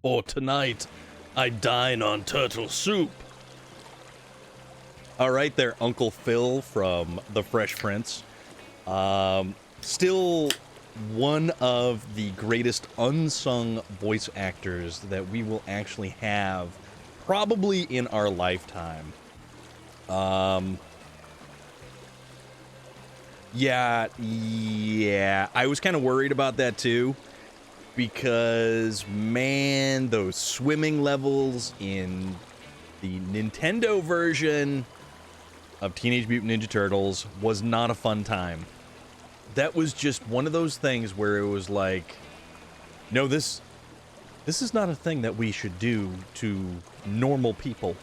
Or tonight, I dine on turtle soup. All right there, Uncle Phil from The Fresh Prince. Still one of the greatest unsung voice actors that we will actually have probably in our lifetime. Yeah, I was kind of worried about that too, because, man, those swimming levels in the Nintendo version of Teenage Mutant Ninja Turtles was not a fun time. That was just one of those things where it was like, no, this is not a thing that we should do to normal people.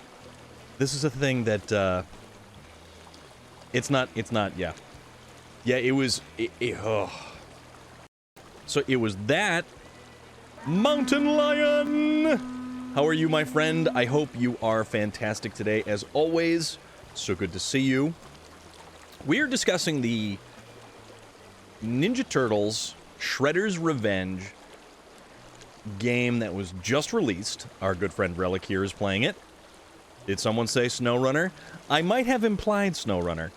This is a thing that, it's not, yeah. Yeah, it was, So it was that. Mountain Lion! How are you, my friend? I hope you are fantastic today, as always. So good to see you. We are discussing the Ninja Turtles Shredder's Revenge game that was just released. Our good friend Relic here is playing it. Did someone say SnowRunner? I might have implied SnowRunner.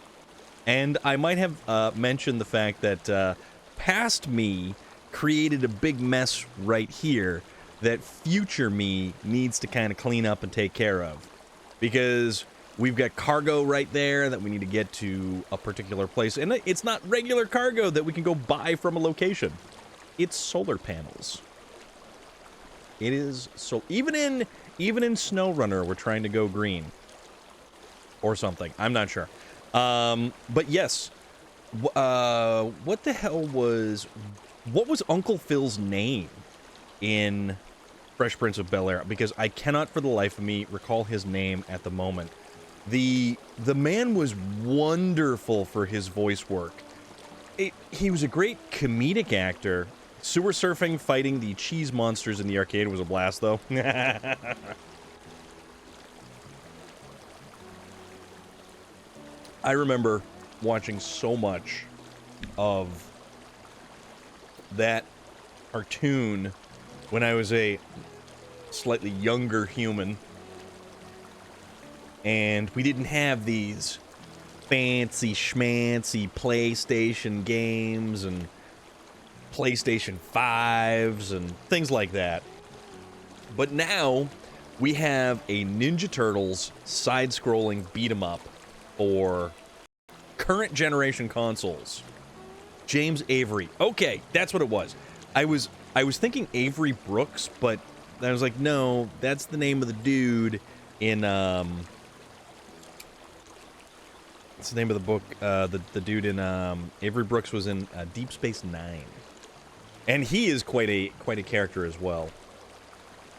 And I might have mentioned the fact that past me created a big mess right here that future me needs to kind of clean up and take care of. Because we've got cargo right there that we need to get to a particular place. And it's not regular cargo that we can go buy from a location. It's solar panels. It is so even in SnowRunner we're trying to go green. Or something. I'm not sure. But yes. What the hell was... What was Uncle Phil's name in Fresh Prince of Bel-Air? Because I cannot for the life of me recall his name at the moment. The man was wonderful for his voice work. He was a great comedic actor. Sewer surfing, fighting the cheese monsters in the arcade was a blast, though. I remember watching so much of that cartoon when I was a slightly younger human, and we didn't have these fancy schmancy PlayStation games and PlayStation 5s and things like that. But now we have a Ninja Turtles side-scrolling beat-em-up for current generation consoles. James Avery. Okay, that's what it was. I was thinking Avery Brooks, but I was like, no, that's the name of the dude in what's the name of the book? The dude in Avery Brooks was in Deep Space Nine, and he is quite a character as well.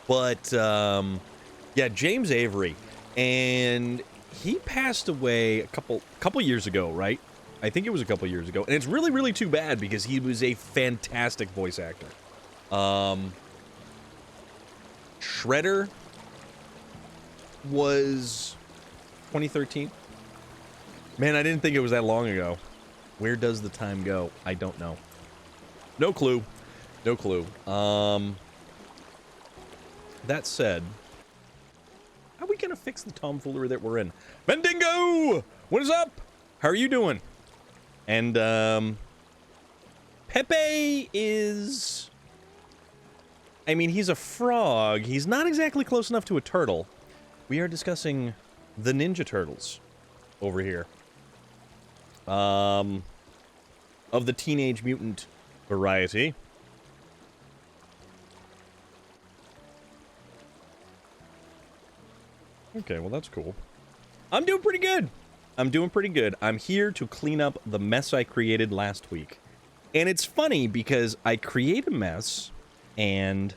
But yeah, James Avery, and he passed away a couple years ago, right? I think it was a couple years ago, and it's really, really too bad because he was a fantastic voice actor. Shredder was 2013. Man, I didn't think it was that long ago. Where does the time go? I don't know. No clue. No clue. That said, how are we gonna fix the tomfoolery that we're in? Mendingo! What is up? How are you doing? And, Pepe is... I mean, he's a frog. He's not exactly close enough to a turtle. We are discussing the Ninja Turtles over here. Of the Teenage Mutant variety. Okay, well, that's cool. I'm doing pretty good. I'm doing pretty good. I'm here to clean up the mess I created last week. And it's funny because I create a mess, and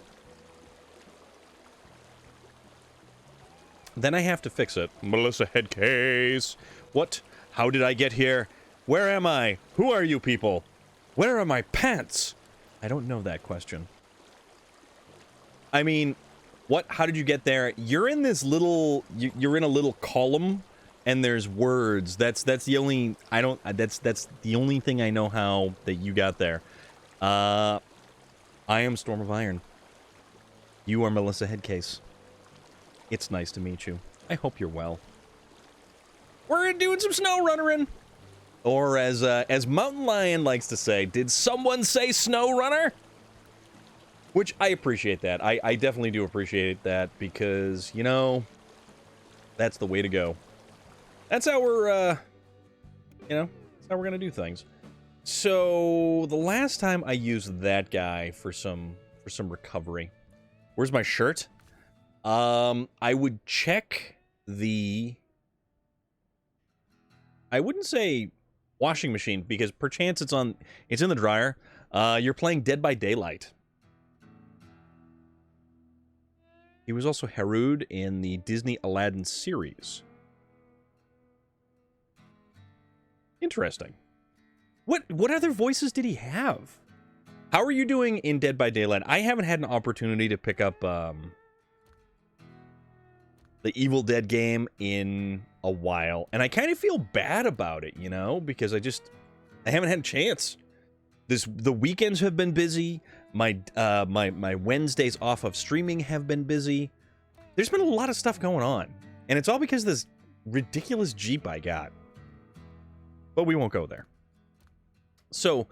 then I have to fix it. Melissa Headcase. What? How did I get here? Where am I? Who are you people? Where are my pants? I don't know that question. I mean, what? How did you get there? You're in this little... You're in a little column, and there's words. That's the only... I don't... That's the only thing I know how that you got there. I am Storm of Iron. You are Melissa Headcase. It's nice to meet you. I hope you're well. We're doing some SnowRunnering. Or as Mountain Lion likes to say, did someone say SnowRunner? Which I appreciate that. I definitely do appreciate that because, you know, that's the way to go. That's how we're, you know, that's how we're gonna do things. So the last time I used that guy for some recovery. Where's my shirt? I would check the... I wouldn't say washing machine, because perchance it's in the dryer. You're playing Dead by Daylight. He was also Herod in the Disney Aladdin series. Interesting. What other voices did he have? How are you doing in Dead by Daylight? I haven't had an opportunity to pick up the Evil Dead game in a while, and I kind of feel bad about it, you know, because I haven't had a chance. The weekends have been busy. My Wednesdays off of streaming have been busy. There's been a lot of stuff going on, and it's all because of this ridiculous Jeep I got. But we won't go there. So,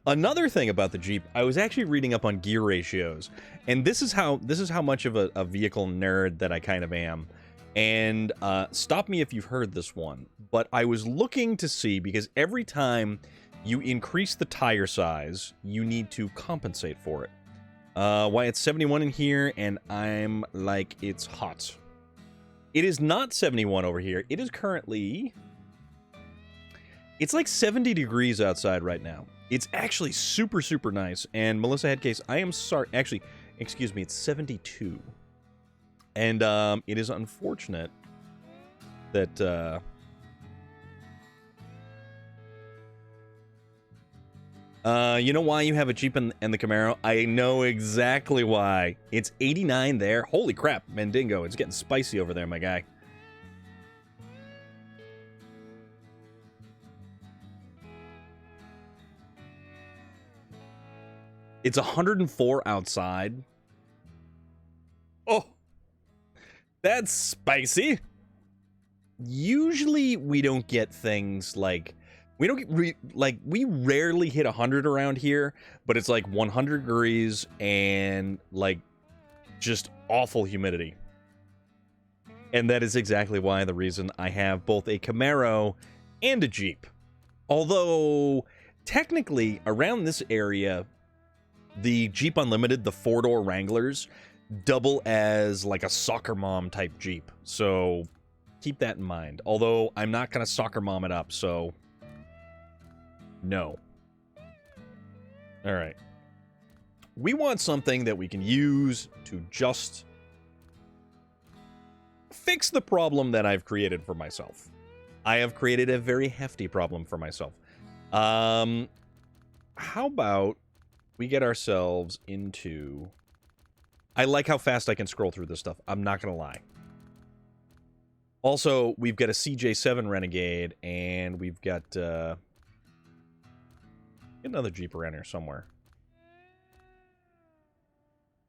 another thing about the Jeep, I was actually reading up on gear ratios, and this is how much of a vehicle nerd that I kind of am. And stop me if you've heard this one, but I was looking to see, because every time you increase the tire size, you need to compensate for it. Why it's 71 in here, and I'm like, it's hot. It is not 71 over here. It is currently... It's like 70 degrees outside right now. It's actually super, super nice. And Melissa Headcase, I am sorry. Actually, excuse me, it's 72. And it is unfortunate that... you know why you have a Jeep and the Camaro? I know exactly why. It's 89 there. Holy crap, Mandingo. It's getting spicy over there, my guy. It's 104 outside. Oh, that's spicy. Usually we don't get things like... We don't get we rarely hit 100 around here, but it's like 100 degrees and like just awful humidity. And that is exactly why the reason I have both a Camaro and a Jeep. Although technically around this area, the Jeep Unlimited, the 4-door Wranglers, double as like a soccer mom type Jeep. So keep that in mind. Although I'm not going to soccer mom it up, so no. All right. We want something that we can use to just fix the problem that I've created for myself. I have created a very hefty problem for myself. How about we get ourselves into... I like how fast I can scroll through this stuff. I'm not going to lie. Also, we've got a CJ7 Renegade, and we've got... another Jeep around here somewhere.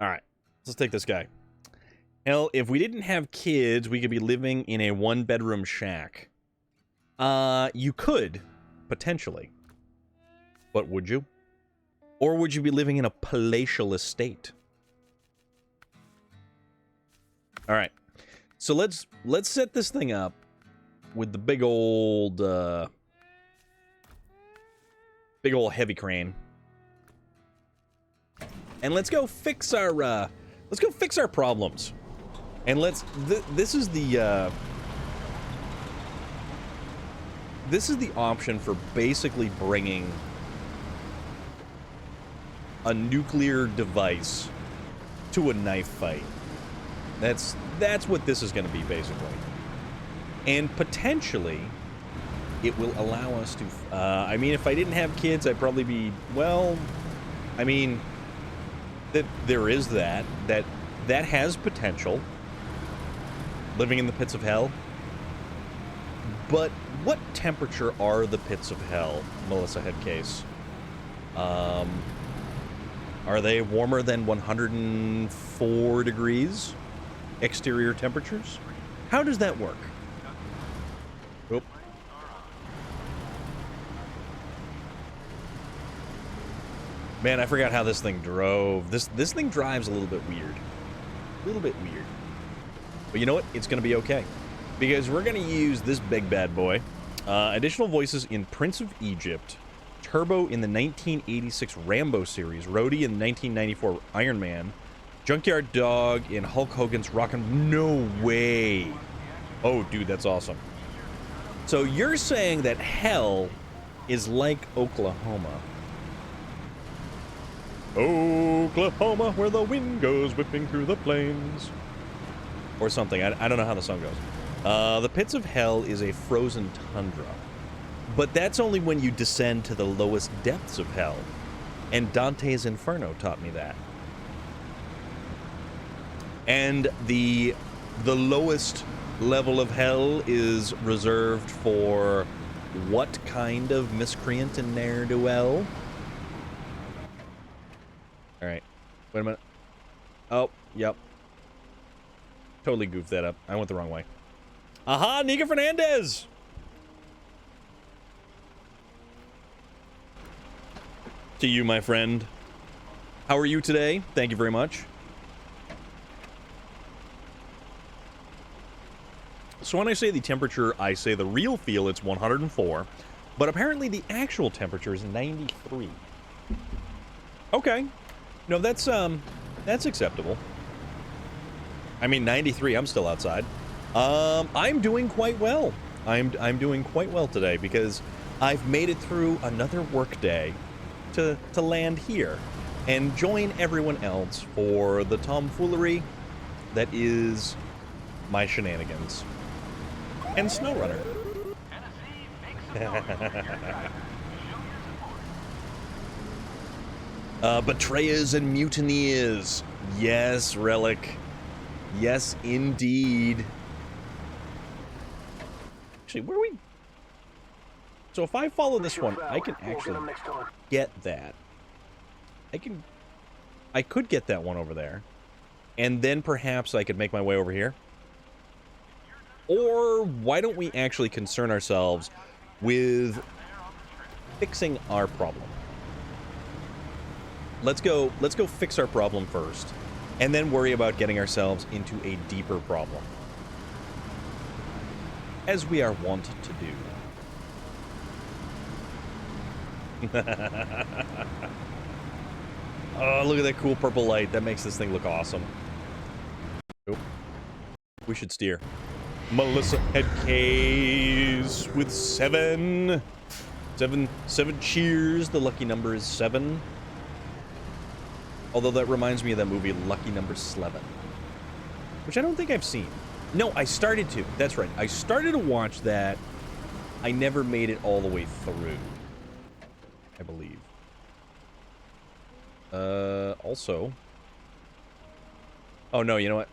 Alright, let's take this guy. Hell, if we didn't have kids, we could be living in a one-bedroom shack. You could, potentially. But would you? Or would you be living in a palatial estate? Alright, so let's set this thing up with the big old heavy crane. And let's go fix our problems. And this is the option for basically bringing a nuclear device to a knife fight. That's what this is going to be, basically. And potentially it will allow us to... I mean, if I didn't have kids, I'd probably be... Well, I mean, there is that has potential. Living in the pits of hell. But what temperature are the pits of hell, Melissa Headcase? Are they warmer than 104 degrees exterior temperatures? How does that work? Oop. Man, I forgot how this thing drove. This thing drives a little bit weird. A little bit weird. But you know what? It's going to be okay. Because we're going to use this big bad boy. Additional voices in Prince of Egypt, Turbo in the 1986 Rambo series, Rhodey in the 1994 Iron Man, Junkyard Dog in Hulk Hogan's Rockin'... No way! Oh, dude, that's awesome. So you're saying that hell is like Oklahoma. Oklahoma, where the wind goes whipping through the plains. Or something. I don't know how the song goes. The pits of hell is a frozen tundra. But that's only when you descend to the lowest depths of hell. And Dante's Inferno taught me that. And the lowest level of hell is reserved for what kind of miscreant and ne'er-do-well? Alright. Wait a minute. Oh, yep. Totally goofed that up. I went the wrong way. Aha, Nika Fernandez! To you, my friend. How are you today? Thank you very much. So when I say the temperature, I say the real feel, it's 104. But apparently the actual temperature is 93. Okay. No, that's acceptable. I mean, 93, I'm still outside. I'm doing quite well. I'm doing quite well today because I've made it through another work day to land here and join everyone else for the tomfoolery that is my shenanigans. And SnowRunner. Betrayers and mutineers. Yes, Relic. Yes, indeed. Actually, where are we? So if I follow this one, I can actually get that. I could get that one over there. And then perhaps I could make my way over here. Or why don't we actually concern ourselves with fixing our problem? Let's go fix our problem first, and then worry about getting ourselves into a deeper problem. As we are wont to do. Oh, look at that cool purple light. That makes this thing look awesome. Nope. We should steer. Melissa had K's with 7. 7 cheers. The lucky number is 7. Although that reminds me of that movie, Lucky Number 11. Which I don't think I've seen. No, I started to. That's right. I started to watch that. I never made it all the way through. I believe. Also. Oh, no, you know what?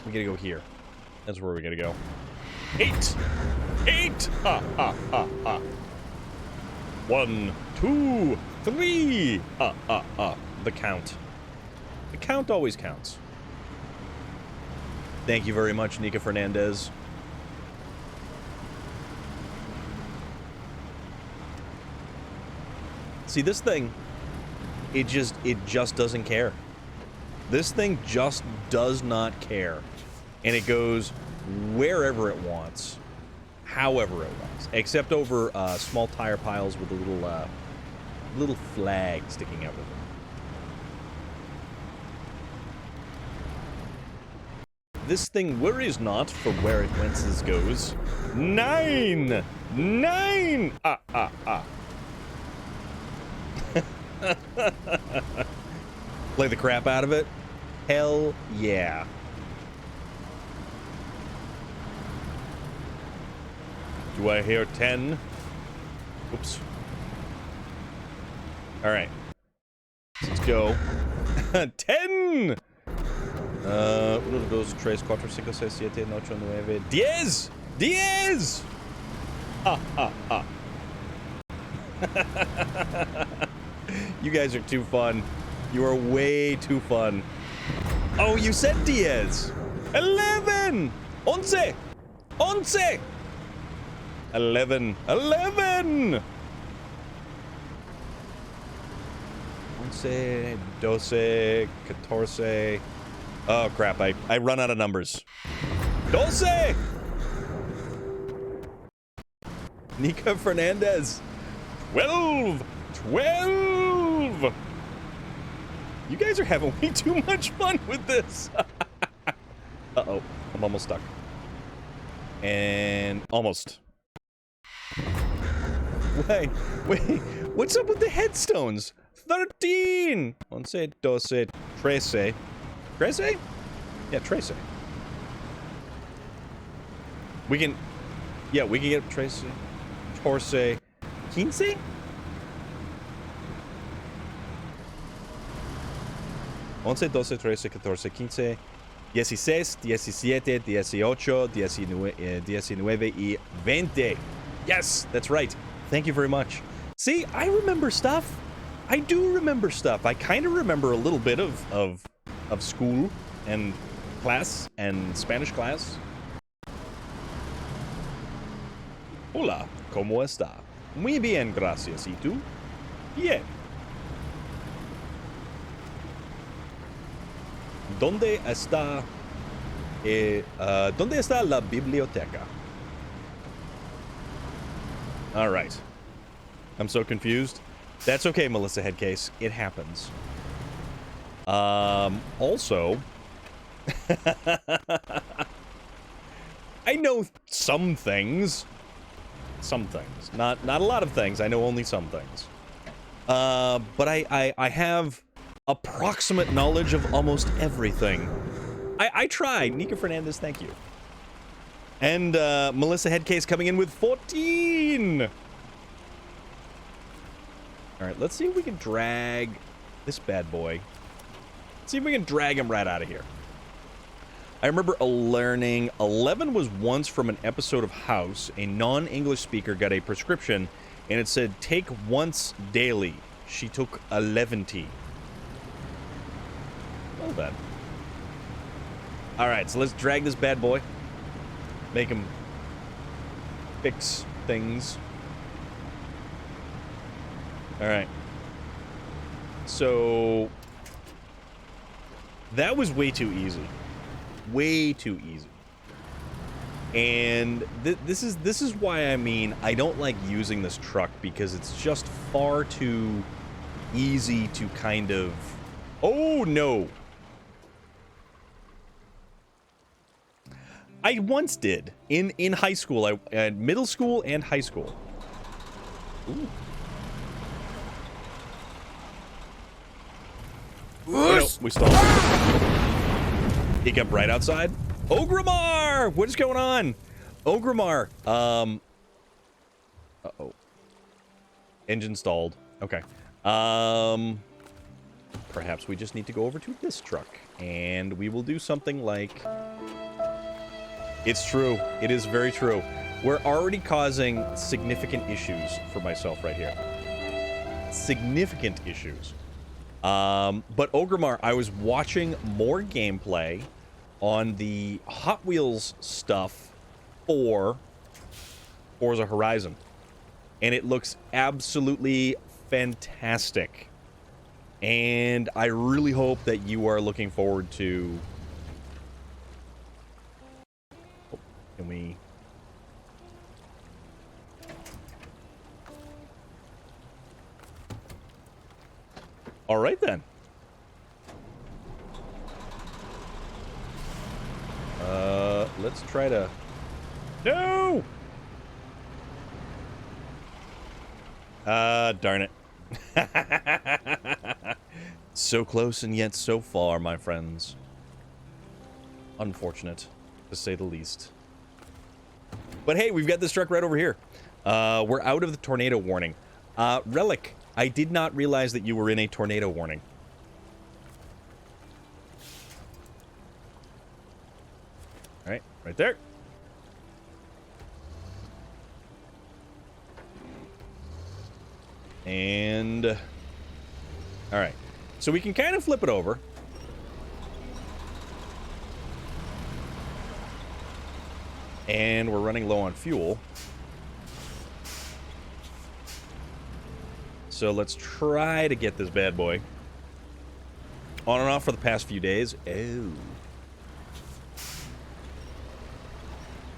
We gotta go here. That's where we gotta go. 8! 8! Ha, ha, ha, ha. 1, 2, 3! Ha, ha, ha. The count. The count always counts. Thank you very much, Nika Fernandez. See, this thing, it just doesn't care. This thing just does not care. And it goes wherever it wants, however it wants, except over small tire piles with a little flag sticking out of them. This thing worries not for where it wences goes. 9! 9! Ah, ah, ah. Play the crap out of it? Hell yeah. Do I hear 10? Oops. Alright. Let's go. 10! 1, 2, 3, 4, 5, 6, 7, 8, 9, 10! 10! Ha, ha, ha. You guys are too fun. You are way too fun. Oh, you said Diaz. 11! 11! 11! 11! 11! 11, 12, 14. Oh, crap. I run out of numbers. 12! Nika Fernandez. 12! 12! You guys are having way too much fun with this. Uh-oh. I'm almost stuck. And almost. Wait. What's up with the headstones? 13! 11, 12, 13. 13? Yeah, 13. We can get 13, 14, 15? 11, 12, 13, 14, 15, 16, 17, 18, 19 y 20. Yes, that's right. Thank you very much. See, I remember stuff. I do remember stuff. I kind of remember a little bit of school and class and Spanish class. Hola, ¿cómo está? Muy bien, gracias. ¿Y tú? Bien. ¿Dónde está la biblioteca? All right. I'm so confused. That's okay, Melissa Headcase. It happens. Also, I know some things. Some things. Not a lot of things. I know only some things. But I have approximate knowledge of almost everything. I try. Nika Fernandez, thank you. And Melissa Headcase coming in with 14. All right, let's see if we can drag this bad boy. Let's see if we can drag him right out of here. I remember learning 11 was once from an episode of House. A non-English speaker got a prescription, and it said, take once daily. She took 11 tea. Well then. All right, so let's drag this bad boy. Make him fix things. All right. So that was way too easy. Way too easy. And this is why I don't like using this truck, because it's just far too easy to kind of... Oh, no. I once did. In high school. Middle school and high school. Ooh. Oh, no, we stalled. He got right outside. Ogrimmar! What is going on? Ogrimmar. Uh-oh. Engine stalled. Okay. Perhaps we just need to go over to this truck. And we will do something like... It's true. It is very true. We're already causing significant issues for myself right here. Significant issues. But Ogrimmar, I was watching more gameplay on the Hot Wheels stuff for Forza Horizon. And it looks absolutely fantastic. And I really hope that you are looking forward to... Oh, can we... All right, then. Let's try to... No! Darn it. So close and yet so far, my friends. Unfortunate, to say the least. But hey, we've got this truck right over here. We're out of the tornado warning. Relic, I did not realize that you were in a tornado warning. Alright, right there. And... Alright. So we can kind of flip it over. And we're running low on fuel. So let's try to get this bad boy on and off for the past few days. Oh.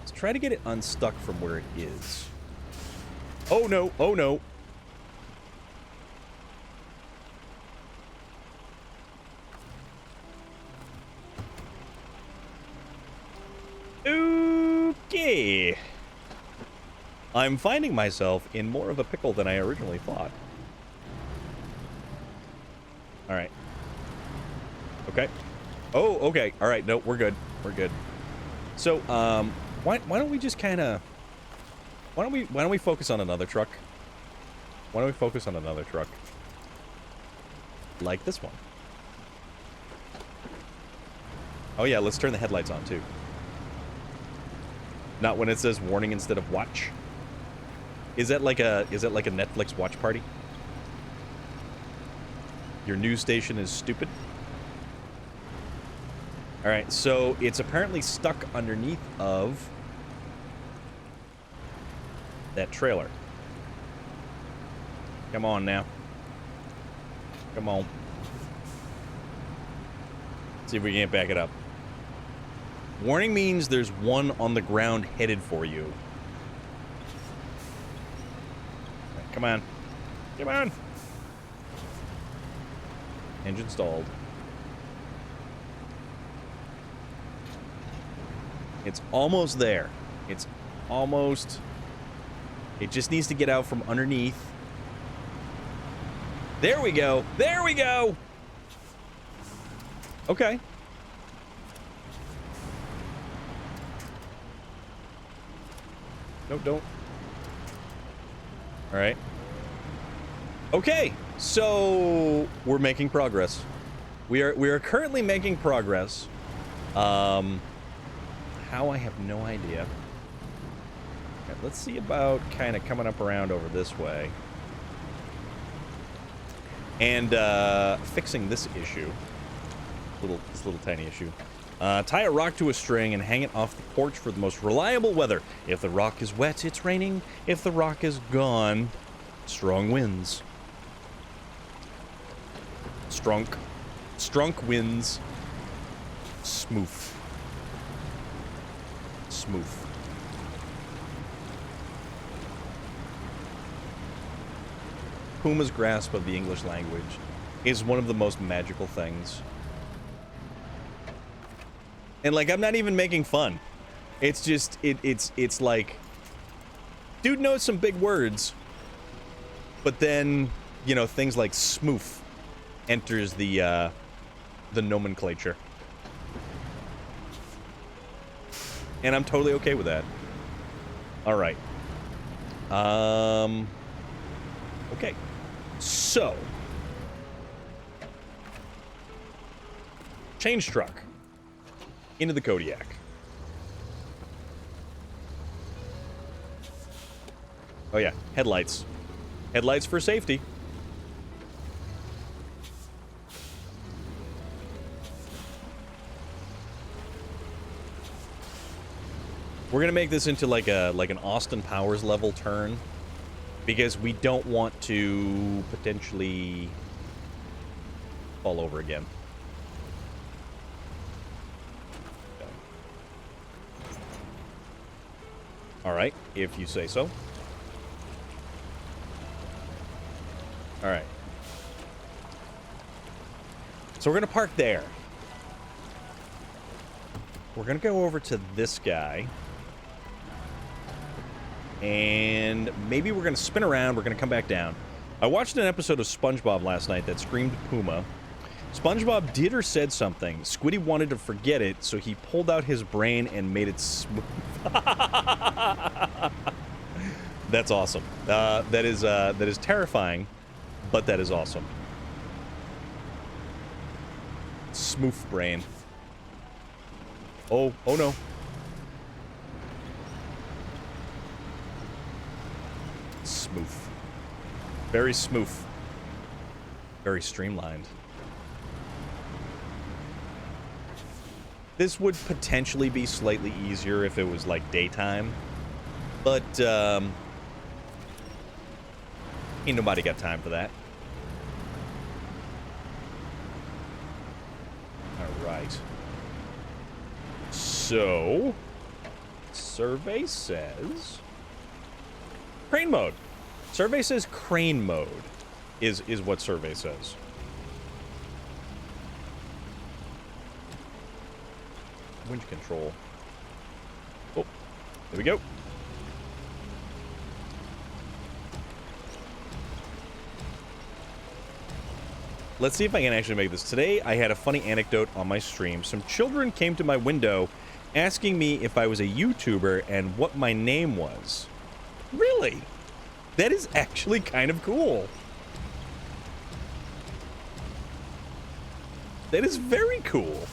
Let's try to get it unstuck from where it is. Oh no, oh no. Okay. I'm finding myself in more of a pickle than I originally thought. All right. Okay. Oh, okay. All right. No, we're good. We're good. So, why don't we just kind of, why don't we focus on another truck? Why don't we focus on another truck? Like this one. Oh yeah, let's turn the headlights on too. Not when it says warning instead of watch. Is that like a Netflix watch party? Your news station is stupid. All right, so it's apparently stuck underneath of that trailer. Come on now. Come on. See if we can't back it up. Warning means there's one on the ground headed for you. Come on. Come on. Engine stalled. It's almost there. It's almost... It just needs to get out from underneath. There we go. There we go. Okay. No, don't. All right. Okay. So we're making progress. We are currently making progress. How, I have no idea. Okay, let's see about kind of coming up around over this way. And fixing this issue. This little tiny issue. Tie a rock to a string and hang it off the porch for the most reliable weather. If the rock is wet, it's raining. If the rock is gone, strong winds. Strunk winds. Smooth. Smooth. Puma's grasp of the English language is one of the most magical things. And like, I'm not even making fun. It's just, it's like, dude knows some big words, but then, you know, things like smooth enters the nomenclature. And I'm totally okay with that. All right. Okay. So. Change truck. Into the Kodiak. Oh yeah, headlights. Headlights for safety. We're gonna make this into like an Austin Powers level turn, because we don't want to potentially fall over again. All right, if you say so. All right. So we're gonna park there. We're gonna go over to this guy. And maybe we're gonna spin around, we're gonna come back down. I watched an episode of SpongeBob last night that screamed Puma. SpongeBob did or said something. Squiddy wanted to forget it, so he pulled out his brain and made it smooth. That's awesome. That is terrifying, but that is awesome. Smooth brain. Oh no. Smooth. Very smooth. Very streamlined. This would potentially be slightly easier if it was like daytime, but ain't nobody got time for that. All right. So, survey says crane mode. Survey says crane mode is what survey says. Winch control. Oh, there we go. Let's see if I can actually make this. Today, I had a funny anecdote on my stream. Some children came to my window asking me if I was a YouTuber and what my name was. Really? That is actually kind of cool. That is very cool.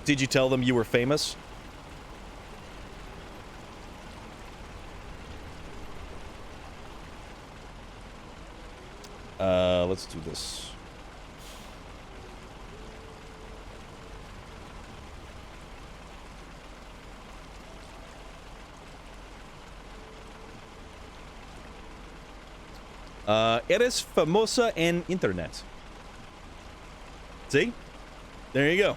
Did you tell them you were famous? Let's do this. Eres famosa en internet. See? There you go.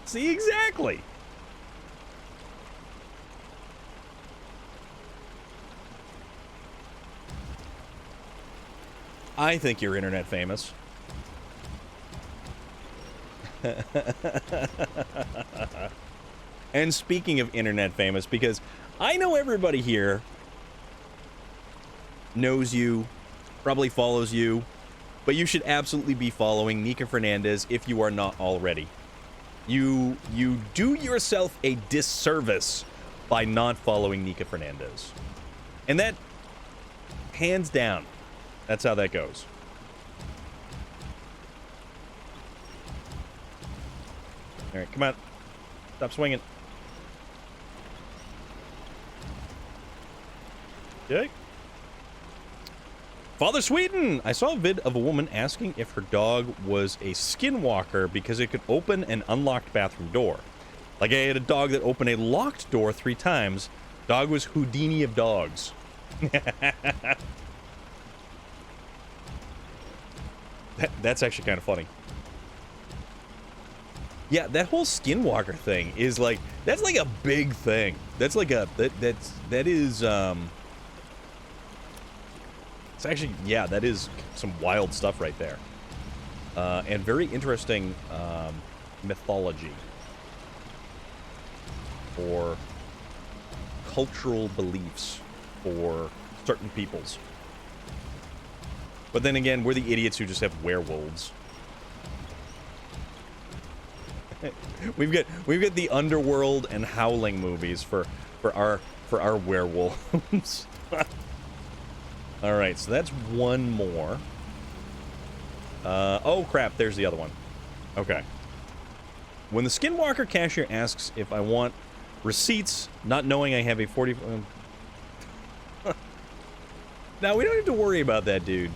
See, exactly. I think you're internet famous. And speaking of internet famous, because I know everybody here knows you, probably follows you, but you should absolutely be following Nika Fernandez if you are not already. You do yourself a disservice by not following Nika Fernandez. And that, hands down, that's how that goes. All right, come on. Stop swinging. Okay. Father Sweden! I saw a vid of a woman asking if her dog was a skinwalker because it could open an unlocked bathroom door. Like, I had a dog that opened a locked door 3 times. Dog was Houdini of dogs. That's actually kind of funny. Yeah, that whole skinwalker thing is like, that's like a big thing. That's like a, that is, it's actually, yeah, that is some wild stuff right there. And very interesting mythology or cultural beliefs for certain peoples. But then again, we're the idiots who just have werewolves. we've got the Underworld and Howling movies for our werewolves. All right, so that's one more. Oh crap, there's the other one. Okay. When the Skinwalker cashier asks if I want receipts, not knowing I have a 40... Now, we don't have to worry about that, dude.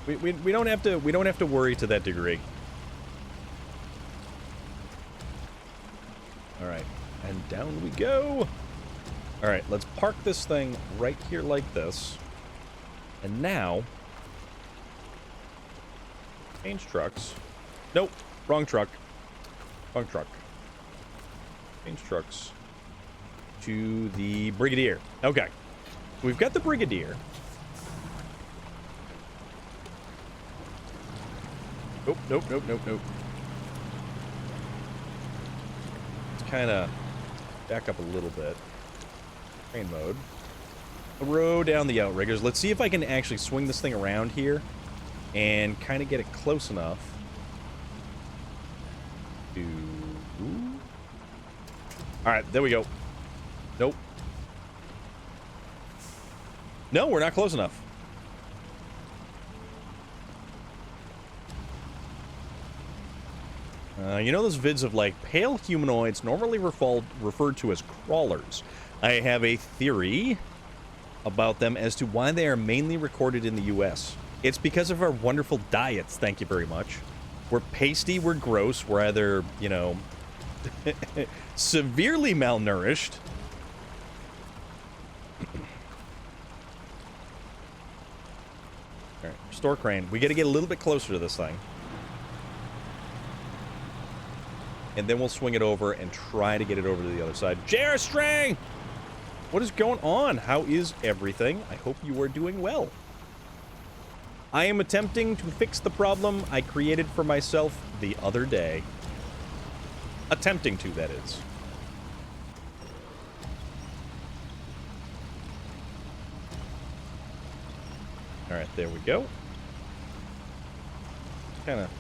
We don't have to worry to that degree. All right, and down we go. All right, let's park this thing right here like this. And now, change trucks. Nope, wrong truck. Wrong truck. Change trucks to the Brigadier. Okay, we've got the Brigadier. Nope, nope, nope, nope, nope. Let's kind of back up a little bit. Train mode. Throw down the outriggers. Let's see if I can actually swing this thing around here and kind of get it close enough to... All right, there we go. Nope. No, we're not close enough. You know those vids of, like, pale humanoids normally referred to as crawlers. I have a theory about them as to why they are mainly recorded in the U.S. It's because of our wonderful diets, thank you very much. We're pasty, we're gross, we're either, you know, severely malnourished. Alright, restore crane. We gotta get a little bit closer to this thing. And then we'll swing it over and try to get it over to the other side. JR String! What is going on? How is everything? I hope you are doing well. I am attempting to fix the problem I created for myself the other day. Attempting to, that is. Alright, there we go. Kind of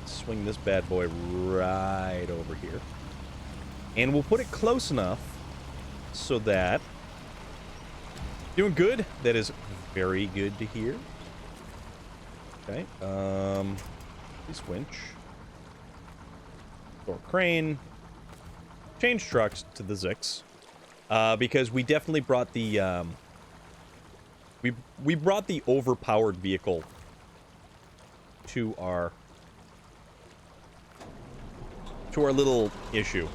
swing this bad boy right over here. And we'll put it close enough so that... Doing good? That is very good to hear. Okay, this winch. Or crane. Change trucks to the Zix. Because we definitely brought the, we brought the overpowered vehicle to our little issue.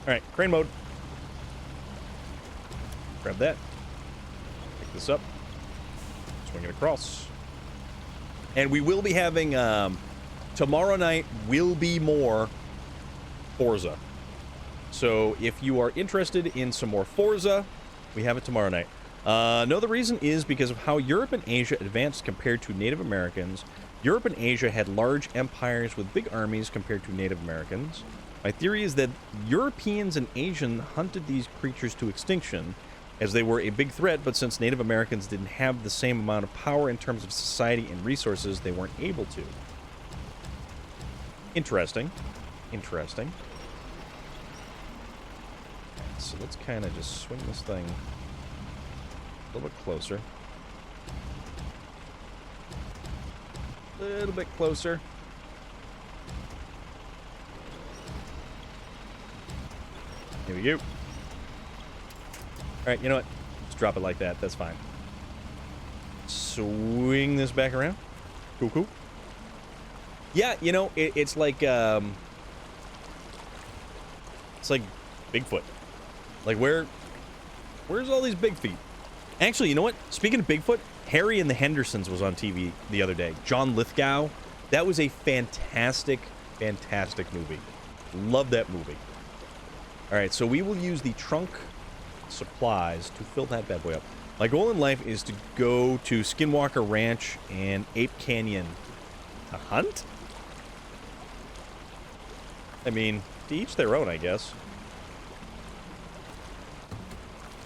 Alright, crane mode. Grab that. Pick this up. Swing it across. And we will be having, tomorrow night will be more Forza. So if you are interested in some more Forza, we have it tomorrow night. No, the reason is because of how Europe and Asia advanced compared to Native Americans. Europe and Asia had large empires with big armies compared to Native Americans. My theory is that Europeans and Asians hunted these creatures to extinction as they were a big threat, but since Native Americans didn't have the same amount of power in terms of society and resources, they weren't able to. Interesting. Interesting. So let's kind of just swing this thing a little bit closer. A little bit closer. Here we go. Alright, you know what? Just drop it like that. That's fine. Swing this back around. Cool, cool. Yeah, you know, it's like, it's like Bigfoot. Like, where's all these big feet? Actually, you know what? Speaking of Bigfoot, Harry and the Hendersons was on TV the other day. John Lithgow. That was a fantastic, fantastic movie. Love that movie. Alright, so we will use the trunk supplies to fill that bad boy up. My goal in life is to go to Skinwalker Ranch and Ape Canyon to hunt? I mean, to each their own, I guess.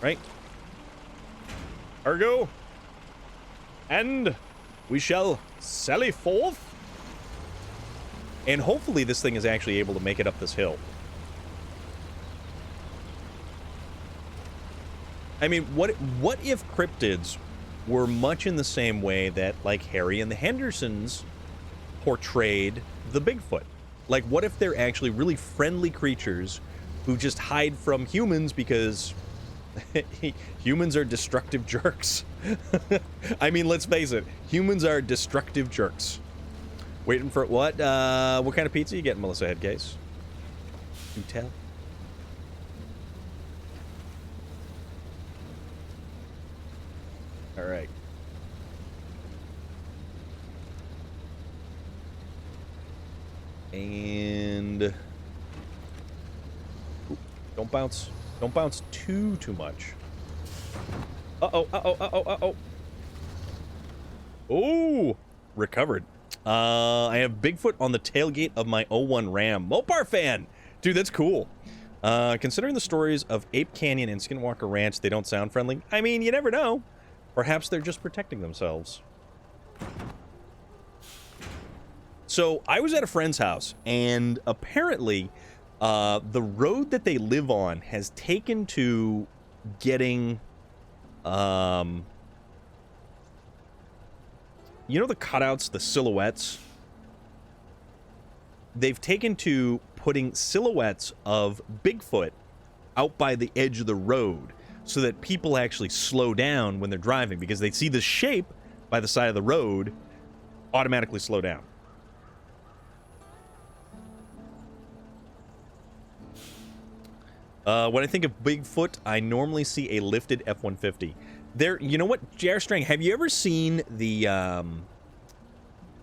Right? Ergo. And we shall sally forth. And hopefully this thing is actually able to make it up this hill. I mean, what if cryptids were much in the same way that, like, Harry and the Hendersons portrayed the Bigfoot? Like, what if they're actually really friendly creatures who just hide from humans because humans are destructive jerks? I mean, let's face it. Humans are destructive jerks. Waiting for what? What kind of pizza you getting, Melissa Headcase? You tell. All right. And ooh, don't bounce too much. Uh-oh. Oh, recovered. I have Bigfoot on the tailgate of my '01 Ram. Mopar fan! Dude, that's cool. Considering the stories of Ape Canyon and Skinwalker Ranch, they don't sound friendly. I mean, you never know. Perhaps they're just protecting themselves. So, I was at a friend's house, and apparently, the road that they live on has taken to getting, you know the cutouts, the silhouettes they've taken to putting silhouettes of Bigfoot out by the edge of the road so that people actually slow down when they're driving because they see the shape by the side of the road, automatically slow down. When I think of Bigfoot, I normally see a lifted F-150. There, you know what, J.R. Strang, have you ever seen the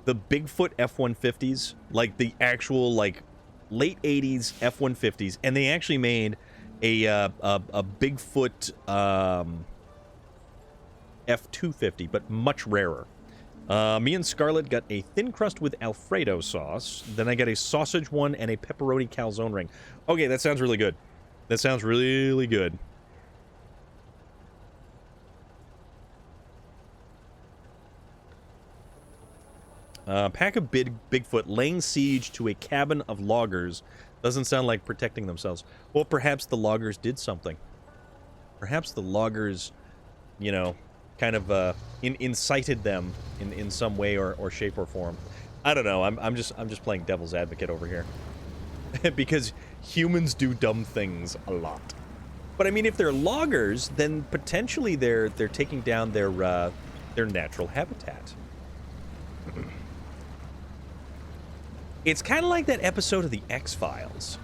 Bigfoot F-150s? Like the actual, like, late 80s F-150s, and they actually made a Bigfoot F-250, but much rarer. Me and Scarlett got a thin crust with Alfredo sauce. Then I got a sausage one and a pepperoni calzone ring. Okay, that sounds really good. That sounds really good. Pack of Bigfoot laying siege to a cabin of loggers. Doesn't sound like protecting themselves. Well, perhaps the loggers did something. Perhaps the loggers, you know, kind of incited them in some way or shape or form. I don't know. I'm just playing devil's advocate over here. Because humans do dumb things a lot. But I mean, if they're loggers, then potentially they're taking down their natural habitat. It's kind of like that episode of the X-Files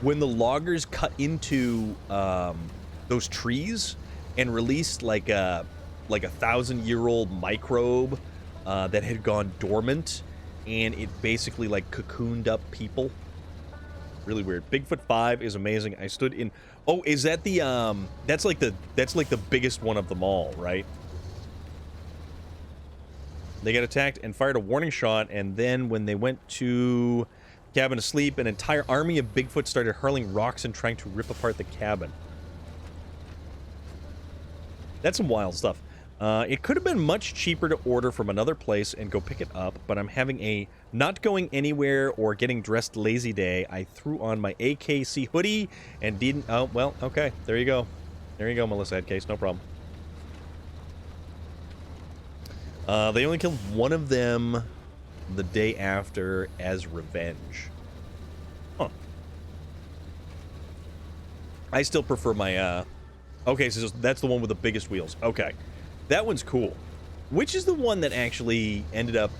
when the loggers cut into those trees and released like a 1,000-year-old microbe that had gone dormant, and it basically like cocooned up people. Really weird. Bigfoot 5 is amazing. I stood in. Oh, is that the that's like the biggest one of them all, right? They got attacked and fired a warning shot, and then when they went to cabin to sleep, an entire army of Bigfoot started hurling rocks and trying to rip apart the cabin. That's some wild stuff. It could have been much cheaper to order from another place and go pick it up, but I'm having a not going anywhere or getting dressed lazy day. I threw on my AKC hoodie and didn't... Oh, well, okay. There you go. There you go, Melissa Headcase. No problem. They only killed one of them the day after as revenge. Huh. I still prefer my... Okay, so that's the one with the biggest wheels. Okay. That one's cool. Which is the one that actually ended up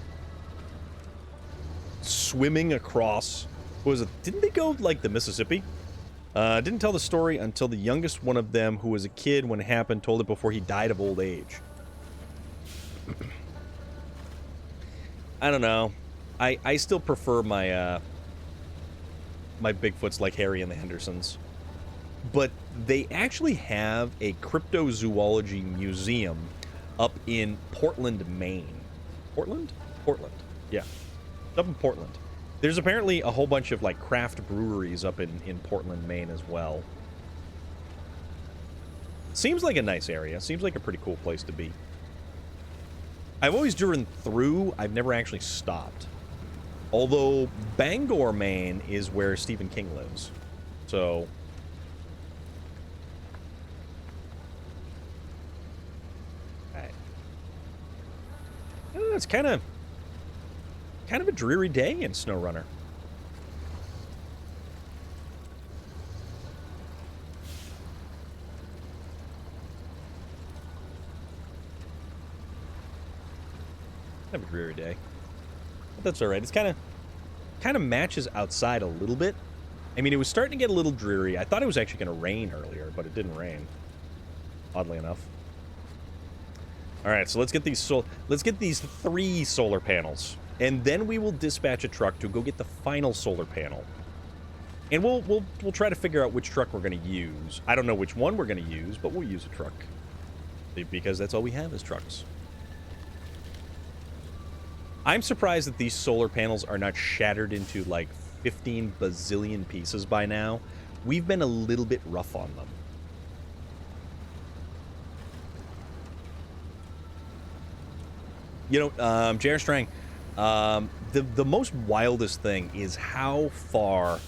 swimming across... What was it? Didn't they go, like, the Mississippi? Didn't tell the story until the youngest one of them, who was a kid when it happened, told it before he died of old age. I don't know. I still prefer my, my Bigfoots like Harry and the Hendersons. But they actually have a cryptozoology museum up in Portland, Maine. Portland? Portland. Yeah. Up in Portland. There's apparently a whole bunch of, like, craft breweries up in Portland, Maine as well. Seems like a nice area. Seems like a pretty cool place to be. I've always driven through. I've never actually stopped. Although Bangor, Maine is where Stephen King lives. So... it's kind of a dreary day in SnowRunner. Kind of a dreary day, but that's all right. It's kind of matches outside a little bit. I mean, it was starting to get a little dreary. I thought it was actually going to rain earlier, but it didn't rain. Oddly enough. All right, so let's get these 3 solar panels, and then we will dispatch a truck to go get the final solar panel. And we'll try to figure out which truck we're going to use. I don't know which one we're going to use, but we'll use a truck because that's all we have is trucks. I'm surprised that these solar panels are not shattered into like 15 bazillion pieces by now. We've been a little bit rough on them. You know, J.R. Strang, the most wildest thing is how far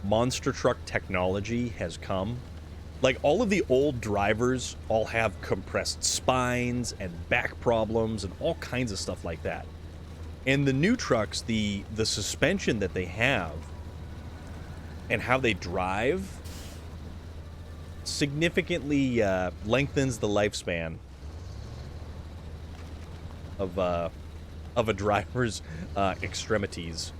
monster truck technology has come. Like, all of the old drivers all have compressed spines and back problems and all kinds of stuff like that. And the new trucks, the suspension that they have and how they drive significantly lengthens the lifespan of a driver's extremities.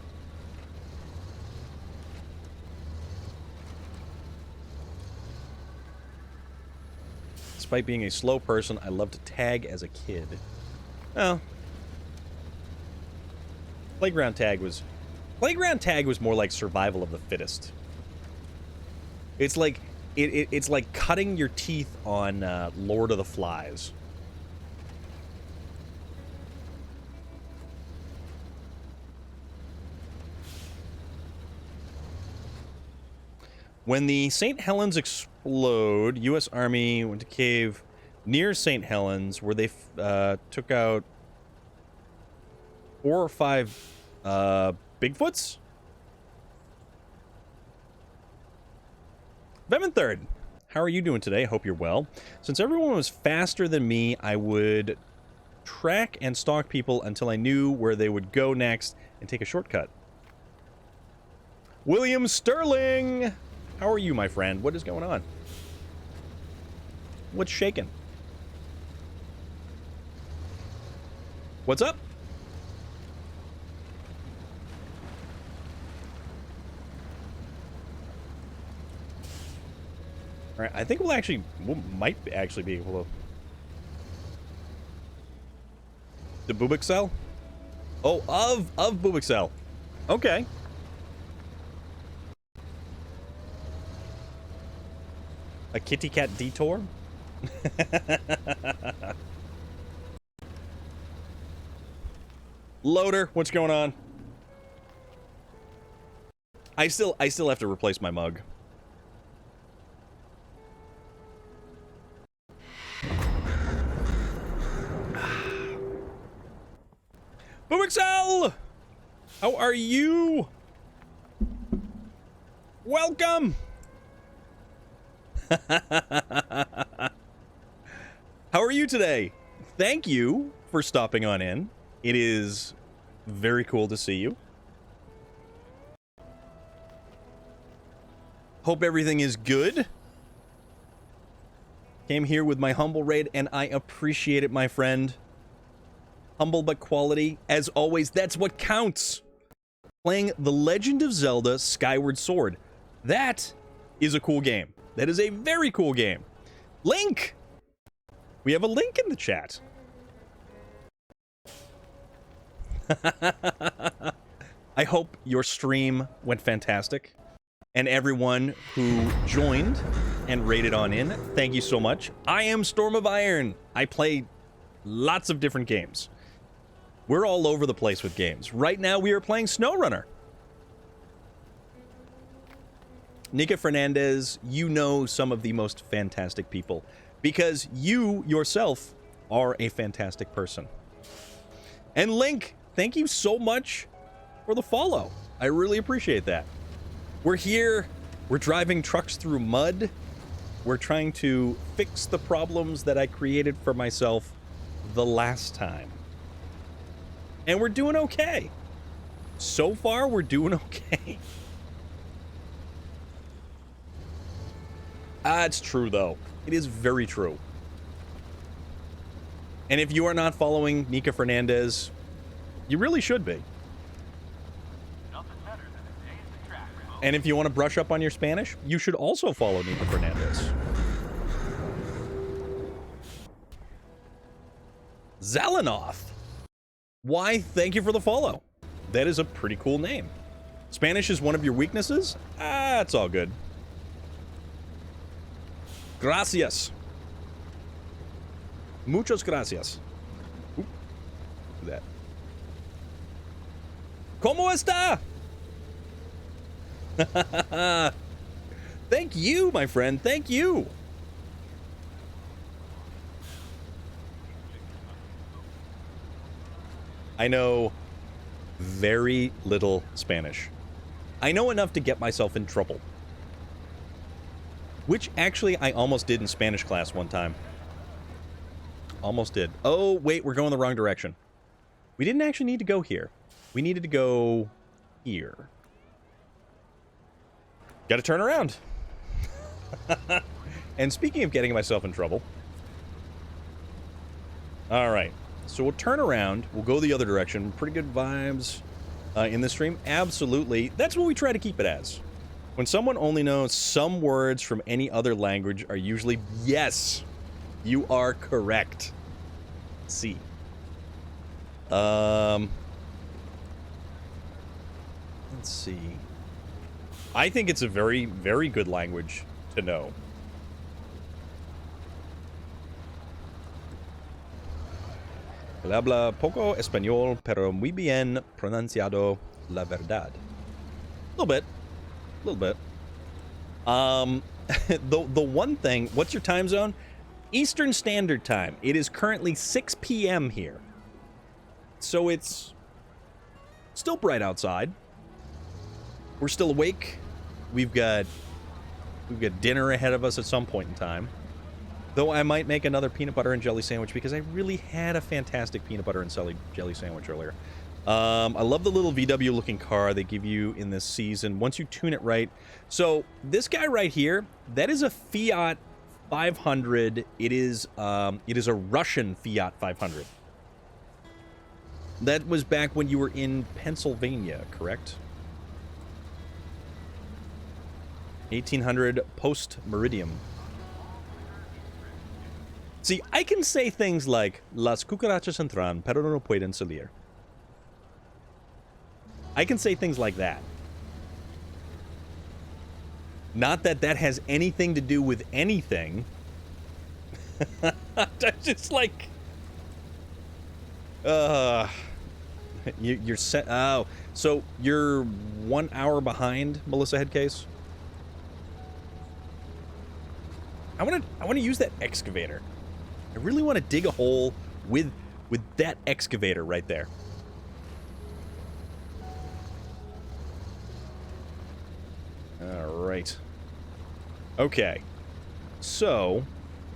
Despite being a slow person, I loved to tag as a kid. Well, playground tag was more like survival of the fittest. It's like it's like cutting your teeth on Lord of the Flies. When the St. Helens explode, U.S. Army went to cave near St. Helens, where they took out 4 or 5 Bigfoots? Vevan Third, how are you doing today? Hope you're well. Since everyone was faster than me, I would track and stalk people until I knew where they would go next and take a shortcut. William Sterling! How are you, my friend? What is going on? What's shaking? What's up? All right, I think we might actually be able to... The Bubixel? Oh, of Bubixel. Okay. A kitty cat detour? Loader, what's going on? I still have to replace my mug. Bubixel! How are you? Welcome! How are you today? Thank you for stopping on in. It is very cool to see you. Hope everything is good. Came here with my humble raid, and I appreciate it, my friend. Humble but quality. As always, that's what counts. Playing The Legend of Zelda Skyward Sword. That is a cool game. That is a very cool game. Link! We have a link in the chat. I hope your stream went fantastic. And everyone who joined and rated on in, thank you so much. I am Storm of Iron. I play lots of different games. We're all over the place with games. Right now we are playing SnowRunner. Nika Fernandez, you know some of the most fantastic people because you yourself are a fantastic person. And Link, thank you so much for the follow. I really appreciate that. We're here, we're driving trucks through mud. We're trying to fix the problems that I created for myself the last time. And we're doing okay. So far, we're doing okay. It's true, though. It is very true. And if you are not following Nika Fernandez, you really should be. And if you want to brush up on your Spanish, you should also follow Nika Fernandez. Zelenoth. Why, thank you for the follow. That is a pretty cool name. Spanish is one of your weaknesses? It's all good. Gracias. Muchas gracias. Ooh, do that. ¿Cómo está? Thank you, my friend. Thank you. I know very little Spanish. I know enough to get myself in trouble. Which, actually, I almost did in Spanish class one time. Almost did. Oh, wait, we're going the wrong direction. We didn't actually need to go here. We needed to go here. Got to turn around. And speaking of getting myself in trouble. All right. So we'll turn around. We'll go the other direction. Pretty good vibes in this stream. Absolutely. That's what we try to keep it as. When someone only knows some words from any other language are usually... Yes, you are correct. See. Let's see. I think it's a very, very good language to know. Él habla poco español, pero muy bien pronunciado la verdad. A little bit. A little bit. The one thing, what's your time zone? Eastern Standard Time. It is currently 6 p.m. here. So it's still bright outside. We're still awake. We've got dinner ahead of us at some point in time. Though I might make another peanut butter and jelly sandwich because I really had a fantastic peanut butter and jelly sandwich earlier. I love the little VW looking car they give you in this season once you tune it right. So this guy right here, that is a Fiat 500. It is a Russian Fiat 500. That was back when you were in Pennsylvania, correct? 1800 post-meridium. See, I can say things like Las cucarachas entran, pero no pueden salir. I can say things like that. Not that that has anything to do with anything. Just like... You're set... Oh, so you're 1 hour behind, Melissa Headcase? I want to use that excavator. I really want to dig a hole with that excavator right there. All right. Okay. So,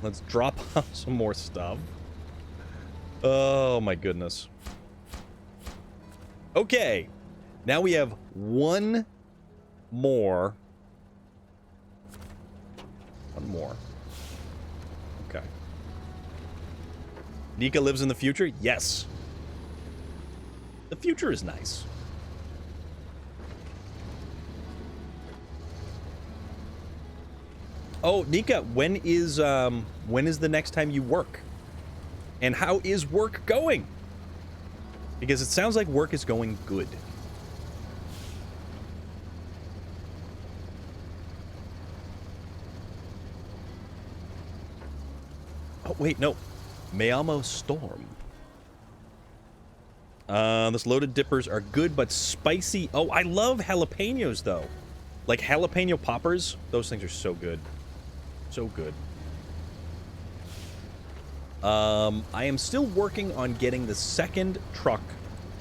let's drop off some more stuff. Oh my goodness. Okay. Now we have one more. One more. Okay. Nika lives in the future? Yes. The future is nice. Oh, Nika, when is the next time you work? And how is work going? Because it sounds like work is going good. Oh, wait, no. Mayamo Storm. This loaded dippers are good, but spicy. Oh, I love jalapenos, though. Like jalapeno poppers. Those things are so good. So good. I am still working on getting the second truck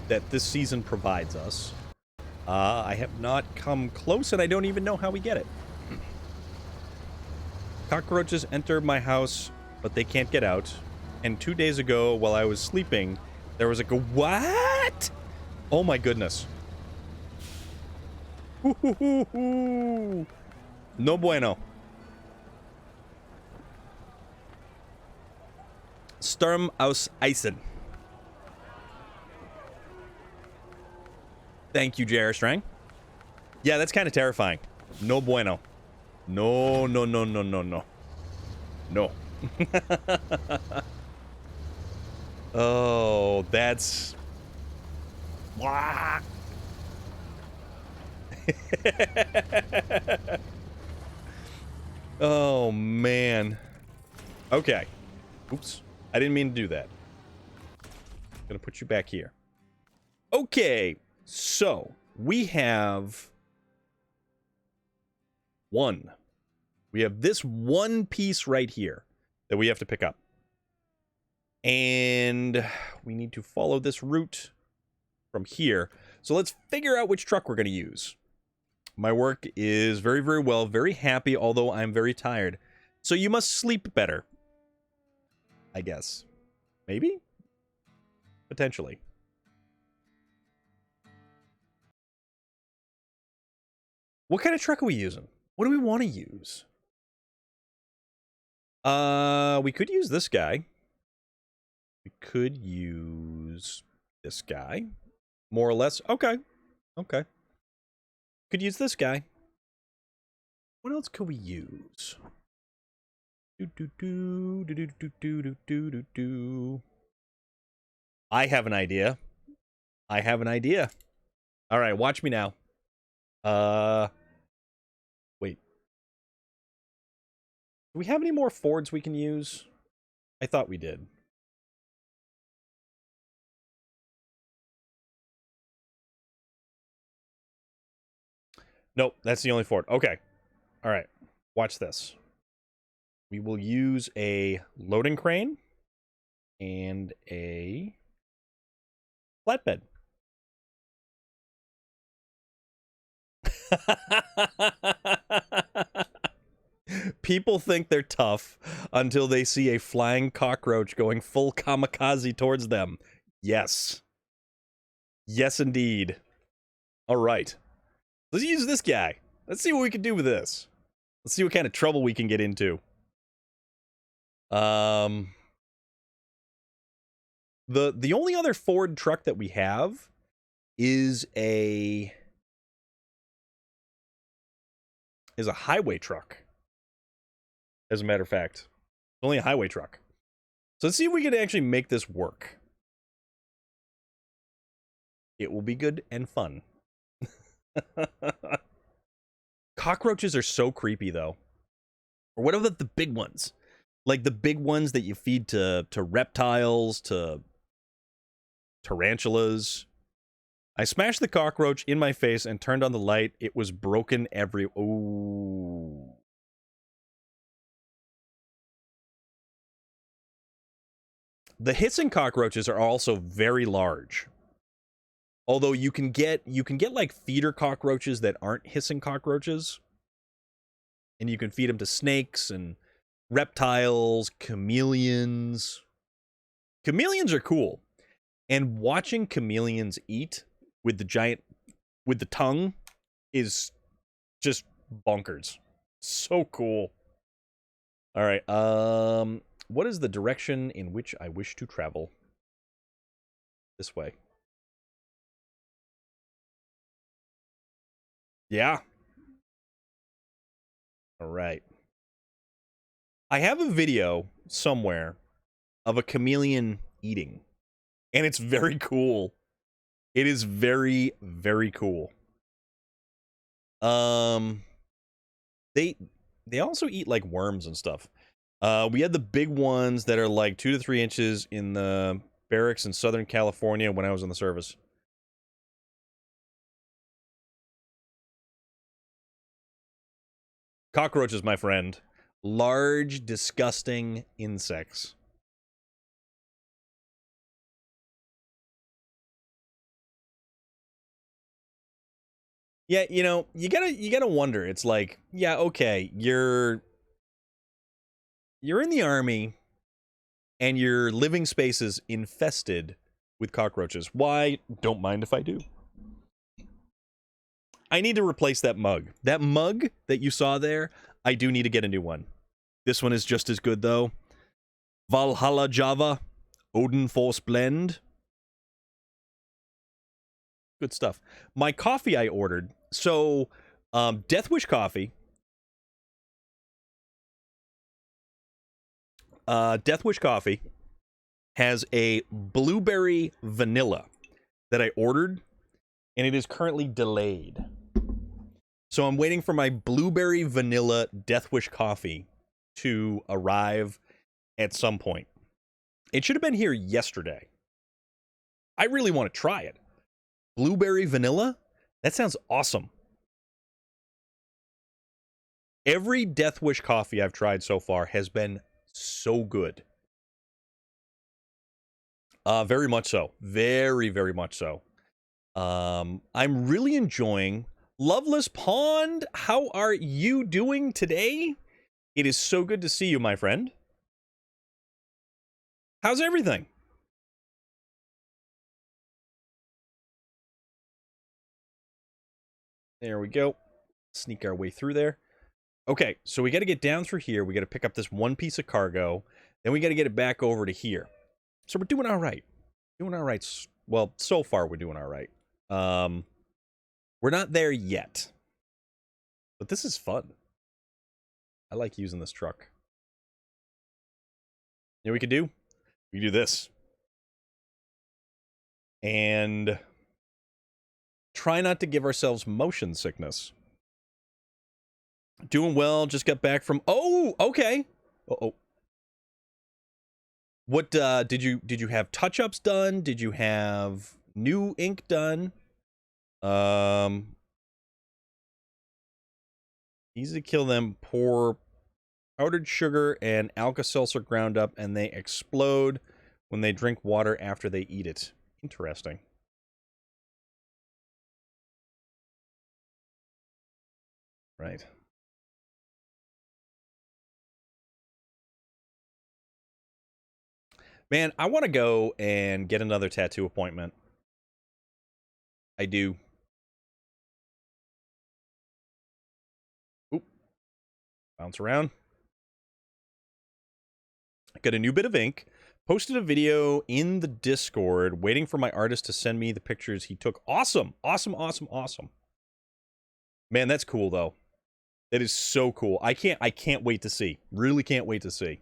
that this season provides us. I have not come close, and I don't even know how we get it. Cockroaches enter my house, but they can't get out. And 2 days ago, while I was sleeping, there was like a what? Oh my goodness. No bueno. Sturm aus Eisen. Thank you, J.R. Strang. Yeah, that's kind of terrifying. No bueno. No, no, no, no, no, no. No. Oh, that's... Oh, man. Okay. Oops. I didn't mean to do that. Gonna put you back here. Okay. So, we have... one. We have this one piece right here that we have to pick up. And we need to follow this route from here. So let's figure out which truck we're going to use. My work is very, very well, very happy, although I'm very tired. So you must sleep better. I guess. Maybe? Potentially. What kind of truck are we using? What do we want to use? We could use this guy. We could use this guy. More or less. Okay. Okay. Could use this guy. What else could we use? I have an idea. I have an idea. All right, watch me now. Wait. Do we have any more Fords we can use? I thought we did. Nope, that's the only Ford. Okay. All right. Watch this. We will use a loading crane and a flatbed. People think they're tough until they see a flying cockroach going full kamikaze towards them. Yes. Yes, indeed. All right. Let's use this guy. Let's see what we can do with this. Let's see what kind of trouble we can get into. The only other Ford truck that we have is a highway truck. As a matter of fact, it's only a highway truck. So let's see if we can actually make this work. It will be good and fun. Cockroaches are so creepy, though. Or what about the big ones? Like the big ones that you feed to reptiles, to tarantulas. I smashed the cockroach in my face and turned on the light. It was broken every... Ooh. The hissing cockroaches are also very large. Although you can get like feeder cockroaches that aren't hissing cockroaches. And you can feed them to snakes and reptiles, chameleons. Chameleons are cool. And watching chameleons eat with the tongue is just bonkers. So cool. All right. What is the direction in which I wish to travel? This way. Yeah. All right. I have a video somewhere of a chameleon eating, and it's very cool. It is very, very cool. They also eat like worms and stuff. We had the big ones that are like 2 to 3 inches in the barracks in Southern California when I was in the service. Cockroaches, my friend. Large, disgusting insects. Yeah, you know, you gotta wonder. It's like, yeah, okay, you're in the army and your living space is infested with cockroaches. Why? Don't mind if I do. I need to replace that mug. That mug that you saw there, I do need to get a new one. This one is just as good, though. Valhalla Java, Odin Force Blend. Good stuff. My coffee I ordered. So, Death Wish coffee. Death Wish coffee has a blueberry vanilla that I ordered, and it is currently delayed. So I'm waiting for my blueberry vanilla Death Wish coffee to arrive at some point. It should have been here yesterday. I really want to try it. Blueberry vanilla? That sounds awesome. Every Death Wish coffee I've tried so far has been so good. Very much so. Very, very much so. I'm really enjoying Loveless Pond. How are you doing today? It is so good to see you, my friend. How's everything? There we go. Sneak our way through there. Okay, so we got to get down through here. We got to pick up this one piece of cargo. Then we got to get it back over to here. So we're doing all right. Doing all right. Well, so far we're doing all right. We're not there yet. But this is fun. I like using this truck. You know what we could do? We could do this. And try not to give ourselves motion sickness. Doing well, just got back from... Oh, okay. Uh-oh. What, did you have touch-ups done? Did you have new ink done? Easy to kill them. Pour powdered sugar and Alka-Seltzer ground up, and they explode when they drink water after they eat it. Interesting. Right. Man, I want to go and get another tattoo appointment. I do. Oop. Bounce around. Got a new bit of ink. Posted a video in the Discord waiting for my artist to send me the pictures he took. Awesome. Awesome, awesome, awesome. Man, that's cool though. That is so cool. I can't wait to see. Really can't wait to see.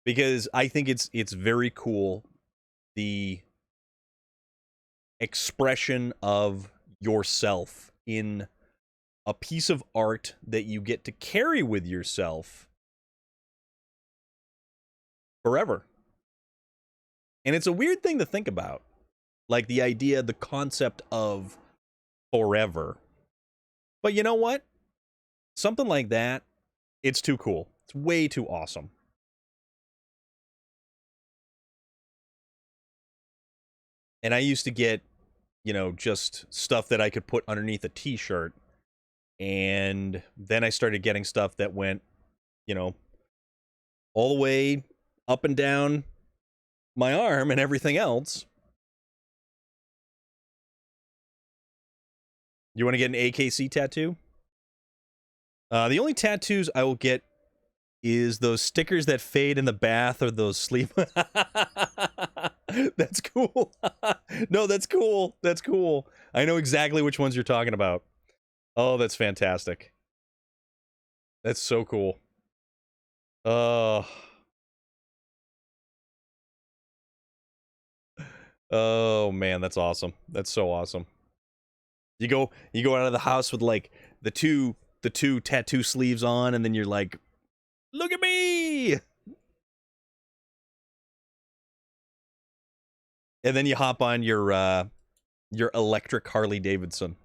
Because I think it's very cool, the expression of yourself in a piece of art that you get to carry with yourself forever. And it's a weird thing to think about. Like the idea, the concept of forever. But you know what? Something like that, it's too cool. It's way too awesome. And I used to get, you know, just stuff that I could put underneath a t-shirt. And then I started getting stuff that went, you know, all the way up and down my arm and everything else. You want to get an AKC tattoo? The only tattoos I will get is those stickers that fade in the bath or those sleep. That's cool. No, that's cool. That's cool. I know exactly which ones you're talking about. Oh, that's fantastic. That's so cool. Oh. Oh man, that's awesome. That's so awesome. You go out of the house with like the two tattoo sleeves on, and then you're like, look at me! And then you hop on your electric Harley Davidson.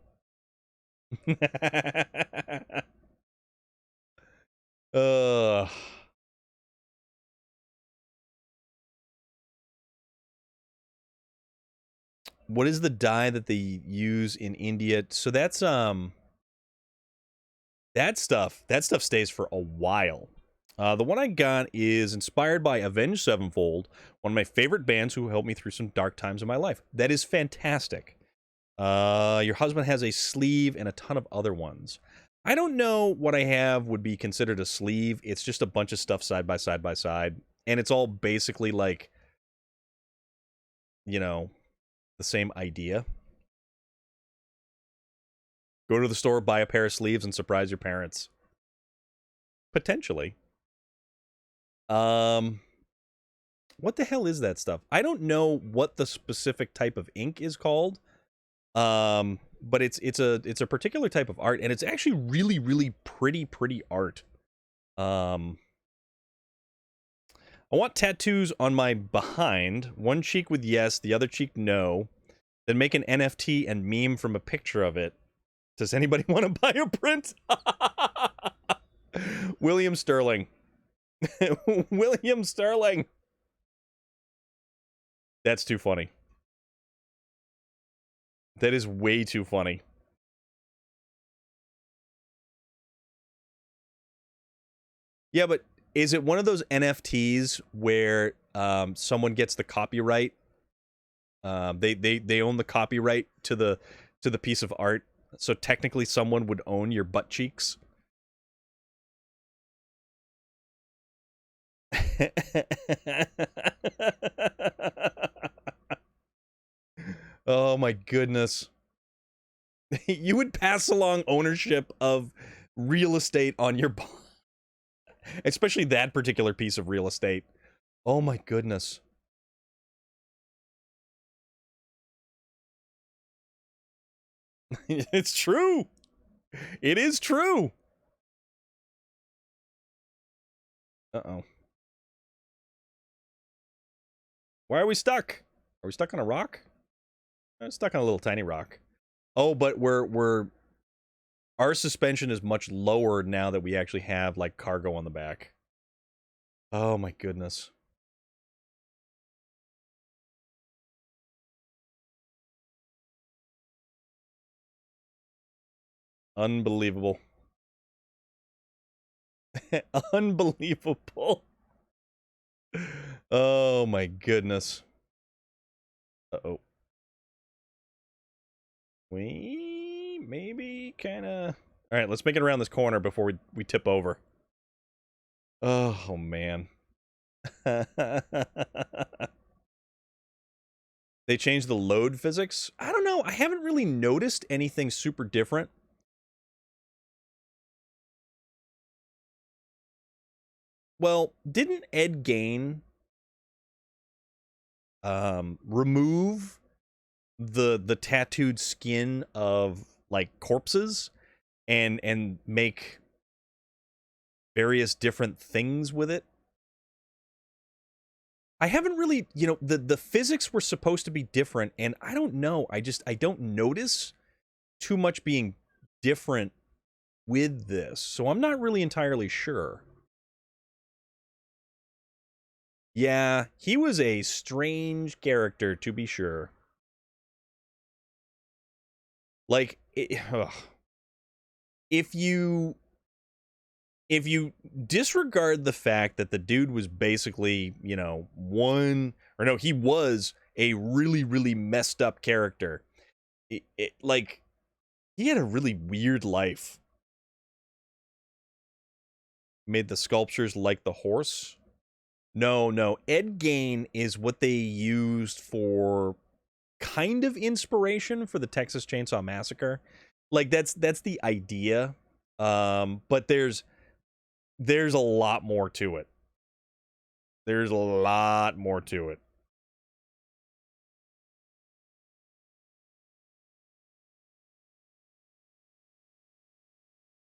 What is the dye that they use in India? So that's that stuff stays for a while. The one I got is inspired by Avenged Sevenfold, one of my favorite bands who helped me through some dark times in my life. That is fantastic. Your husband has a sleeve and a ton of other ones. I don't know what I have would be considered a sleeve. It's just a bunch of stuff side by side by side. And it's all basically like, you know, the same idea. Go to the store, buy a pair of sleeves, and surprise your parents. Potentially. What the hell is that stuff? I don't know what the specific type of ink is called. But it's a particular type of art, and it's actually really, really pretty art. I want tattoos on my behind. One cheek with yes, the other cheek no. Then make an NFT and meme from a picture of it. Does anybody want to buy a print? William Sterling. William Sterling. That's too funny. That is way too funny. Yeah, but is it one of those NFTs where someone gets the copyright? They own the copyright to the piece of art. So technically someone would own your butt cheeks. Oh my goodness. You would pass along ownership of real estate on your especially that particular piece of real estate. Oh my goodness. It's true. It is true. Uh-oh. Why are we stuck? Are we stuck on a rock? I'm stuck on a little tiny rock. Oh, but our suspension is much lower now that we actually have like cargo on the back. Oh my goodness. Unbelievable. Unbelievable. Oh my goodness. Uh-oh. We maybe kind of... All right, let's make it around this corner before we tip over. Oh, man. They changed the load physics? I don't know. I haven't really noticed anything super different. Well, didn't Ed Gein remove the tattooed skin of like corpses and make various different things with it? I haven't really, you know, the physics were supposed to be different, and I don't know. I don't notice too much being different with this, so I'm not really entirely sure. Yeah, he was a strange character, to be sure. Like, if you disregard the fact that the dude was basically, you know, he was a really, really messed up character. Like, he had a really weird life. Made the sculptures like the horse. No. Ed Gein is what they used for kind of inspiration for the Texas Chainsaw Massacre. Like, that's the idea. But there's a lot more to it. There's a lot more to it.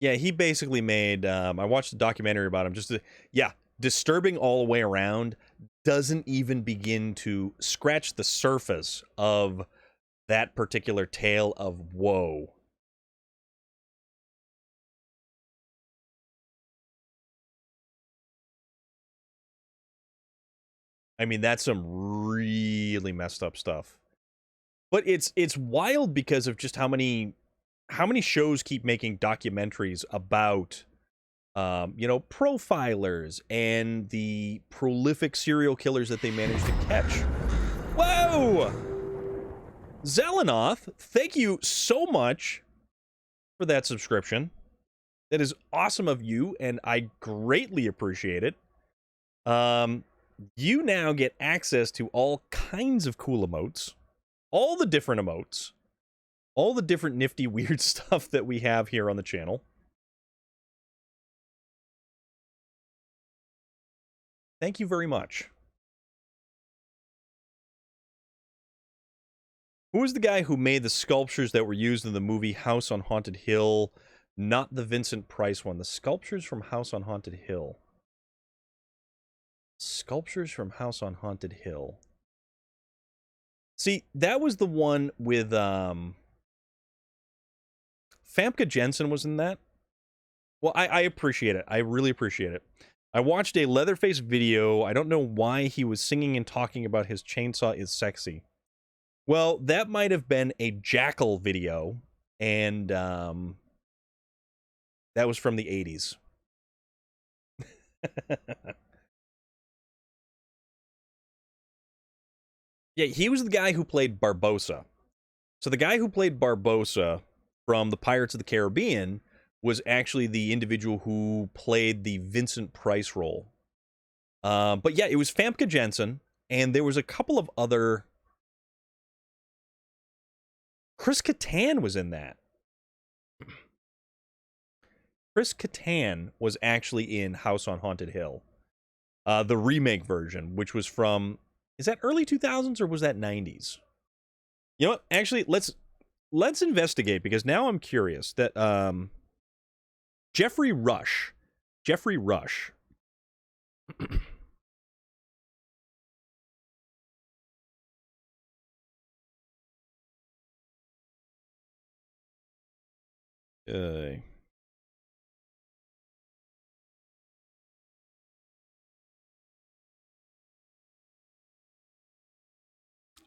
Yeah, he basically made, I watched a documentary about him, disturbing all the way around, doesn't even begin to scratch the surface of that particular tale of woe. I mean, that's some really messed up stuff. But it's wild because of just how many shows keep making documentaries about you know, profilers and the prolific serial killers that they managed to catch. Whoa! Zelenoth, thank you so much for that subscription. That is awesome of you, and I greatly appreciate it. You now get access to all kinds of cool emotes, all the different emotes, all the different nifty, weird stuff that we have here on the channel. Thank you very much. Who was the guy who made the sculptures that were used in the movie House on Haunted Hill? Not the Vincent Price one. The sculptures from House on Haunted Hill. Sculptures from House on Haunted Hill. See, that was the one with, Famke Jensen was in that. Well, I appreciate it. I really appreciate it. I watched a Leatherface video. I don't know why he was singing and talking about his chainsaw is sexy. Well, that might have been a Jackal video, and that was from the 80s. Yeah, he was the guy who played Barbosa. So the guy who played Barbosa from the Pirates of the Caribbean was actually the individual who played the Vincent Price role. But yeah, it was Famke Janssen, and there was a couple of other. Chris Kattan was in that. Chris Kattan was actually in House on Haunted Hill, the remake version, which was from, is that early 2000s or was that 90s? You know what? Actually, let's investigate, because now I'm curious that Jeffrey Rush.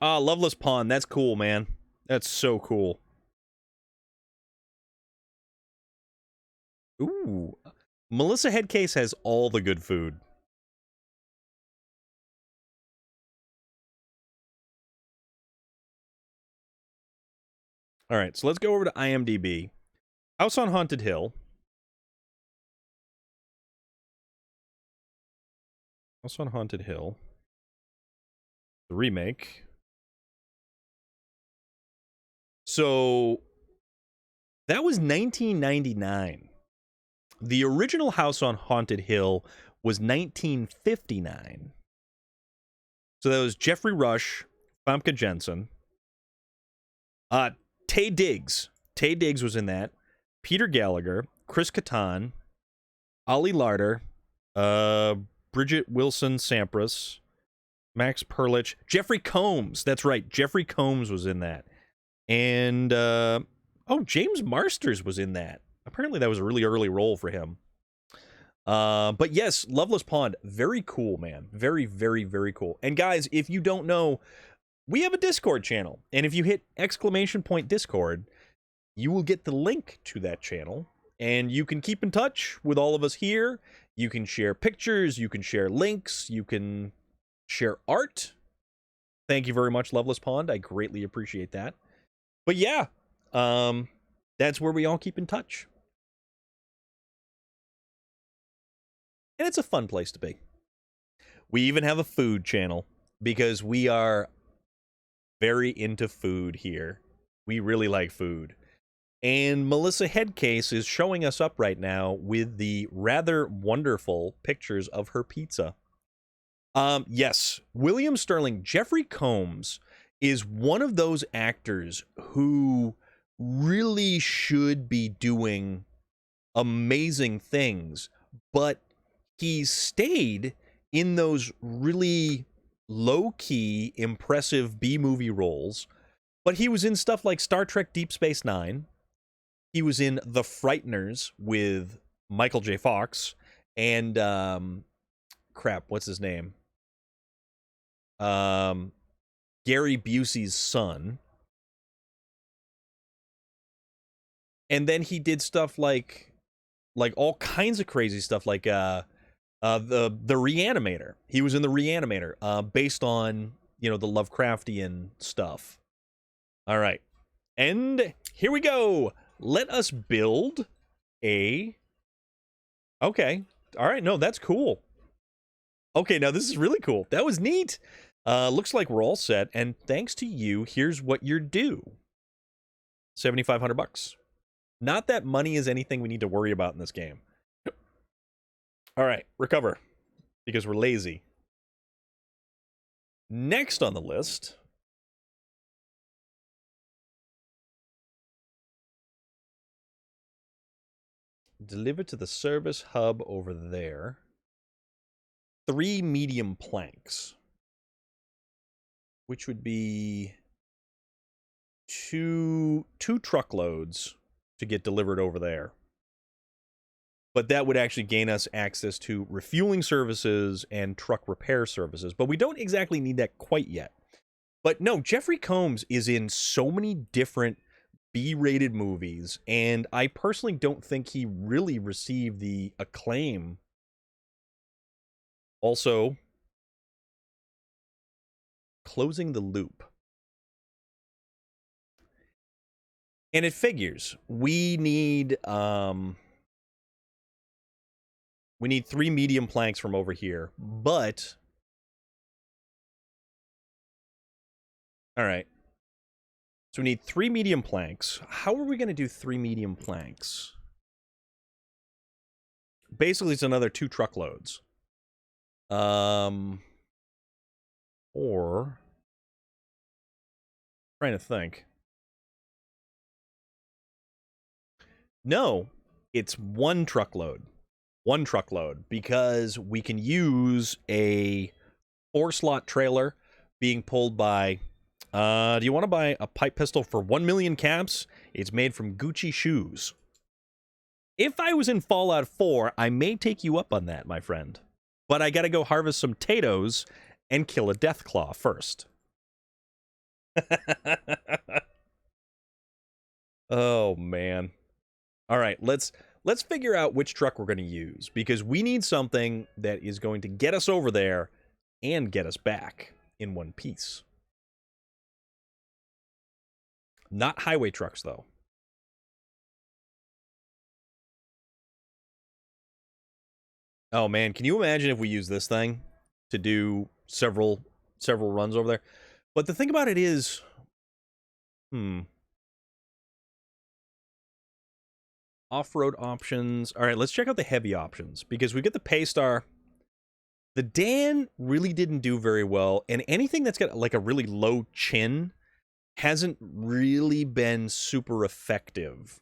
uh, Loveless Pond. That's cool, man. That's so cool. Ooh. Melissa Headcase has all the good food. All right, so let's go over to IMDb. House on Haunted Hill. House on Haunted Hill. The remake. So that was 1999. The original House on Haunted Hill was 1959. So that was Jeffrey Rush, Famke Janssen, Taye Diggs. Taye Diggs was in that. Peter Gallagher, Chris Kattan, Ollie Larder, Bridget Wilson Sampras, Max Perlich, Jeffrey Combs. That's right, Jeffrey Combs was in that. And James Marsters was in that. Apparently that was a really early role for him. But yes, Loveless Pond, very cool, man. Very, very, very cool. And guys, if you don't know, we have a Discord channel. And if you hit !Discord, you will get the link to that channel. And you can keep in touch with all of us here. You can share pictures. You can share links. You can share art. Thank you very much, Loveless Pond. I greatly appreciate that. But yeah, that's where we all keep in touch. And it's a fun place to be. We even have a food channel because we are very into food here. We really like food. And Melissa Headcase is showing us up right now with the rather wonderful pictures of her pizza. Yes, William Sterling, Jeffrey Combs is one of those actors who really should be doing amazing things, but he stayed in those really low-key, impressive B-movie roles. But he was in stuff like Star Trek Deep Space Nine. He was in The Frighteners with Michael J. Fox and what's his name? Gary Busey's son. And then he did stuff like all kinds of crazy stuff, like the Reanimator. He was in the Reanimator, based on, the Lovecraftian stuff. All right, and here we go. Let us build a. Okay, all right. No, that's cool. Okay, now this is really cool. That was neat. Looks like we're all set, and thanks to you, here's what you're due. $7,500. Not that money is anything we need to worry about in this game. All right, recover, because we're lazy. Next on the list, deliver to the service hub over there. 3 medium planks, which would be two truckloads to get delivered over there. But that would actually gain us access to refueling services and truck repair services. But we don't exactly need that quite yet. But no, Jeffrey Combs is in so many different B-rated movies, and I personally don't think he really received the acclaim. Also, closing the loop. And it figures. We need 3 medium planks from over here, but... All right. So we need 3 medium planks. How are we going to do 3 medium planks? Basically, it's another 2 truckloads. Or... trying to think. No, it's 1 truckload. 1 truckload, because we can use a 4-slot trailer being pulled by... do you want to buy a pipe pistol for 1 million caps? It's made from Gucci shoes. If I was in Fallout 4, I may take you up on that, my friend. But I gotta go harvest some potatoes and kill a deathclaw first. Oh, man. All right, let's figure out which truck we're going to use, because we need something that is going to get us over there and get us back in one piece. Not highway trucks, though. Oh, man, can you imagine if we use this thing to do several runs over there? But the thing about it is... Off-road options. All right, let's check out the heavy options, because we get the Paystar. The Dan really didn't do very well, and anything that's got like a really low chin hasn't really been super effective.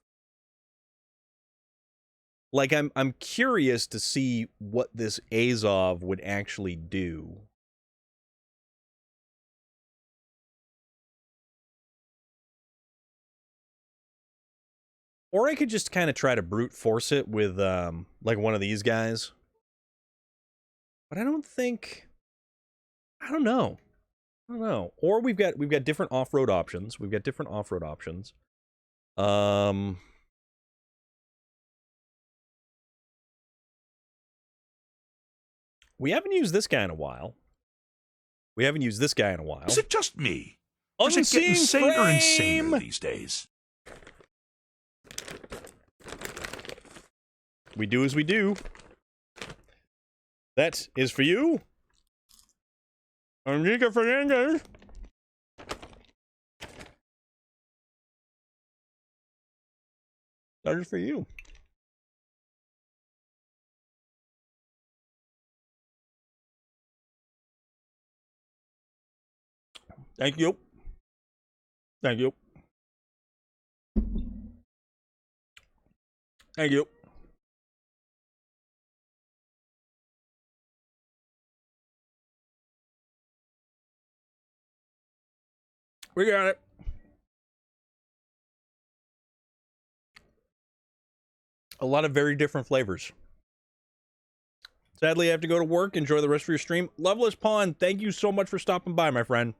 Like, I'm curious to see what this Azov would actually do. Or I could just kind of try to brute force it with, like one of these guys. But I don't think... I don't know. Or we've got different off-road options. We haven't used this guy in a while. Is it just me? Or is it getting saner and saner these days? We do as we do. That is for you. Enrique Fernandez. That is for you. Thank you. Thank you. Thank you. We got it. A lot of very different flavors. Sadly, I have to go to work. Enjoy the rest of your stream. Loveless Pawn, thank you so much for stopping by, my friend.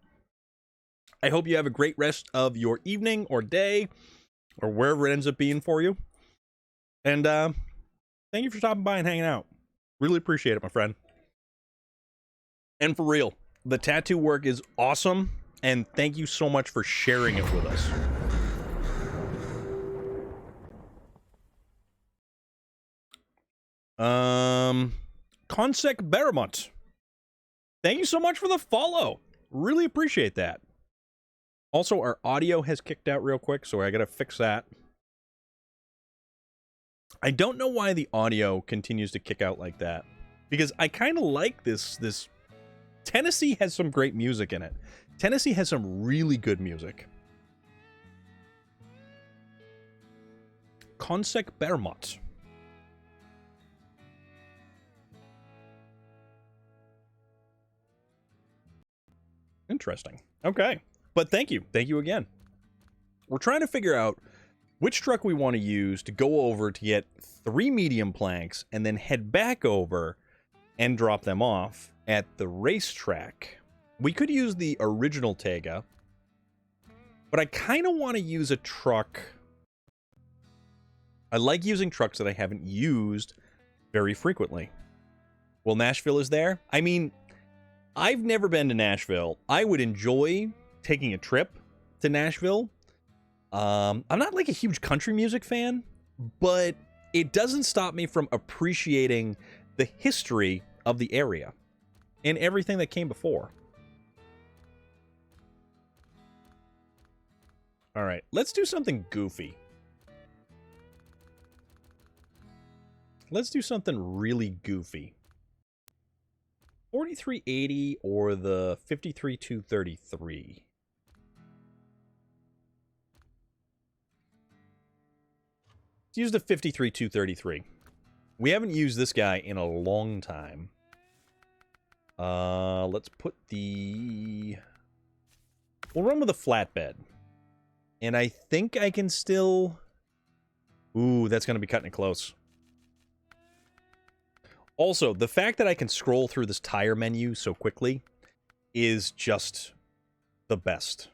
I hope you have a great rest of your evening or day or wherever it ends up being for you. And thank you for stopping by and hanging out. Really appreciate it, my friend. And for real, the tattoo work is awesome. And thank you so much for sharing it with us. Consec Beramont. Thank you so much for the follow. Really appreciate that. Also, our audio has kicked out real quick, so I gotta fix that. I don't know why the audio continues to kick out like that, because I kind of like this. Tennessee has some great music in it. Tennessee has some really good music. Consec Beramont. Interesting. Okay. But thank you. Thank you again. We're trying to figure out which truck we want to use to go over to get 3 medium planks and then head back over and drop them off at the racetrack. We could use the original Tega, but I kind of want to use a truck. I like using trucks that I haven't used very frequently. Well, Nashville is there. I mean, I've never been to Nashville. I would enjoy taking a trip to Nashville, I'm not like a huge country music fan, but it doesn't stop me from appreciating the history of the area and everything that came before. All right, let's do something goofy. Let's do something really goofy. 4380 or the 53233. Let's use the 53233. We haven't used this guy in a long time. Let's put the... We'll run with a flatbed. And I think I can still... Ooh, that's going to be cutting it close. Also, the fact that I can scroll through this tire menu so quickly is just the best.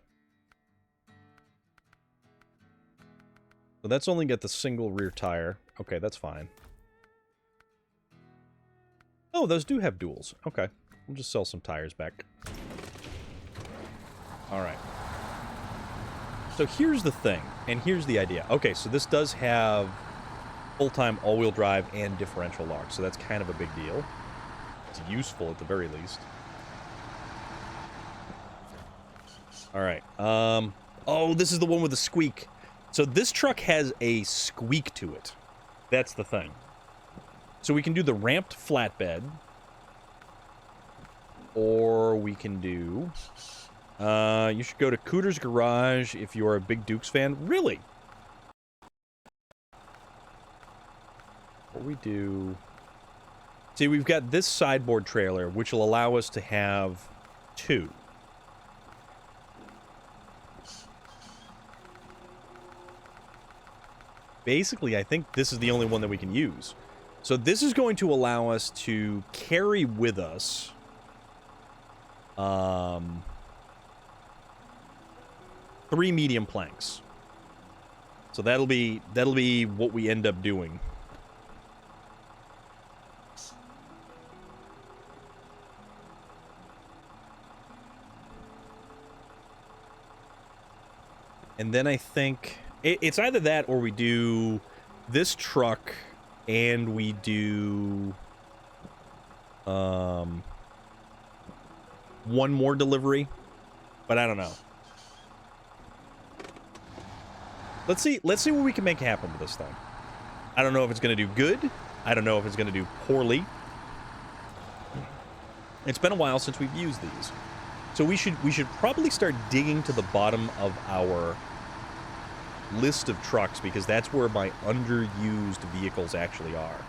So that's only got the single rear tire. Okay, that's fine. Oh, those do have duals. Okay, we'll just sell some tires back. All right. So here's the thing, and here's the idea. Okay, so this does have full-time all-wheel drive and differential lock, so that's kind of a big deal. It's useful at the very least. All right. Oh, this is the one with the squeak. So this truck has a squeak to it. That's the thing. So we can do the ramped flatbed, or we can do... you should go to Cooter's Garage if you're a big Dukes fan. Really? What we do... See, we've got this sideboard trailer, which will allow us to have 2. Basically, I think this is the only one that we can use. So this is going to allow us to carry with us... 3 medium planks. So that'll be what we end up doing. And then I think it's either that or we do this truck and we do one more delivery, but I don't know. Let's see what we can make happen with this thing. I don't know if it's going to do good. I don't know if it's going to do poorly. It's been a while since we've used these. So we should probably start digging to the bottom of our list of trucks, because that's where my underused vehicles actually are.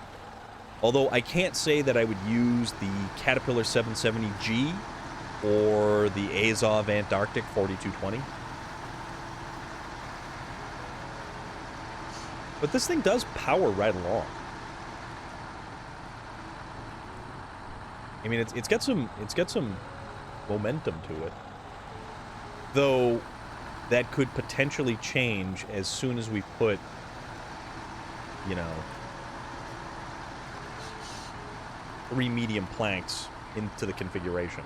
Although I can't say that I would use the Caterpillar 770G or the Azov Antarctic 4220. But this thing does power right along. I mean, it's got some momentum to it. Though that could potentially change as soon as we put, you know, 3 medium planks into the configuration.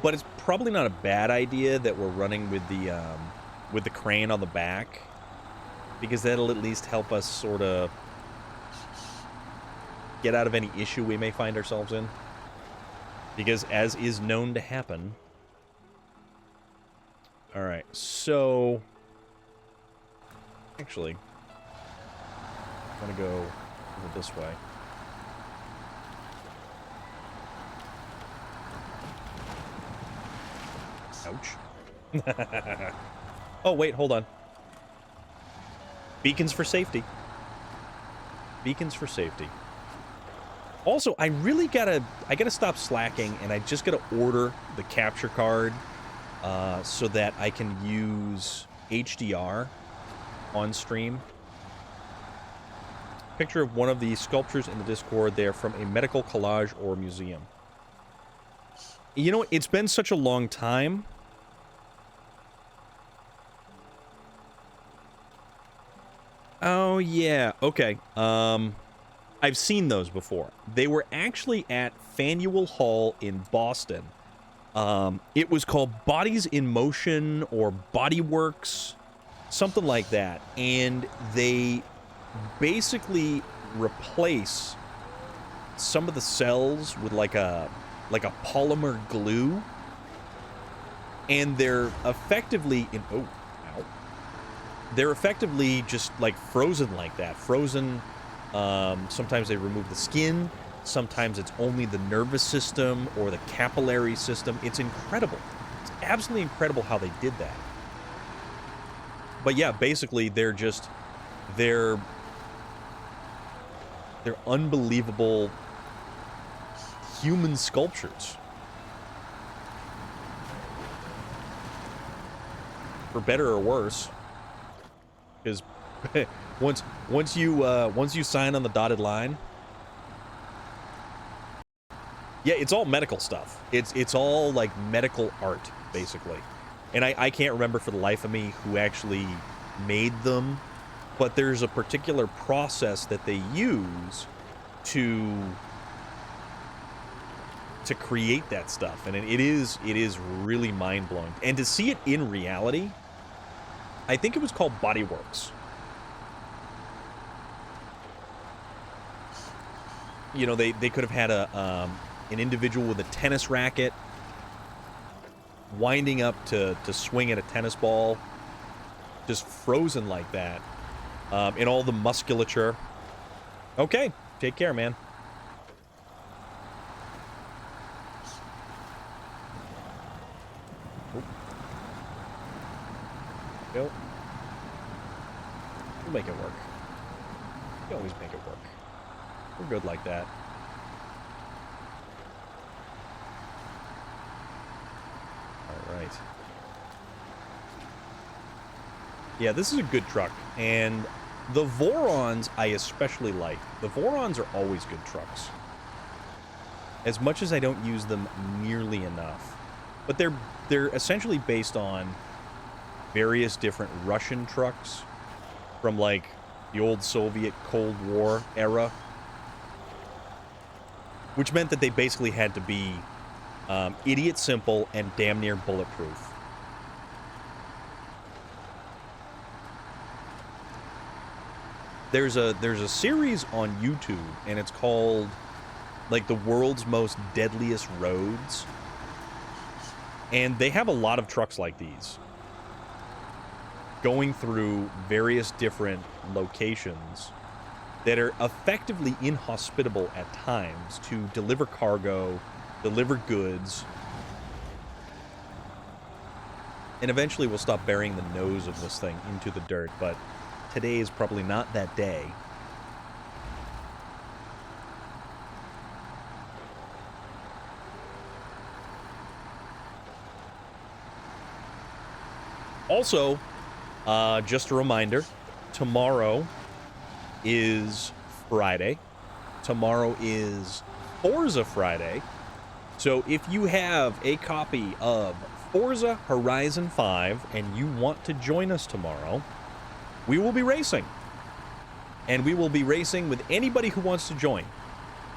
But it's probably not a bad idea that we're running with the crane on the back, because that'll at least help us sort of get out of any issue we may find ourselves in. Because as is known to happen. All right, so actually, I'm gonna go over this way. Ouch. Oh, wait, hold on. Beacons for safety. Beacons for safety. Also, I gotta stop slacking, and I just gotta order the capture card so that I can use HDR on stream. Picture of one of the sculptures in the Discord there from a medical collage or museum. You know, it's been such a long time. Oh, yeah. Okay. I've seen those before. They were actually at Faneuil Hall in Boston It was called Bodies in Motion or Bodyworks, something like that. And they basically replace some of the cells with like a polymer glue, and they're effectively they're effectively just like frozen like that. Frozen. Sometimes they remove the skin. Sometimes it's only the nervous system or the capillary system. It's incredible. It's absolutely incredible how they did that. But yeah, basically they're unbelievable human sculptures. For better or worse. Because once you sign on the dotted line, yeah, it's all medical stuff. It's all like medical art, basically. And I can't remember for the life of me who actually made them, but there's a particular process that they use to create that stuff, and it is really mind-blowing. And to see it in reality, I think it was called Bodyworks. You know, they could have had an individual with a tennis racket winding up to swing at a tennis ball, just frozen like that, in all the musculature. Okay, take care, man. Nope. We'll make it work. We always make it work. We're good like that. Alright. Yeah, this is a good truck, and the Vorons I especially like. The Vorons are always good trucks. As much as I don't use them nearly enough. But they're essentially based on various different Russian trucks from, like, the old Soviet Cold War era, which meant that they basically had to be idiot simple and damn near bulletproof. There's a series on YouTube, and it's called, like, the world's most deadliest roads, and they have a lot of trucks like these going through various different locations that are effectively inhospitable at times to deliver cargo, deliver goods, and eventually we'll stop burying the nose of this thing into the dirt, but today is probably not that day. Also, just a reminder, tomorrow is Friday. Tomorrow is Forza Friday. So if you have a copy of Forza Horizon 5 and you want to join us tomorrow, we will be racing. And we will be racing with anybody who wants to join.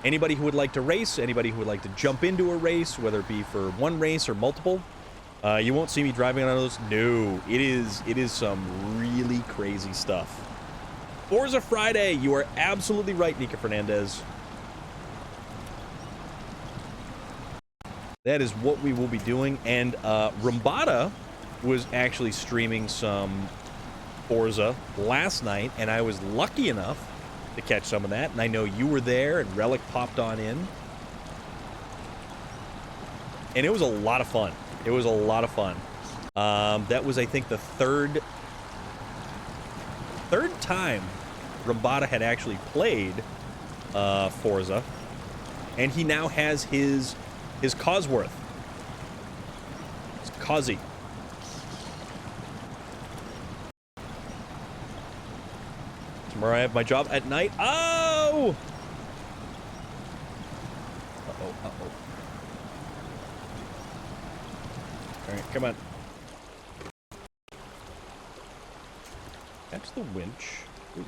Anybody who would like to race, anybody who would like to jump into a race, whether it be for one race or multiple. You won't see me driving on those. No, it is some really crazy stuff. Forza Friday, you are absolutely right, Nika Fernandez. That is what we will be doing, and Rumbada was actually streaming some Forza last night, and I was lucky enough to catch some of that, and I know you were there, and Relic popped on in. And it was a lot of fun. It was a lot of fun. That was, I think, the third time Rumbada had actually played Forza, and he now has his Cosworth. It's Cozzy. Tomorrow I have my job at night. Oh! Uh-oh, uh-oh. Alright, come on. Catch the winch. Ooh.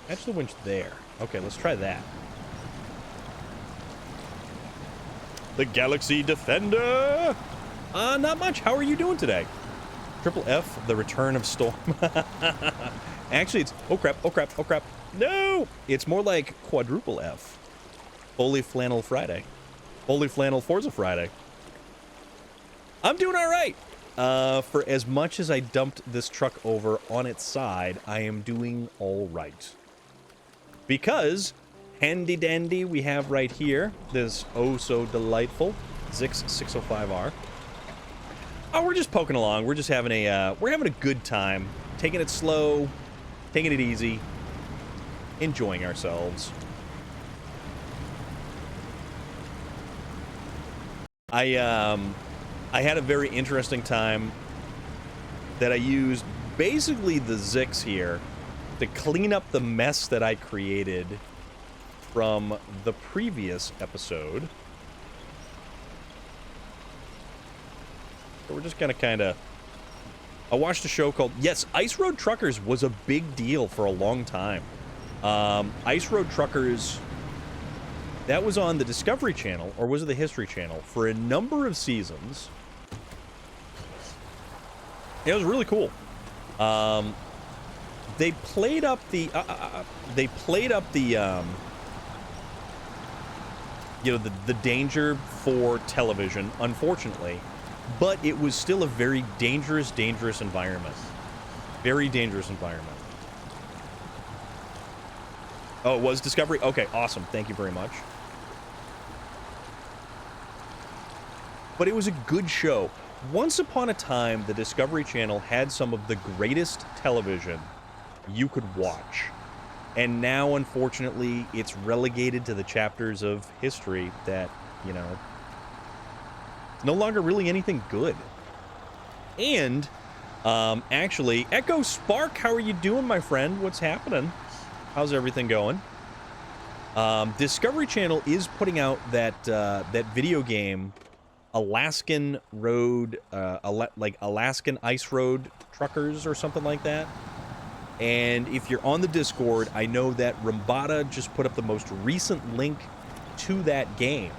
Catch the winch there. Okay, let's try that. The Galaxy Defender. Not much. How are you doing today? Triple F, the return of Storm. Actually, it's... Oh, crap. Oh, crap. Oh, crap. No! It's more like quadruple F. Holy Flannel Friday. Holy Flannel Forza Friday. I'm doing all right. For as much as I dumped this truck over on its side, I am doing all right. Because, handy dandy, we have right here this oh so delightful Zix 605R. Oh, we're just poking along. We're just having a good time, taking it slow, taking it easy, enjoying ourselves. I had a very interesting time that I used basically the Zix here to clean up the mess that I created from the previous episode. So we're just gonna kind of... I watched a show called... Yes, Ice Road Truckers was a big deal for a long time. Ice Road Truckers... That was on the Discovery Channel, or was it the History Channel, for a number of seasons. It was really cool. They played up the... you know, the danger for television, unfortunately. But it was still a very dangerous environment. Very dangerous environment. Oh, it was Discovery? Okay, awesome. Thank you very much. But it was a good show. Once upon a time, the Discovery Channel had some of the greatest television you could watch. And now, unfortunately, it's relegated to the chapters of history that, you know, it's no longer really anything good. And, actually, Echo Spark, how are you doing, my friend? What's happening? How's everything going? Discovery Channel is putting out that, that video game... Alaskan Road, like Alaskan Ice Road Truckers or something like that. And if you're on the Discord, I know that Rambada just put up the most recent link to that game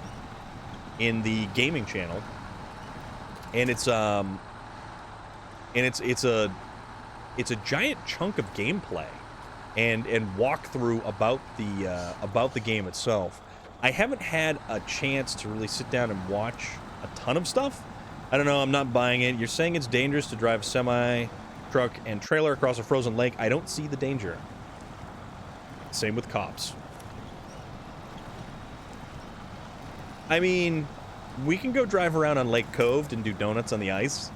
in the gaming channel. And it's a giant chunk of gameplay and walkthrough about the game itself. I haven't had a chance to really sit down and watch a ton of stuff. I don't know, I'm not buying it. You're saying it's dangerous to drive a semi, truck, and trailer across a frozen lake. I don't see the danger. Same with cops. I mean, we can go drive around on Lake Cove and do donuts on the ice.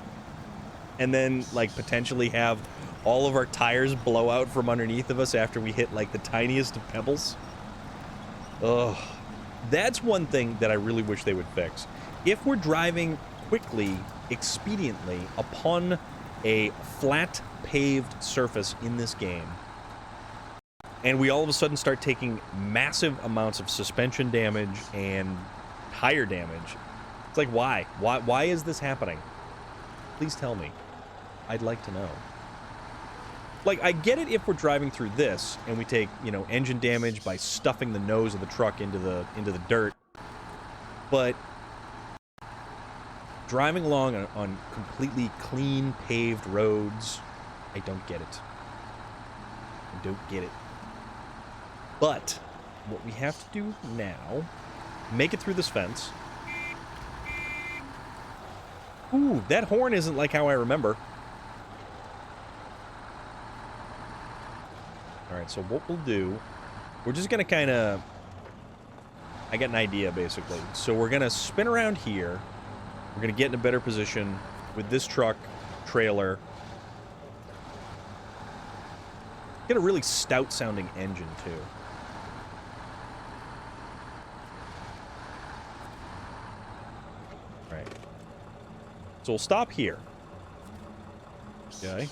And then, like, potentially have all of our tires blow out from underneath of us after we hit, like, the tiniest of pebbles. Ugh. That's one thing that I really wish they would fix. If we're driving quickly, expediently, upon a flat, paved surface in this game, and we all of a sudden start taking massive amounts of suspension damage and tire damage, it's like, why? Why is this happening? Please tell me. I'd like to know. Like, I get it if we're driving through this, and we take, you know, engine damage by stuffing the nose of the truck into the dirt, but... driving along on completely clean, paved roads, I don't get it. I don't get it. But, what we have to do now, make it through this fence. Ooh, that horn isn't like how I remember. Alright, so what we'll do, we're just gonna kind of... I got an idea, basically. So we're gonna spin around here. We're going to get in a better position with this truck, trailer. Get a really stout-sounding engine, too. All right. So we'll stop here. Okay.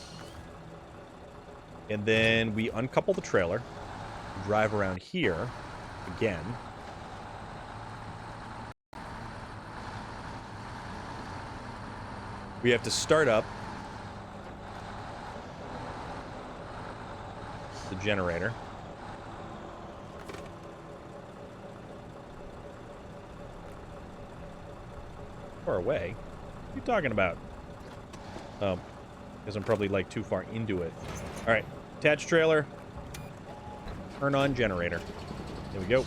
And then we uncouple the trailer. Drive around here again. We have to start up the generator. Far away? What are you talking about? Oh, because I'm probably, like, too far into it. All right, attach trailer. Turn on generator. There we go.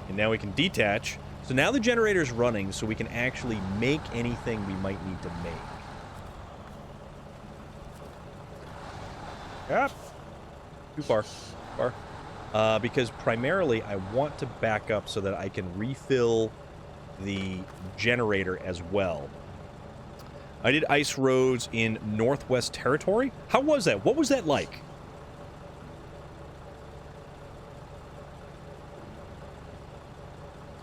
And now we can detach. So now the generator's running, so we can actually make anything we might need to make. Yep. Too far. Because primarily I want to back up so that I can refill the generator as well. I did ice roads in Northwest Territory. How was that? What was that like?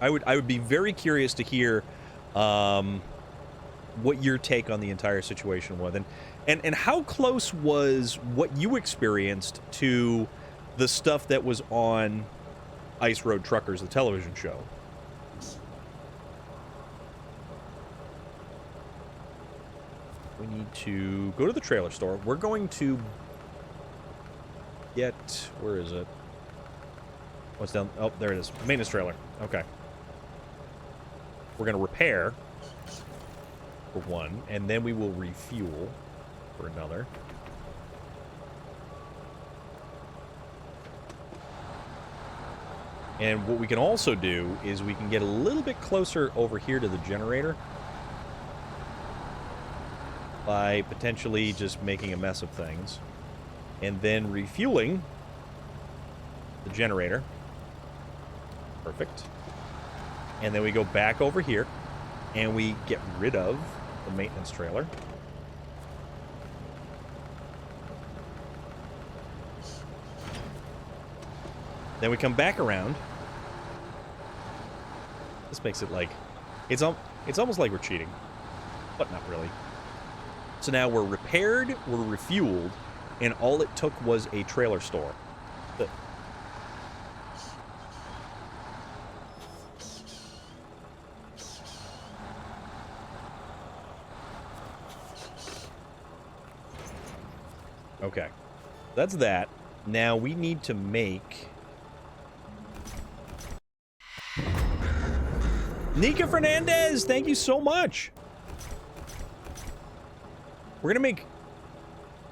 I would be very curious to hear what your take on the entire situation was, and how close was what you experienced to the stuff that was on Ice Road Truckers, the television show. We need to go to the trailer store. We're going to get... Where is it? What's down? Oh, there it is. Maintenance trailer. Okay. We're going to repair for one, and then we will refuel for another. And what we can also do is we can get a little bit closer over here to the generator by potentially just making a mess of things and then refueling the generator. Perfect. And then we go back over here and we get rid of the maintenance trailer. Then we come back around. This makes it like... It's almost like we're cheating. But not really. So now we're repaired, we're refueled, and all it took was a trailer store. Okay. That's that. Now we need to make... Nika Fernandez, thank you so much. We're gonna make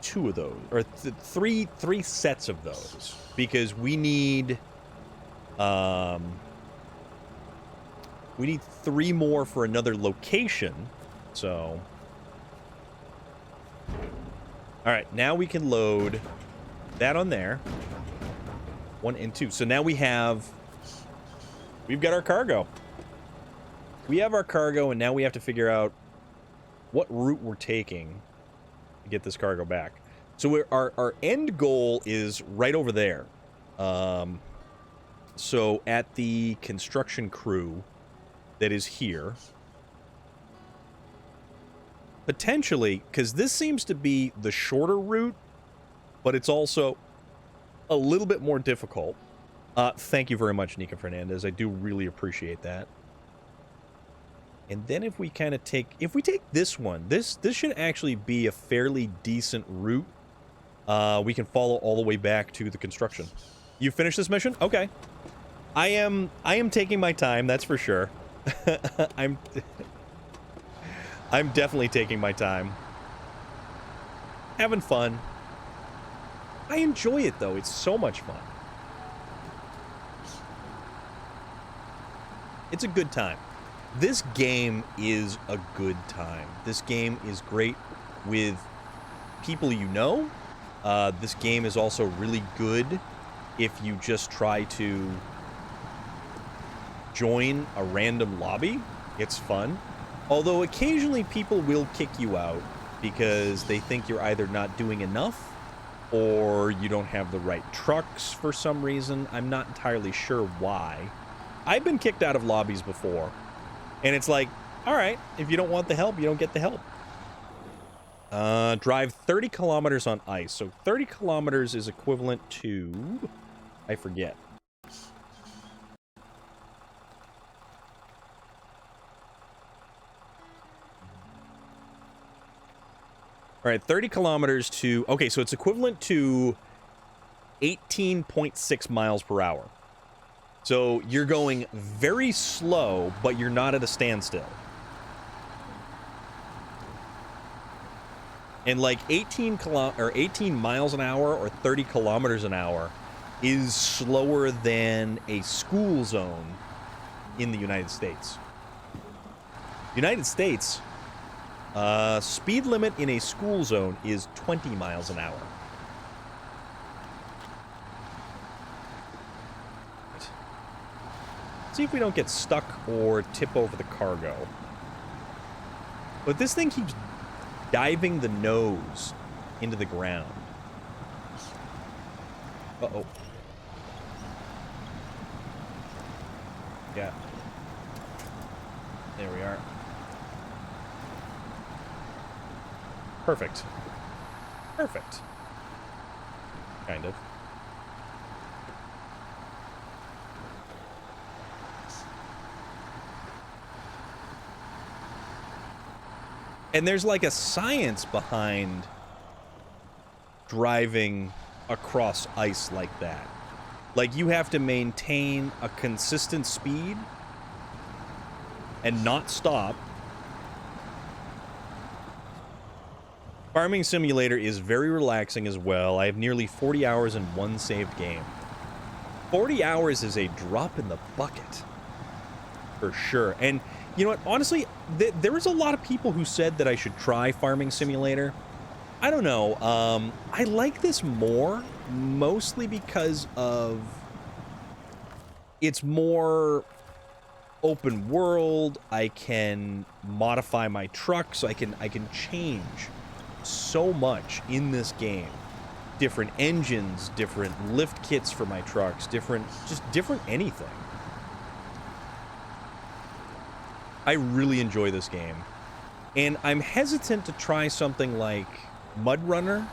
2 of those, or three sets of those, because we need 3 more for another location. So, all right, now we can load that on there. 1 and 2. So now we've got our cargo. We have our cargo, and now we have to figure out what route we're taking to get this cargo back. So our end goal is right over there. So at the construction crew that is here. Potentially, because this seems to be the shorter route, but it's also a little bit more difficult. Thank you very much, Nika Fernandez. I do really appreciate that. And then if we kind of take... If we take this one, this should actually be a fairly decent route. We can follow all the way back to the construction. You finished this mission? Okay. I am taking my time, that's for sure. I'm definitely taking my time. Having fun. I enjoy it, though. It's so much fun. It's a good time. This game is a good time. This game is great with people you know. This game is also really good if you just try to join a random lobby. It's fun. Although occasionally people will kick you out because they think you're either not doing enough or you don't have the right trucks for some reason. I'm not entirely sure why. I've been kicked out of lobbies before. And it's like, all right, if you don't want the help, you don't get the help. Drive 30 kilometers on ice. So 30 kilometers is equivalent to... I forget. All right, 30 kilometers to... Okay, so it's equivalent to 18.6 miles per hour. So you're going very slow, but you're not at a standstill. And like 18 miles an hour or 30 kilometers an hour is slower than a school zone in the United States. United States, speed limit in a school zone is 20 miles an hour. Let's see if we don't get stuck or tip over the cargo. But this thing keeps diving the nose into the ground. Uh-oh. Yeah. There we are. Perfect. Perfect. Kind of. And there's like a science behind driving across ice like that. Like you have to maintain a consistent speed and not stop. Farming Simulator is very relaxing as well. I have nearly 40 hours in one saved game. 40 hours is a drop in the bucket. For sure. And you know what? Honestly, there was a lot of people who said that I should try Farming Simulator. I don't know. I like this more, mostly because of it's more open world. I can modify my truck, so I can change so much in this game. Different engines, different lift kits for my trucks, just different anything. I really enjoy this game. And I'm hesitant to try something like SnowRunner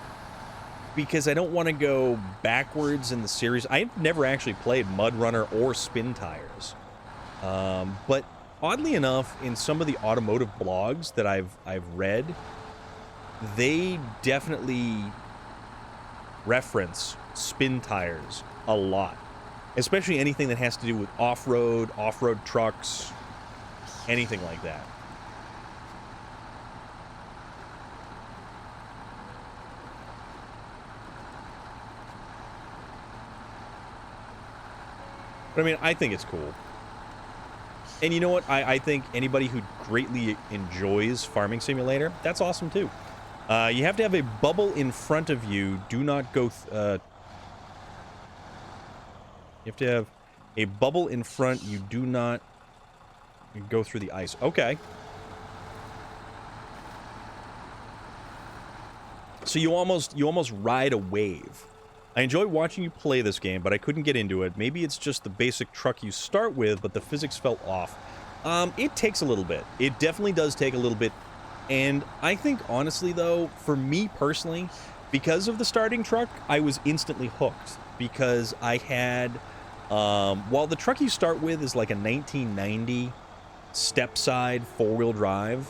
because I don't want to go backwards in the series. I've never actually played SnowRunner or Spin Tires. But oddly enough, in some of the automotive blogs that I've read, they definitely reference Spin Tires a lot. Especially anything that has to do with off-road trucks, anything like that. But I mean, I think it's cool. And you know what? I think anybody who greatly enjoys Farming Simulator, that's awesome too. You have to have a bubble in front of you. Do not go... you have to have a bubble in front. You do not go through the ice. Okay. So you almost ride a wave. I enjoy watching you play this game, but I couldn't get into it. Maybe it's just the basic truck you start with, but the physics felt off. It takes a little bit. It definitely does take a little bit. And I think, honestly, though, for me personally, because of the starting truck, I was instantly hooked. Because I had... while the truck you start with is like a 1990 step-side four-wheel drive,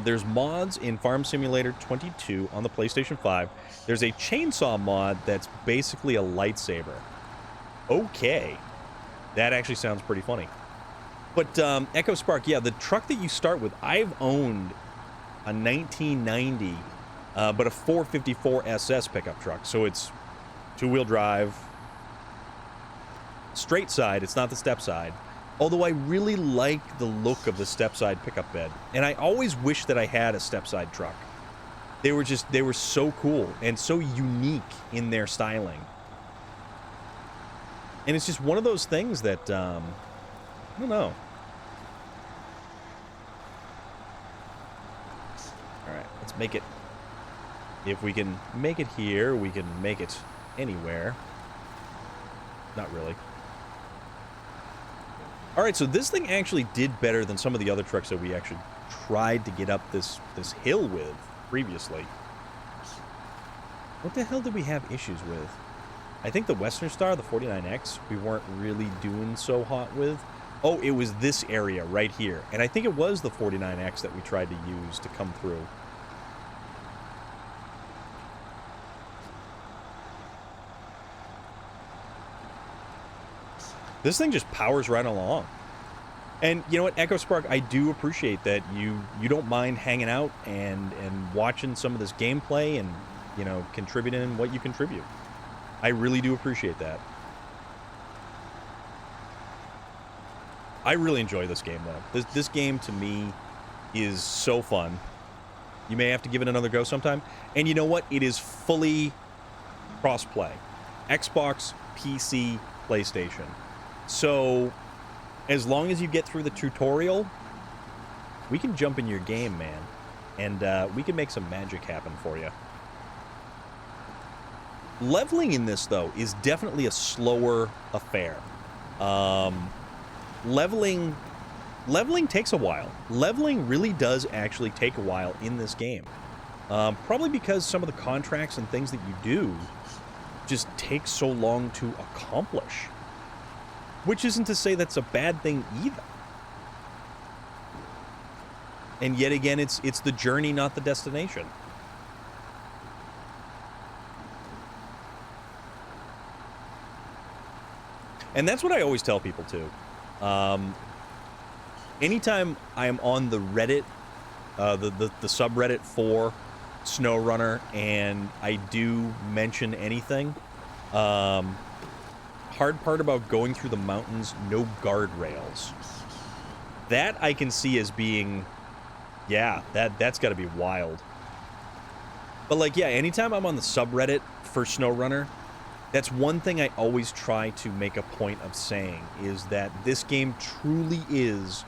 there's mods in Farm Simulator 22 on the PlayStation 5. There's a chainsaw mod that's basically a lightsaber. Okay. That actually sounds pretty funny. But Echo Spark, yeah, the truck that you start with, I've owned a 1990, but a 454 SS pickup truck. So it's two-wheel drive, straight side, it's not the step side. Although I really like the look of the step-side pickup bed. And I always wish that I had a step-side truck. They were so cool and so unique in their styling. And it's just one of those things that, I don't know. Alright, let's make it. If we can make it here, we can make it anywhere. Not really. Alright, so this thing actually did better than some of the other trucks that we actually tried to get up this hill with previously. What the hell did we have issues with? I think the Western Star, the 49X, we weren't really doing so hot with. Oh, it was this area right here. And I think it was the 49X that we tried to use to come through. This thing just powers right along. And you know what, Echo Spark, I do appreciate that you don't mind hanging out and watching some of this gameplay and, you know, contributing what you contribute. I really do appreciate that. I really enjoy this game, though. This game, to me, is so fun. You may have to give it another go sometime. And you know what? It is fully cross-play. Xbox, PC, PlayStation. So, as long as you get through the tutorial, we can jump in your game, man. And we can make some magic happen for you. Leveling in this, though, is definitely a slower affair. Leveling takes a while. Leveling really does actually take a while in this game. Probably because some of the contracts and things that you do just take so long to accomplish. Which isn't to say that's a bad thing either. And yet again, it's the journey, not the destination. And that's what I always tell people, too. Anytime I am on the Reddit, the subreddit for SnowRunner, and I do mention anything, hard part about going through the mountains, no guardrails. That I can see as being, yeah, that's got to be wild. But like, yeah, anytime I'm on the subreddit for SnowRunner, that's one thing I always try to make a point of saying, is that this game truly is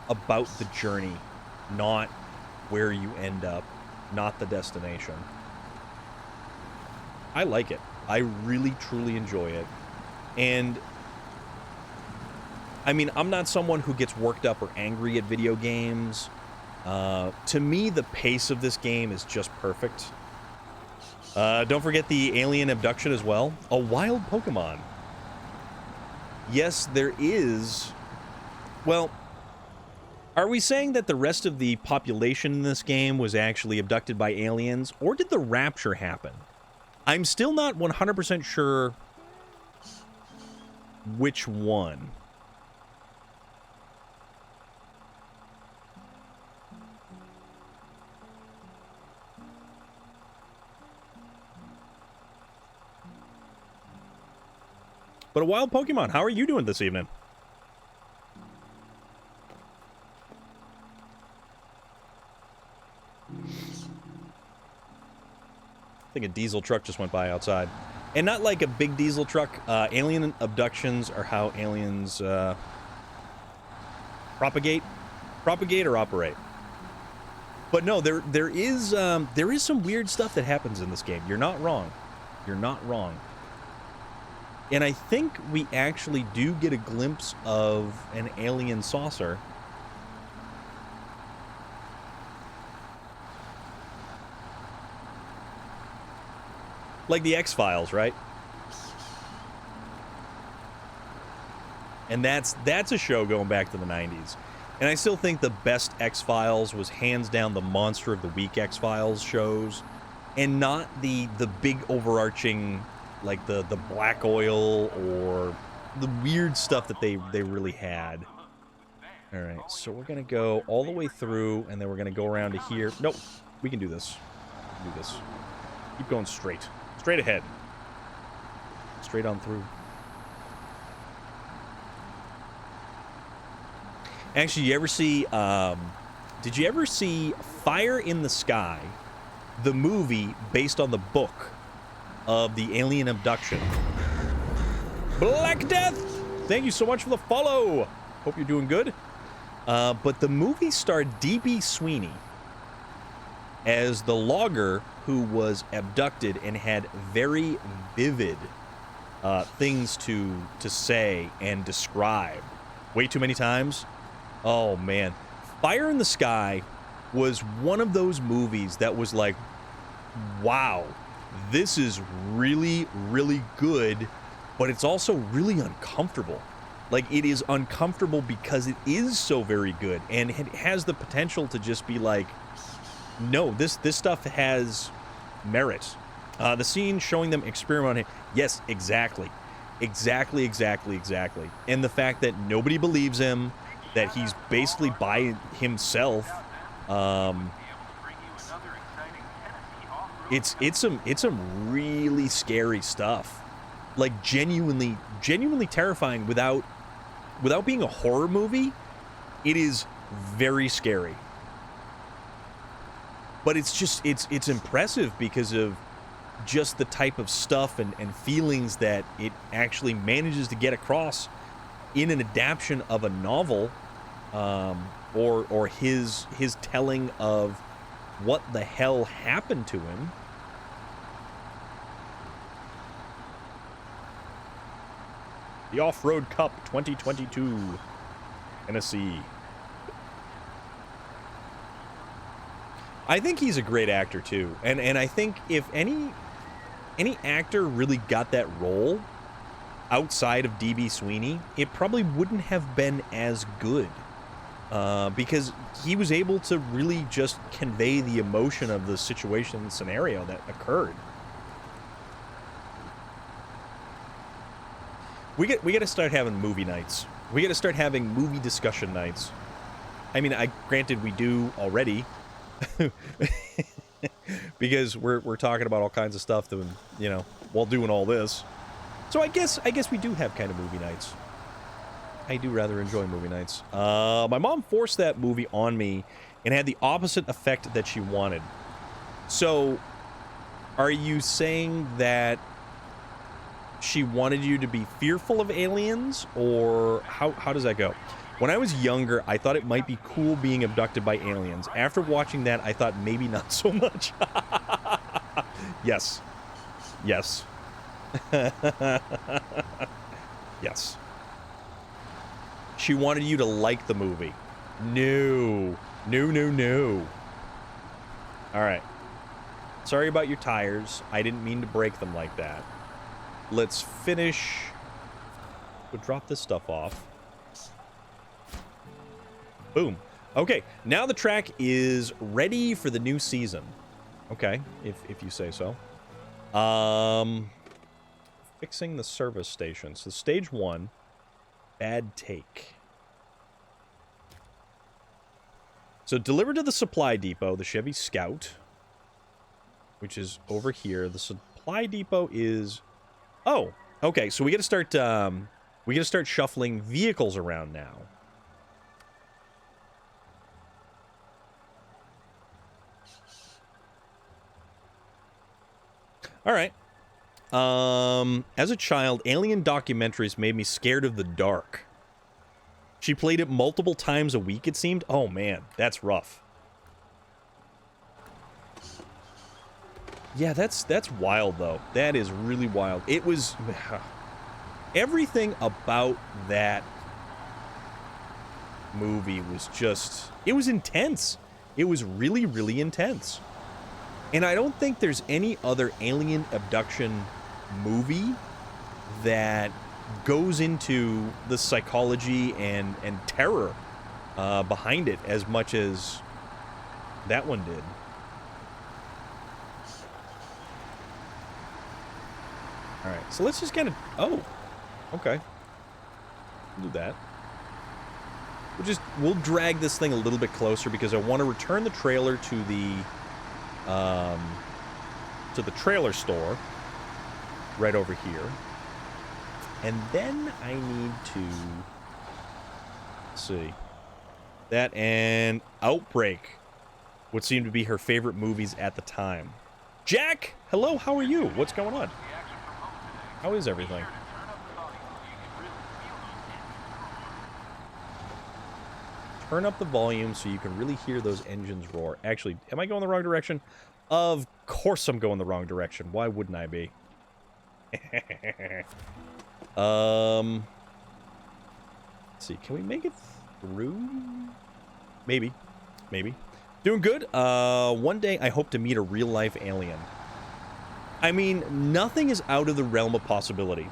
about the journey, not where you end up, not the destination. I like it. I really, truly enjoy it. And, I mean, I'm not someone who gets worked up or angry at video games. To me, the pace of this game is just perfect. Don't forget the alien abduction as well. A wild Pokemon. Yes, there is. Well, are we saying that the rest of the population in this game was actually abducted by aliens, or did the rapture happen? I'm still not 100% sure which one. But a wild Pokemon, how are you doing this evening? I think a diesel truck just went by outside. And not like a big diesel truck. Alien abductions are how aliens propagate or operate. But no, there is some weird stuff that happens in this game. You're not wrong. You're not wrong. And I think we actually do get a glimpse of an alien saucer. Like the X-Files, right? And that's a show going back to the 90s. And I still think the best X-Files was hands down the Monster of the Week X-Files shows, and not the big overarching, like the black oil or the weird stuff that they really had. All right, so we're gonna go all the way through, and then we're gonna go around to here. Nope, we can do this. We can do this. Keep going straight. Straight ahead. Straight on through. Actually, you ever see, did you ever see Fire in the Sky, the movie based on the book of the alien abduction? Black Death! Thank you so much for the follow! Hope you're doing good. But the movie starred D.B. Sweeney as the logger who was abducted and had very vivid things to say and describe way too many times. Oh, man. Fire in the Sky was one of those movies that was like, wow, this is really, really good, but it's also really uncomfortable. Like, it is uncomfortable because it is so very good, and it has the potential to just be like, no, this stuff has merit. The scene showing them experimenting, yes, exactly. Exactly. And the fact that nobody believes him, that he's basically by himself, it's some really scary stuff. Like genuinely terrifying without being a horror movie. It is very scary. But it's impressive because of just the type of stuff and feelings that it actually manages to get across in an adaptation of a novel, or his telling of what the hell happened to him. The Off-Road Cup 2022, Tennessee. I think he's a great actor too, and I think if any actor really got that role outside of D.B. Sweeney, it probably wouldn't have been as good, because he was able to really just convey the emotion of the situation and scenario that occurred. We got to start having movie nights. We got to start having movie discussion nights. I mean, granted we do already. Because we're talking about all kinds of stuff that, you know, while doing all this. So I guess we do have kind of movie nights. I do rather enjoy movie nights. My mom forced that movie on me and had the opposite effect that she wanted. So are you saying that she wanted you to be fearful of aliens, or how does that go? When I was younger, I thought it might be cool being abducted by aliens. After watching that, I thought maybe not so much. Yes. Yes. Yes. She wanted you to like the movie. No. No. All right. Sorry about your tires. I didn't mean to break them like that. Let's finish. We'll drop this stuff off. Boom. Okay, now the track is ready for the new season. Okay, if you say so. Fixing the service station. So stage 1, bad take. So delivered to the supply depot, the Chevy Scout, which is over here. The supply depot is... Oh, okay, so we gotta start shuffling vehicles around now. All right. As a child, alien documentaries made me scared of the dark. She played it multiple times a week, it seemed. Oh, man, that's rough. Yeah, that's wild, though. That is really wild. It was... Everything about that movie was just... It was intense. It was really, really intense. And I don't think there's any other alien abduction movie that goes into the psychology and terror behind it as much as that one did. All right, so let's just kind of... Oh, okay. We'll do that. We'll drag this thing a little bit closer because I want to return the trailer to the trailer store right over here. And then I need to... Let's see. That and Outbreak would seem to be her favorite movies at the time. Jack! Hello, how are you? What's going on? How is everything? Turn up the volume so you can really hear those engines roar. Actually, am I going the wrong direction? Of course I'm going the wrong direction. Why wouldn't I be? Let's see. Can we make it through? Maybe. Doing good. One day I hope to meet a real-life alien. I mean, nothing is out of the realm of possibility.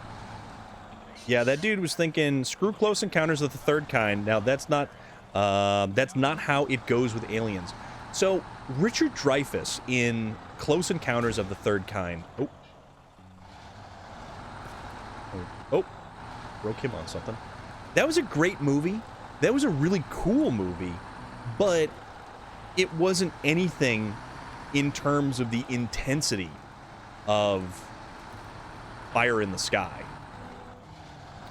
Yeah, that dude was thinking, screw Close Encounters of the Third Kind. Now, that's not how it goes with aliens. So, Richard Dreyfuss in Close Encounters of the Third Kind. Oh. Oh, broke him on something. That was a great movie. That was a really cool movie, but it wasn't anything in terms of the intensity of Fire in the Sky.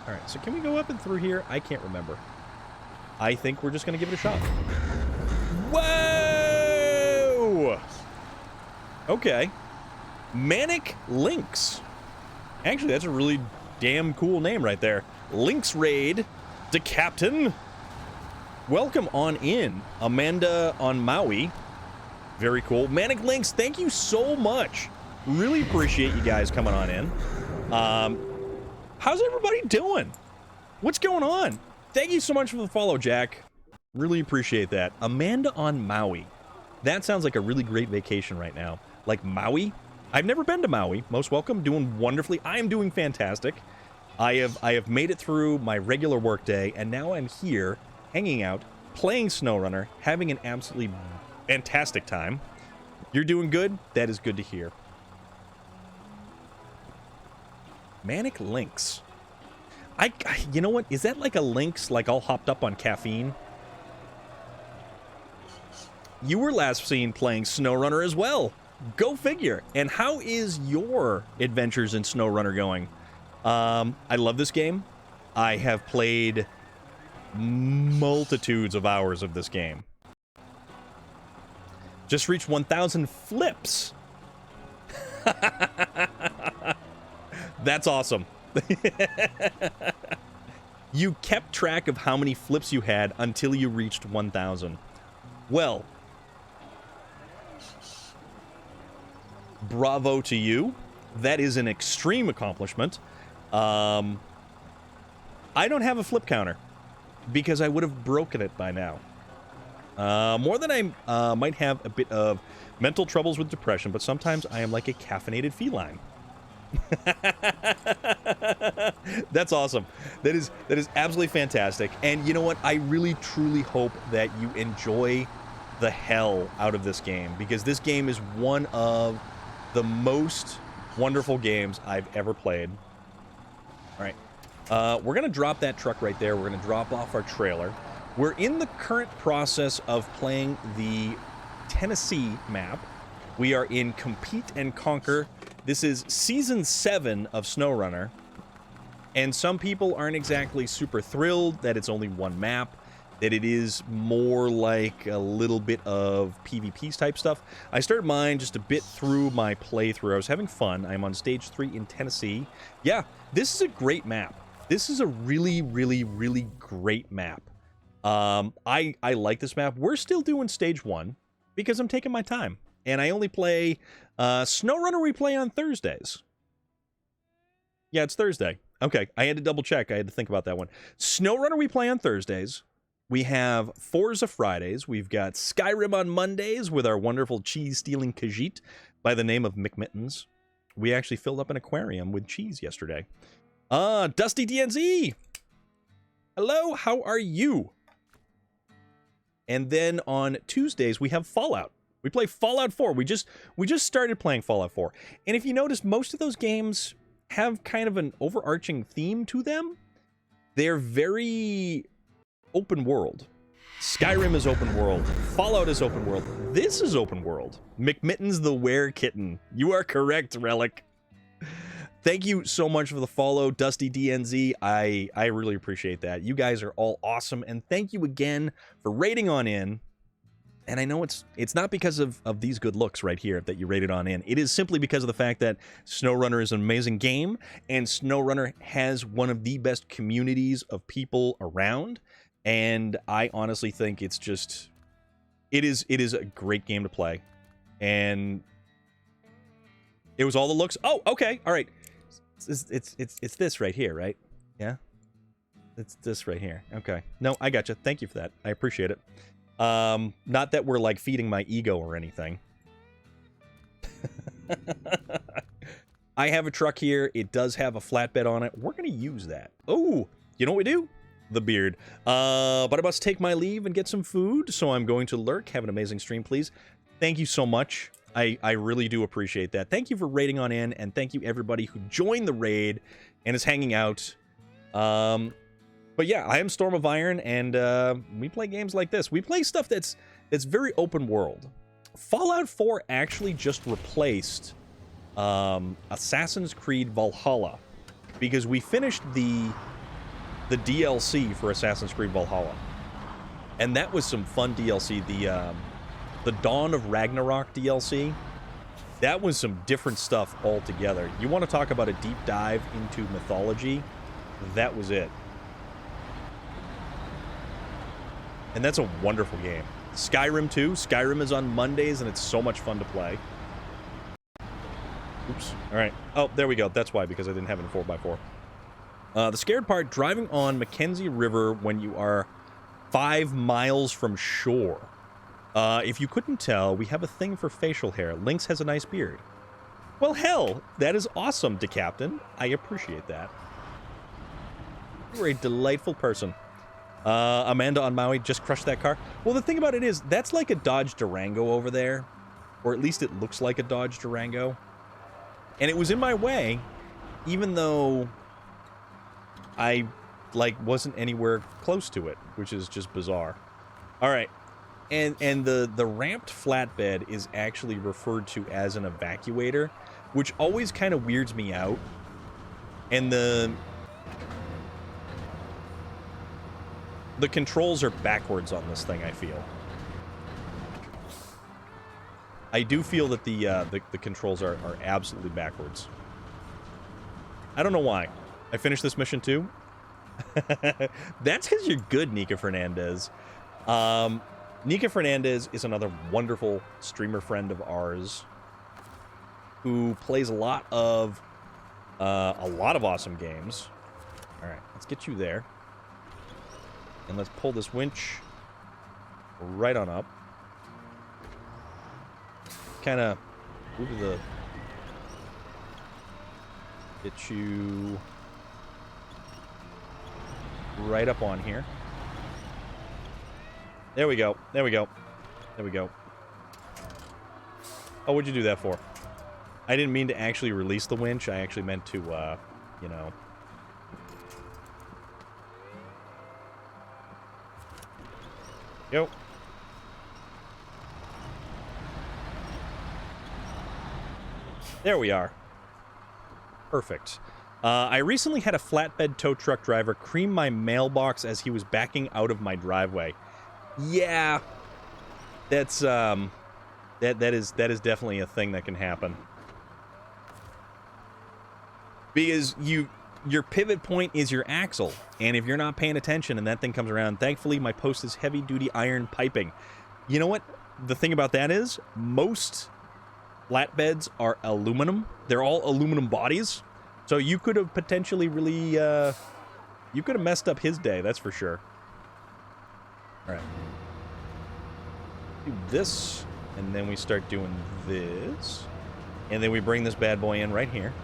All right, so can we go up and through here? I can't remember. I think we're just going to give it a shot. Whoa! Okay. Manic Lynx. Actually, that's a really damn cool name right there. Lynx Raid to Captain. Welcome on in, Amanda on Maui. Very cool. Manic Lynx, thank you so much. Really appreciate you guys coming on in. How's everybody doing? What's going on? Thank you so much for the follow, Jack. Really appreciate that. Amanda on Maui. That sounds like a really great vacation right now. Like Maui? I've never been to Maui. Most welcome. Doing wonderfully. I am doing fantastic. I have made it through my regular work day, and now I'm here, hanging out, playing SnowRunner, having an absolutely fantastic time. You're doing good? That is good to hear. Manic Lynx. You know what? Is that like a lynx, like all hopped up on caffeine? You were last seen playing SnowRunner as well. Go figure. And how is your adventures in SnowRunner going? I love this game. I have played multitudes of hours of this game. Just reached 1,000 flips. That's awesome. You kept track of how many flips you had until you reached 1,000. Well, bravo to you. That is an extreme accomplishment. I don't have a flip counter because I would have broken it by now. More than I might have a bit of mental troubles with depression, but sometimes I am like a caffeinated feline. That's awesome. That is absolutely fantastic. And you know what? I really truly hope that you enjoy the hell out of this game, because this game is one of the most wonderful games I've ever played. All right. We're going to drop that truck right there. We're going to drop off our trailer. We're in the current process of playing the Tennessee map. We are in Compete and Conquer. This is Season 7 of SnowRunner. And some people aren't exactly super thrilled that it's only one map, that it is more like a little bit of PvP type stuff. I started mine just a bit through my playthrough. I was having fun. I'm on Stage 3 in Tennessee. Yeah, this is a great map. This is a really, really, really great map. I like this map. We're still doing Stage 1 because I'm taking my time. And I only play... SnowRunner we play on Thursdays. Yeah, it's Thursday. Okay, I had to double check. I had to think about that one. SnowRunner we play on Thursdays. We have Forza Fridays. We've got Skyrim on Mondays with our wonderful cheese-stealing Khajiit by the name of McMittens. We actually filled up an aquarium with cheese yesterday. Dusty DNZ! Hello, how are you? And then on Tuesdays, we have Fallout. We play Fallout 4. We just started playing Fallout 4. And if you notice, most of those games have kind of an overarching theme to them. They're very open world. Skyrim is open world. Fallout is open world. This is open world. McMittens the Were-Kitten. You are correct, Relic. Thank you so much for the follow, Dusty DNZ. I really appreciate that. You guys are all awesome. And thank you again for raiding on in. And I know it's not because of these good looks right here that you rated on in. It is simply because of the fact that SnowRunner is an amazing game, and SnowRunner has one of the best communities of people around. And I honestly think it's just... It is a great game to play. And it was all the looks... Oh, okay, all right. It's this right here, right? Yeah? It's this right here. Okay. No, I gotcha. Thank you for that. I appreciate it. Not that we're like feeding my ego or anything. I have a truck here. It does have a flatbed on it. We're going to use that. Oh, you know what we do? The beard. But I must take my leave and get some food. So I'm going to lurk. Have an amazing stream, please. Thank you so much. I really do appreciate that. Thank you for raiding on in, and thank you everybody who joined the raid. and is hanging out. But yeah, I am Storm of Iron, and we play games like this. We play stuff that's very open world. Fallout 4 actually just replaced Assassin's Creed Valhalla, because we finished the DLC for Assassin's Creed Valhalla, and that was some fun DLC. The Dawn of Ragnarok DLC, that was some different stuff altogether. You want to talk about a deep dive into mythology? That was it. And that's a wonderful game. Skyrim too. Skyrim is on Mondays, and it's so much fun to play. Oops. All right. Oh, there we go. That's why, because I didn't have it in 4x4. The scared part, driving on Mackenzie River when you are 5 miles from shore. If you couldn't tell, we have a thing for facial hair. Lynx has a nice beard. Well, hell, that is awesome, DeCaptain. I appreciate that. You're a delightful person. Amanda on Maui just crushed that car. Well, the thing about it is, that's like a Dodge Durango over there. Or at least it looks like a Dodge Durango. And it was in my way, even though I, wasn't anywhere close to it, which is just bizarre. All right. And the ramped flatbed is actually referred to as an evacuator, which always kind of weirds me out. And the controls are backwards on this thing, I feel. I do feel that the controls are absolutely backwards. I don't know why. I finished this mission too. That's because you're good, Nika Fernandez. Nika Fernandez is another wonderful streamer friend of ours who plays a lot of awesome games. All right, let's get you there. And let's pull this winch right on up. Kind of move the... Get you right up on here. There we go. There we go. There we go. Oh, what'd you do that for? I didn't mean to actually release the winch. I actually meant to, you know... Yo. There we are. Perfect. I recently had a flatbed tow truck driver cream my mailbox as he was backing out of my driveway. Yeah. That's, that is definitely a thing that can happen. Because your pivot point is your axle, and if you're not paying attention and that thing comes around, thankfully my post is heavy-duty iron piping. You know what? The thing about that is, most flatbeds are aluminum. They're all aluminum bodies, so you could have potentially really, you could have messed up his day, that's for sure. All right. Do this, and then we start doing this, and then we bring this bad boy in right here.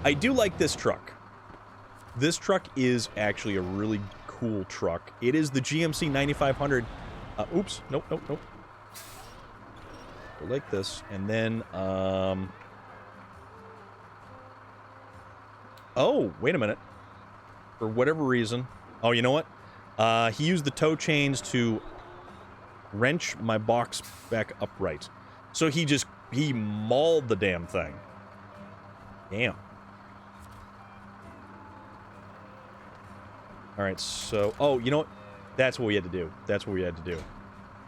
I do like this truck. This truck is actually a really cool truck. It is the GMC 9500. Oops. Nope, nope, nope. Go like this. And then, oh, wait a minute. For whatever reason. Oh, you know what? He used the tow chains to wrench my box back upright. So he mauled the damn thing. Damn. Alright, so... Oh, you know what? That's what we had to do. That's what we had to do.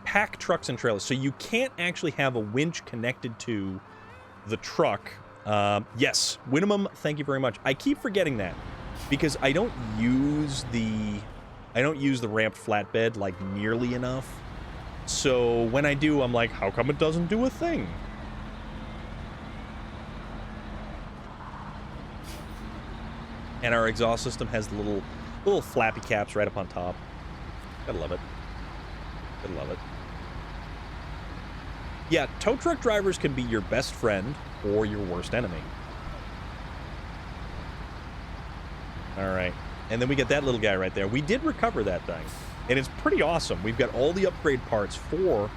Pack trucks and trailers. So you can't actually have a winch connected to the truck. Yes. Winnemum, thank you very much. I keep forgetting that. Because I don't use the ramped flatbed, like, nearly enough. So when I do, I'm like, how come it doesn't do a thing? And our exhaust system has the little flappy caps right up on top. Gotta love it. Gotta love it. Yeah, tow truck drivers can be your best friend or your worst enemy. Alright. And then we get that little guy right there. We did recover that thing. And it's pretty awesome. We've got all the upgrade parts for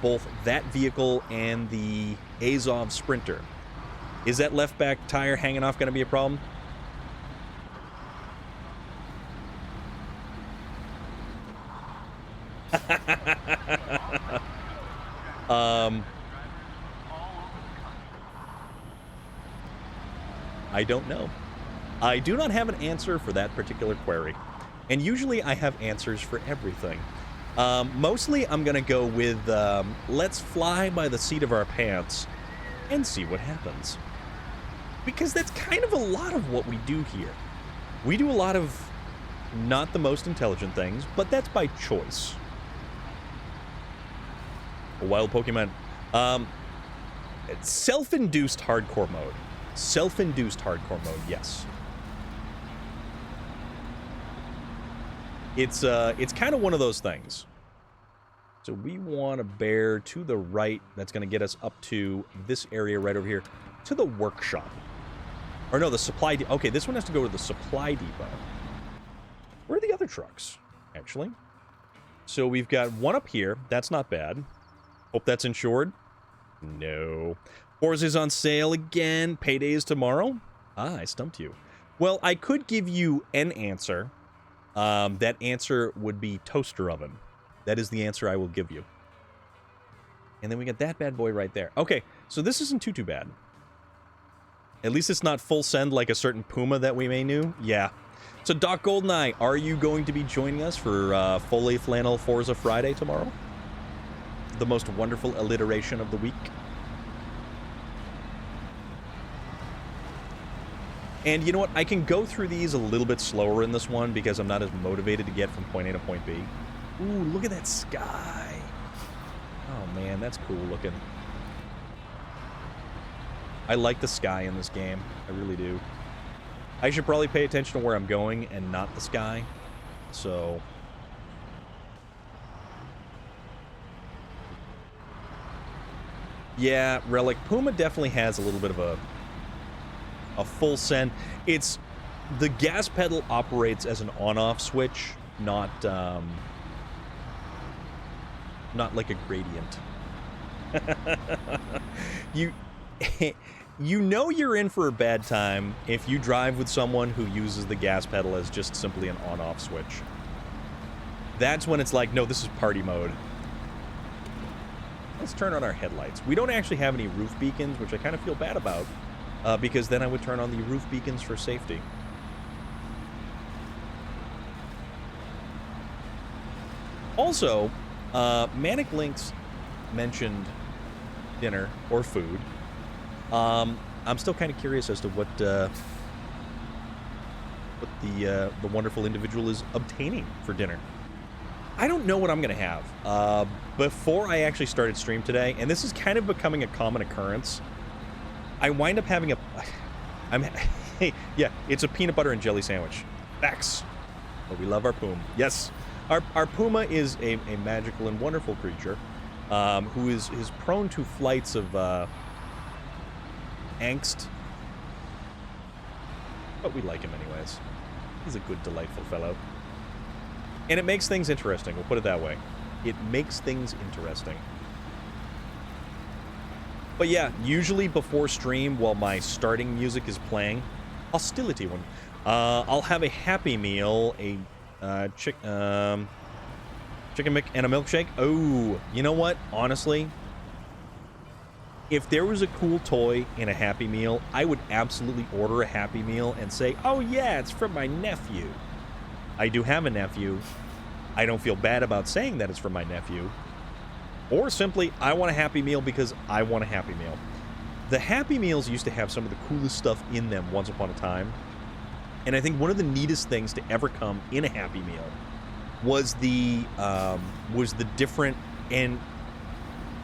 both that vehicle and the Azov Sprinter. Is that left back tire hanging off going to be a problem? I don't know. I do not have an answer for that particular query. And usually I have answers for everything. Mostly I'm going to go with let's fly by the seat of our pants and see what happens. Because that's kind of a lot of what we do here. We do a lot of not the most intelligent things, but that's by choice. A wild Pokemon. Self-induced hardcore mode. Self-induced hardcore mode, yes. It's kind of one of those things. So we want a bear to the right. That's going to get us up to this area right over here. To the workshop. Or no, the supply depot. Okay, this one has to go to the supply depot. Where are the other trucks, actually? So we've got one up here. That's not bad. Hope that's insured. No. Forza's on sale again. Payday is tomorrow. Ah, I stumped you. Well, I could give you an answer. That answer would be toaster oven. That is the answer I will give you. And then we got that bad boy right there. Okay, so this isn't too bad. At least it's not full send like a certain Puma that we may knew. Yeah. So Doc Goldeneye, are you going to be joining us for Foley Flannel Forza Friday tomorrow? The most wonderful alliteration of the week. And you know what? I can go through these a little bit slower in this one because I'm not as motivated to get from point A to point B. Ooh, look at that sky. Oh man, that's cool looking. I like the sky in this game. I really do. I should probably pay attention to where I'm going and not the sky. So... yeah, Relic. Puma definitely has a little bit of a full send. It's... the gas pedal operates as an on-off switch, not like a gradient. You know you're in for a bad time if you drive with someone who uses the gas pedal as just simply an on-off switch. That's when it's like, no, this is party mode. Let's turn on our headlights. We don't actually have any roof beacons, which I kind of feel bad about, because then I would turn on the roof beacons for safety. Also, Manic Links mentioned dinner or food. I'm still kind of curious as to what the wonderful individual is obtaining for dinner. I don't know what I'm going to have. Before I actually started stream today, and this is kind of becoming a common occurrence, I wind up having yeah, it's a peanut butter and jelly sandwich. Facts. But we love our Puma. Yes, our Puma is a magical and wonderful creature who is prone to flights of angst. But we like him anyways. He's a good, delightful fellow. And it makes things interesting, we'll put it that way. It makes things interesting. But yeah, usually before stream, while my starting music is playing, hostility one, I'll have a Happy Meal, a chicken Mick and a milkshake. Oh, you know what? Honestly, if there was a cool toy in a Happy Meal, I would absolutely order a Happy Meal and say, oh yeah, it's from my nephew. I do have a nephew. I don't feel bad about saying that it's from my nephew. Or simply, I want a Happy Meal because I want a Happy Meal. The Happy Meals used to have some of the coolest stuff in them once upon a time. And I think one of the neatest things to ever come in a Happy Meal was the different, and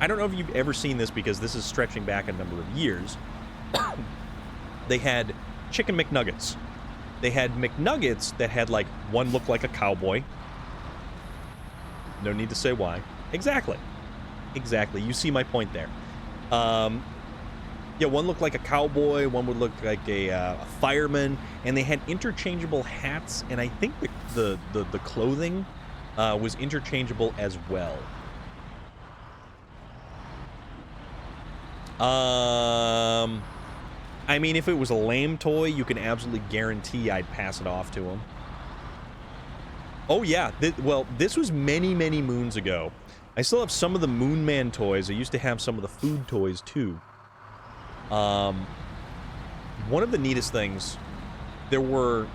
I don't know if you've ever seen this because this is stretching back a number of years. They had Chicken McNuggets. They had McNuggets that had, like, one looked like a cowboy. No need to say why. Exactly. Exactly. You see my point there. Yeah, one looked like a cowboy, one would look like a fireman, and they had interchangeable hats, and I think the clothing was interchangeable as well. I mean, if it was a lame toy, you can absolutely guarantee I'd pass it off to him. Oh, yeah. Well, this was many, many moons ago. I still have some of the Moon Man toys. I used to have some of the food toys, too. One of the neatest things, there were...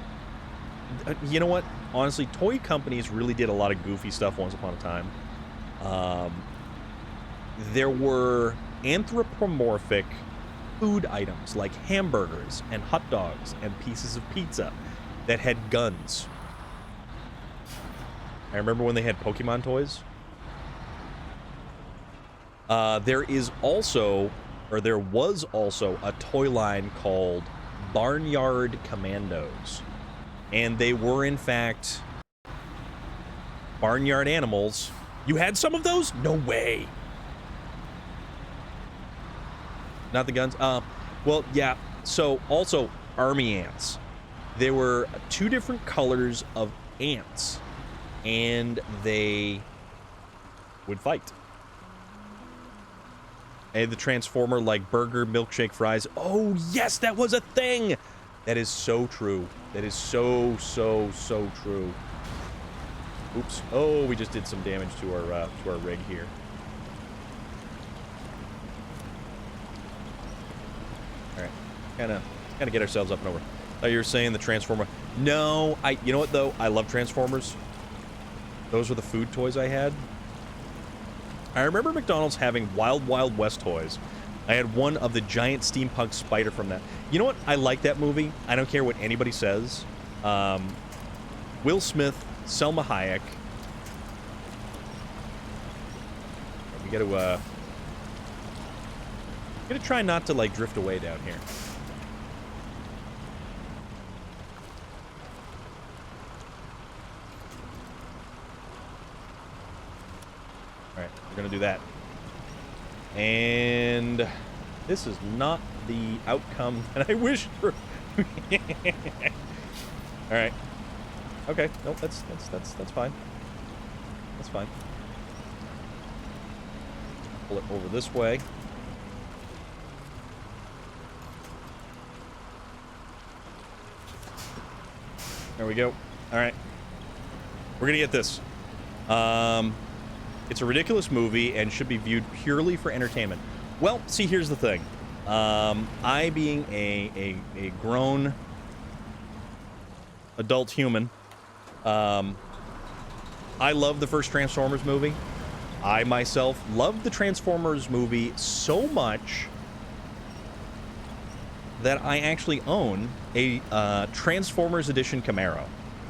You know what? Honestly, toy companies really did a lot of goofy stuff once upon a time. There were anthropomorphic food items like hamburgers and hot dogs and pieces of pizza that had guns. I remember when they had Pokemon toys. There was also a toy line called Barnyard Commandos. And they were, in fact, barnyard animals. You had some of those? No way. Not the guns? Well, yeah. So, also, army ants. There were 2 different colors of ants. And they would fight. And the Transformer, like, burger, milkshake, fries. Oh, yes, that was a thing! That is so true. That is so true. Oops. Oh, we just did some damage to our rig here. All right. Kind of get ourselves up and over. Oh, you were saying the Transformer. No, you know what, though? I love Transformers. Those were the food toys I had. I remember McDonald's having Wild Wild West toys. I had one of the giant steampunk spider from that. You know what? I like that movie. I don't care what anybody says. Will Smith, Selma Hayek. We gotta try not to, like, drift away down here. Alright, we're gonna do that. And this is not the outcome that I wished for. All right. Okay. Nope. That's fine. That's fine. Pull it over this way. There we go. All right. We're gonna get this. It's a ridiculous movie and should be viewed purely for entertainment. Well, see, here's the thing. I, being a grown adult human, I love the first Transformers movie. I, myself, love the Transformers movie so much that I actually own a Transformers Edition Camaro.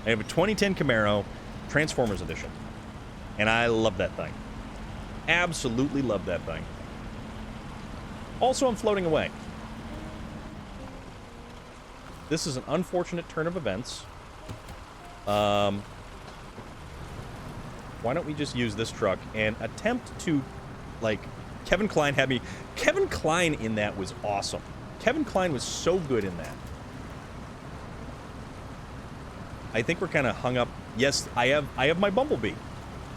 I have a 2010 Camaro Transformers Edition. And I love that thing. Absolutely love that thing. Also, I'm floating away. This is an unfortunate turn of events. Why don't we just use this truck and attempt to, like, Kevin Kline had me... Kevin Kline in that was awesome. Kevin Kline was so good in that. I think we're kind of hung up. Yes, I have my Bumblebee.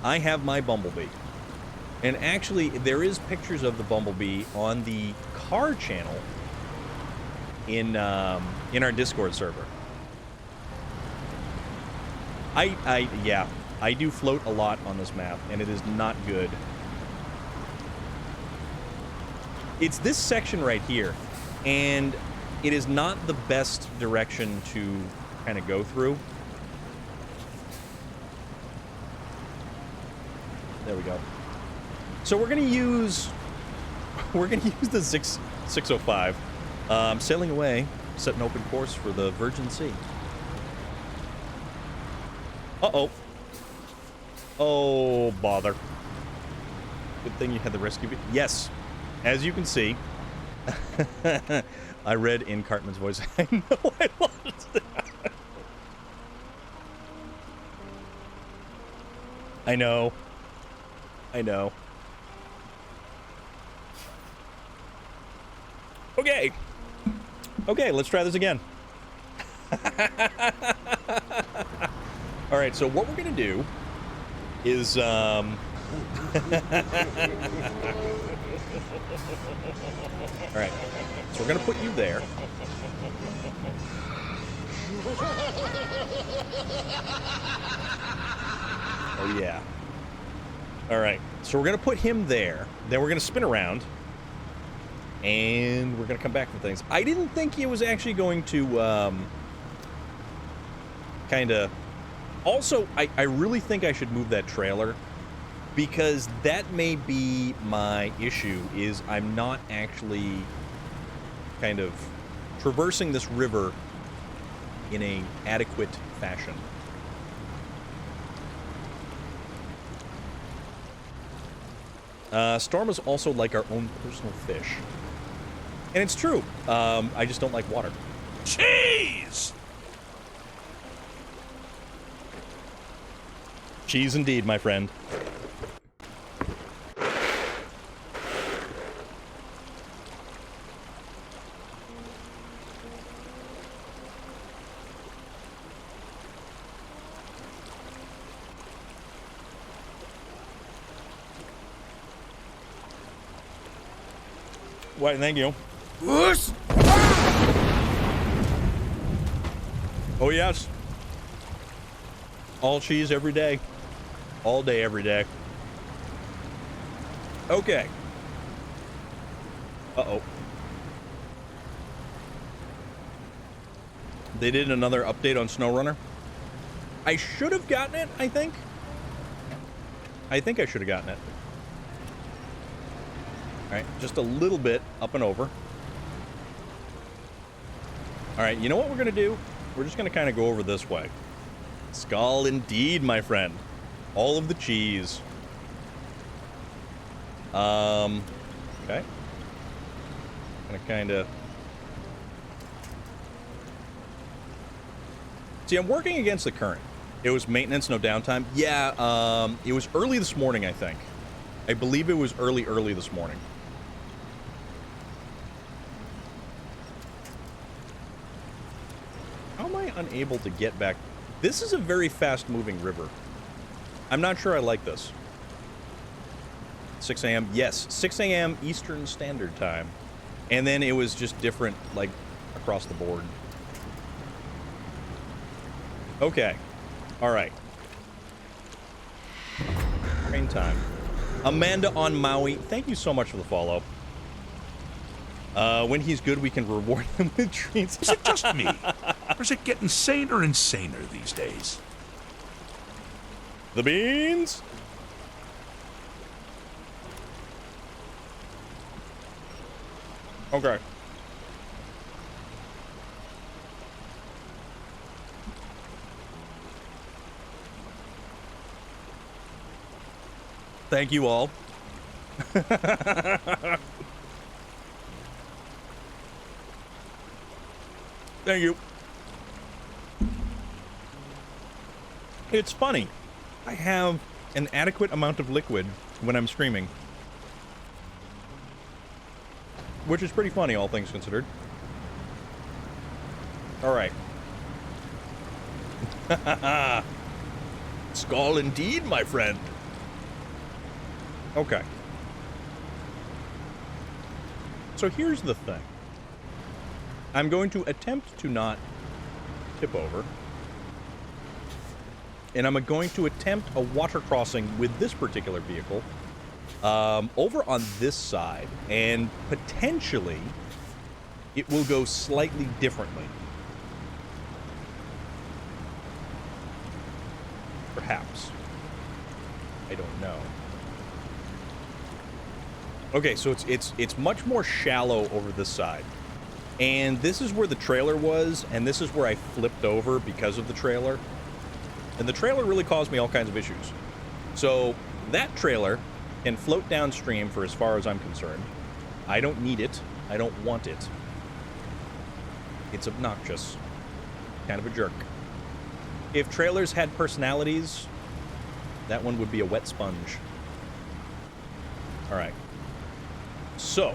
I have my Bumblebee. And actually, there is pictures of the Bumblebee on the car channel in our Discord server. Yeah, I do float a lot on this map, and it is not good. It's this section right here, and it is not the best direction to kind of go through. There we go. So we're gonna use the 605, sailing away, set an open course for the Virgin Sea. Uh-oh. Oh, bother. Good thing you had the rescue. Yes, as you can see, I read in Cartman's voice. I know I lost that. I know. I know. Okay. Okay, let's try this again. All right, so what we're going to do is, All right, so we're gonna put you there. Oh yeah. All right, so we're gonna put him there. Then we're gonna spin around, and we're gonna come back for things. I didn't think he was actually going to kind of. Also, I really think I should move that trailer, because that may be my issue, is I'm not actually kind of traversing this river in a adequate fashion. Storm is also like our own personal fish. And it's true. I just don't like water. Cheese! Cheese indeed, my friend. Why, thank you. Whoosh! Oh, yes. All cheese every day. All day, every day. Okay. Uh-oh. They did another update on SnowRunner. I should have gotten it, I think. I think I should have gotten it. Alright, just a little bit up and over. Alright, you know what we're going to do? We're just going to kind of go over this way. Skull indeed, my friend. All of the cheese. Okay. Gonna kind of... See, I'm working against the current. It was maintenance, no downtime. Yeah, it was early this morning, I think. I believe it was early this morning. How am I unable to get back? This is a very fast-moving river. I'm not sure I like this. 6 a.m. Yes, 6 a.m. Eastern Standard Time. And then it was just different, like, across the board. Okay. All right. Train time. Amanda on Maui, thank you so much for the follow. When he's good, we can reward him with treats. Is it just me? Or is it getting saner and saner these days? The beans? Okay. Thank you all. Thank you. It's funny. I have an adequate amount of liquid when I'm streaming. Which is pretty funny, all things considered. Alright. Skull indeed, my friend. Okay. So here's the thing. I'm going to attempt to not tip over. And I'm going to attempt a water crossing with this particular vehicle over on this side. And potentially, it will go slightly differently. Perhaps. I don't know. Okay, so it's much more shallow over this side. And this is where the trailer was, and this is where I flipped over because of the trailer. And the trailer really caused me all kinds of issues. So that trailer can float downstream for as far as I'm concerned. I don't need it. I don't want it. It's obnoxious. Kind of a jerk. If trailers had personalities, that one would be a wet sponge. All right. So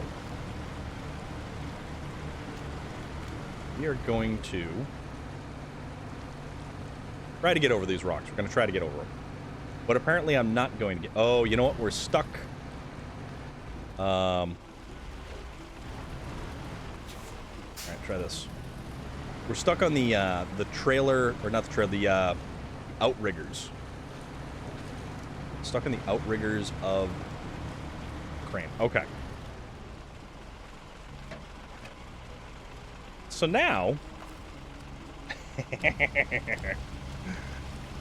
we are going to try to get over these rocks. We're going to try to get over them. But apparently I'm not going to get... Oh, you know what? We're stuck. Alright, try this. We're stuck on the trailer... Or not the trailer, the outriggers. Stuck in the outriggers of crane. Okay. So now...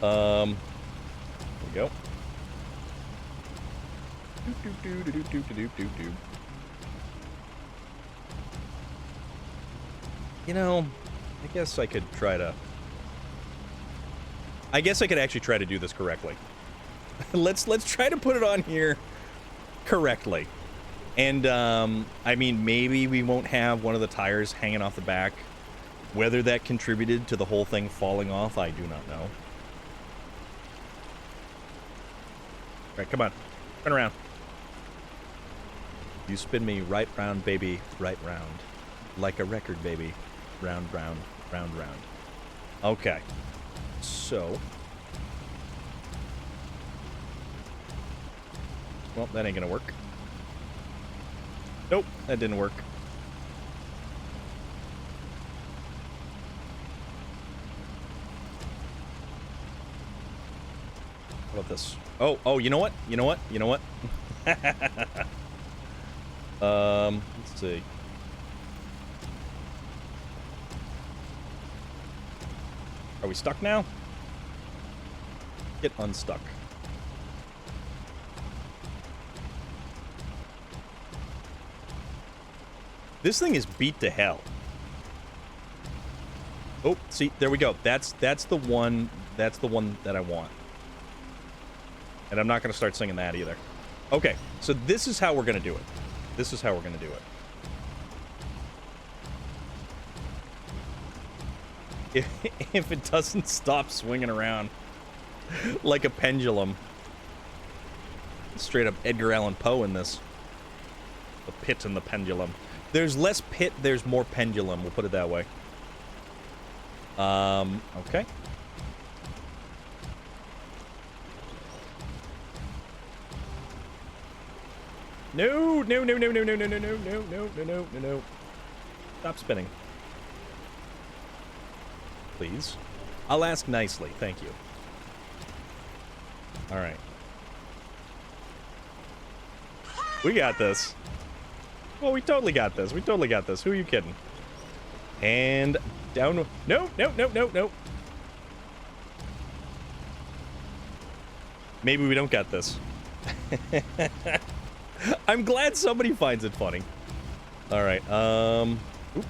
There we go. You know, I guess I could try to... I guess I could actually try to do this correctly. Let's try to put it on here correctly. And, I mean, maybe we won't have one of the tires hanging off the back. Whether that contributed to the whole thing falling off, I do not know. Alright, come on. Turn around. You spin me right round, baby, right round. Like a record, baby. Round, round, round, round. Okay. So. Well, that ain't gonna work. Nope, that didn't work. How about this? Oh, you know what? You know what? You know what? Let's see. Are we stuck now? Get unstuck. This thing is beat to hell. Oh, see, there we go. That's the one that I want. And I'm not going to start singing that either. Okay, so this is how we're going to do it. This is how we're going to do it. If it doesn't stop swinging around like a pendulum. Straight up Edgar Allan Poe in this. The pit and the pendulum. There's less pit, there's more pendulum. We'll put it that way. Okay. No, no, no, no, no, no, no, no, no, no, no, no, no, no, no. Stop spinning. Please. I'll ask nicely, thank you. Alright. We got this. Well, we totally got this. We totally got this. Who are you kidding? And down. No, no, no, no, no. Maybe we don't got this. I'm glad somebody finds it funny. All right. Oop.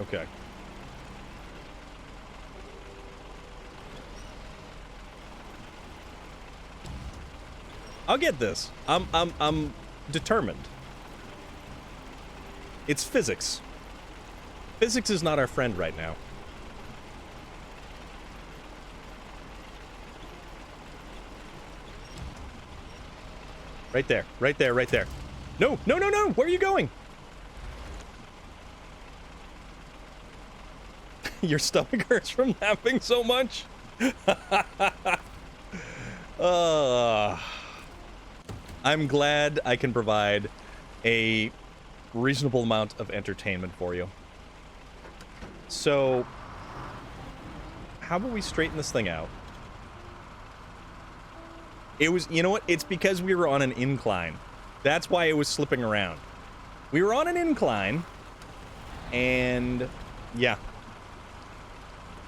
Okay. I'll get this. I'm determined. It's physics. Physics is not our friend right now. Right there, right there, right there. No, no, no, no! Where are you going? Your stomach hurts from laughing so much? I'm glad I can provide a reasonable amount of entertainment for you. So, how about we straighten this thing out? It was, you know what? It's because we were on an incline. That's why it was slipping around. We were on an incline, and yeah.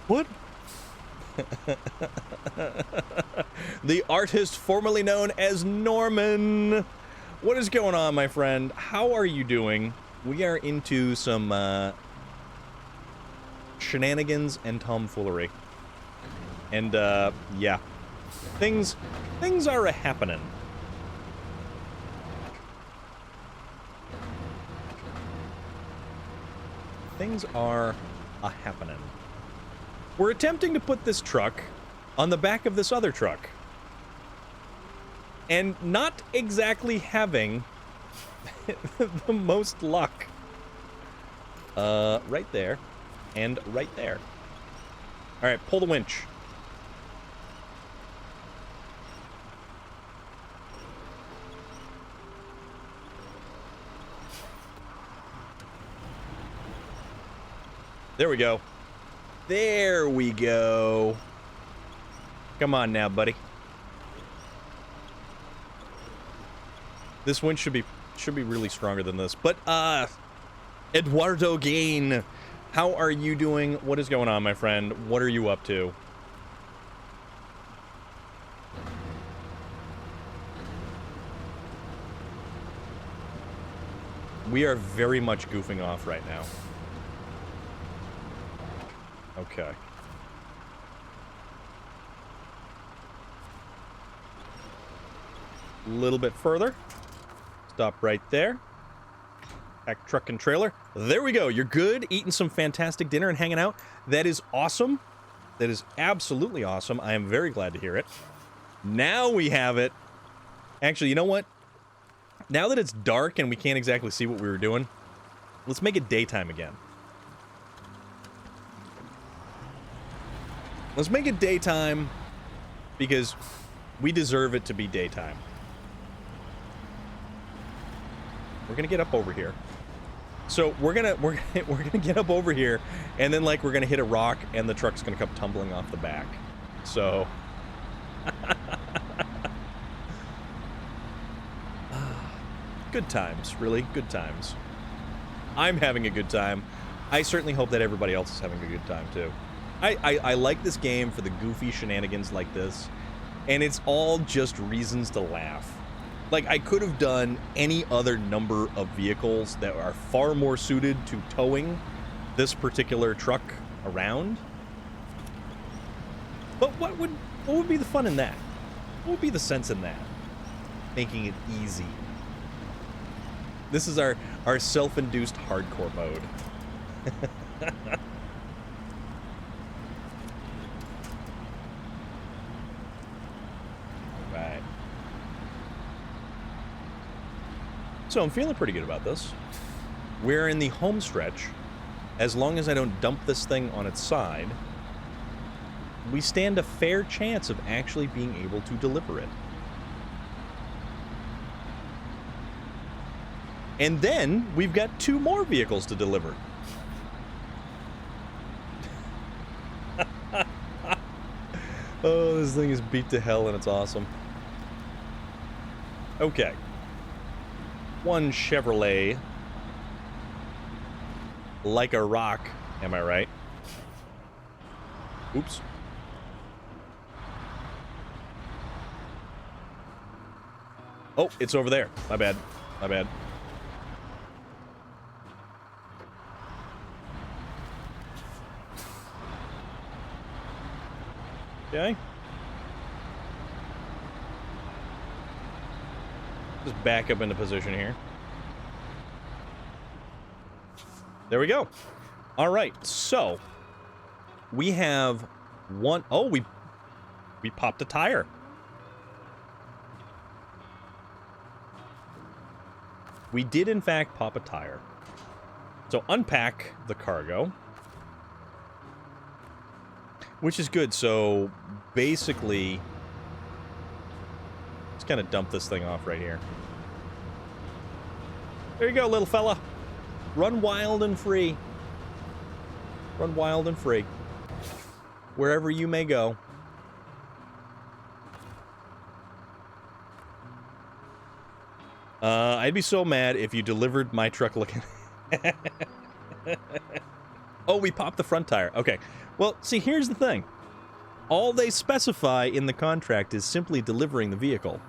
What? The artist formerly known as Norman. What is going on, my friend? How are you doing? We are into some shenanigans and tomfoolery. And yeah. Things are a-happening. Things are a-happening. We're attempting to put this truck on the back of this other truck. And not exactly having the most luck. Right there. And right there. Alright, pull the winch. There we go. There we go. Come on now, buddy. This winch should be really stronger than this. But Eduardo Gain, how are you doing? What is going on, my friend? What are you up to? We are very much goofing off right now. Okay. A little bit further. Stop right there. Back truck and trailer. There we go. You're good. Eating some fantastic dinner and hanging out. That is awesome. That is absolutely awesome. I am very glad to hear it. Now we have it. Actually, you know what? Now that it's dark and we can't exactly see what we were doing, let's make it daytime again. Let's make it daytime because we deserve it to be daytime. We're gonna get up over here. So we're gonna get up over here, and then like we're gonna hit a rock, and the truck's gonna come tumbling off the back. So. Good times, really good times. I'm having a good time. I certainly hope that everybody else is having a good time too. I like this game for the goofy shenanigans like this, and it's all just reasons to laugh. Like, I could have done any other number of vehicles that are far more suited to towing this particular truck around. But what would be the fun in that? What would be the sense in that? Making it easy. This is our self-induced hardcore mode. Right. So I'm feeling pretty good about this. We're in the home stretch. As long as I don't dump this thing on its side, we stand a fair chance of actually being able to deliver it. And then we've got 2 more vehicles to deliver. Oh, this thing is beat to hell and it's awesome. Okay. 1 Chevrolet. Like a rock, am I right? Oops. Oh, it's over there. My bad. My bad. Okay. Just back up into position here. There we go. All right, so we have one. Oh, we popped a tire. We did, in fact, pop a tire. So unpack the cargo. Which is good, so basically, let's kind of dump this thing off right here. There you go, little fella. Run wild and free. Run wild and free. Wherever you may go. I'd be so mad if you delivered my truck looking... Oh, we popped the front tire. Okay. Well, see, here's the thing. All they specify in the contract is simply delivering the vehicle.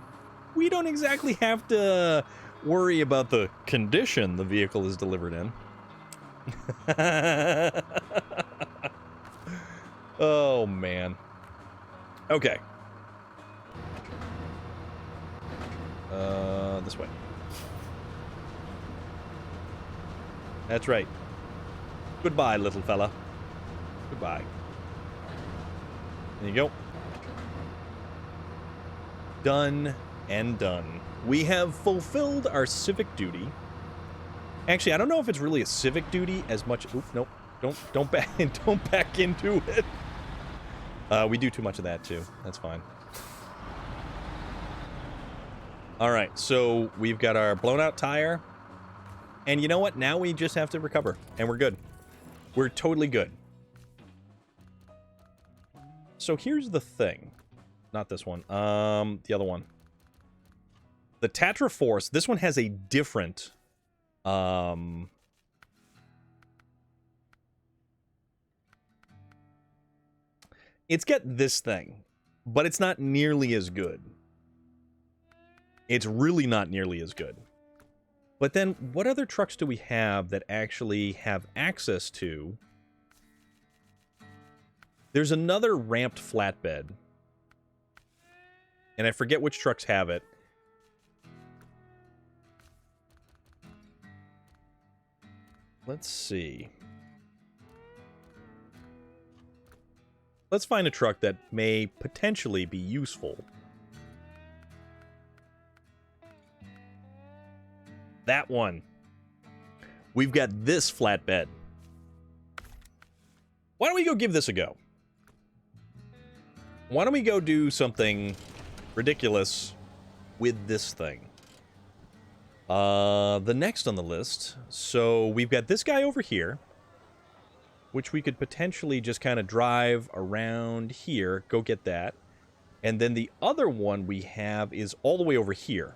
We don't exactly have to worry about the condition the vehicle is delivered in. Oh, man. Okay. This way. That's right. Goodbye, little fella. Goodbye. There you go. Done and done. We have fulfilled our civic duty. Actually, I don't know if it's really a civic duty as much. Oop, nope. Don't back don't back into it. We do too much of that too. That's fine. All right, so we've got our blown out tire. And you know what? Now we just have to recover and we're good. We're totally good. So here's the thing. Not this one. The other one. The Tatra Force, this one has a different it's got this thing, but it's not nearly as good. It's really not nearly as good. But then, what other trucks do we have that actually have access to? There's another ramped flatbed. And I forget which trucks have it. Let's see. Let's find a truck that may potentially be useful. That one. We've got this flatbed. Why don't we go give this a go? Why don't we go do something ridiculous with this thing? The next on the list. So we've got this guy over here, which we could potentially just kind of drive around here, go get that. And then the other one we have is all the way over here.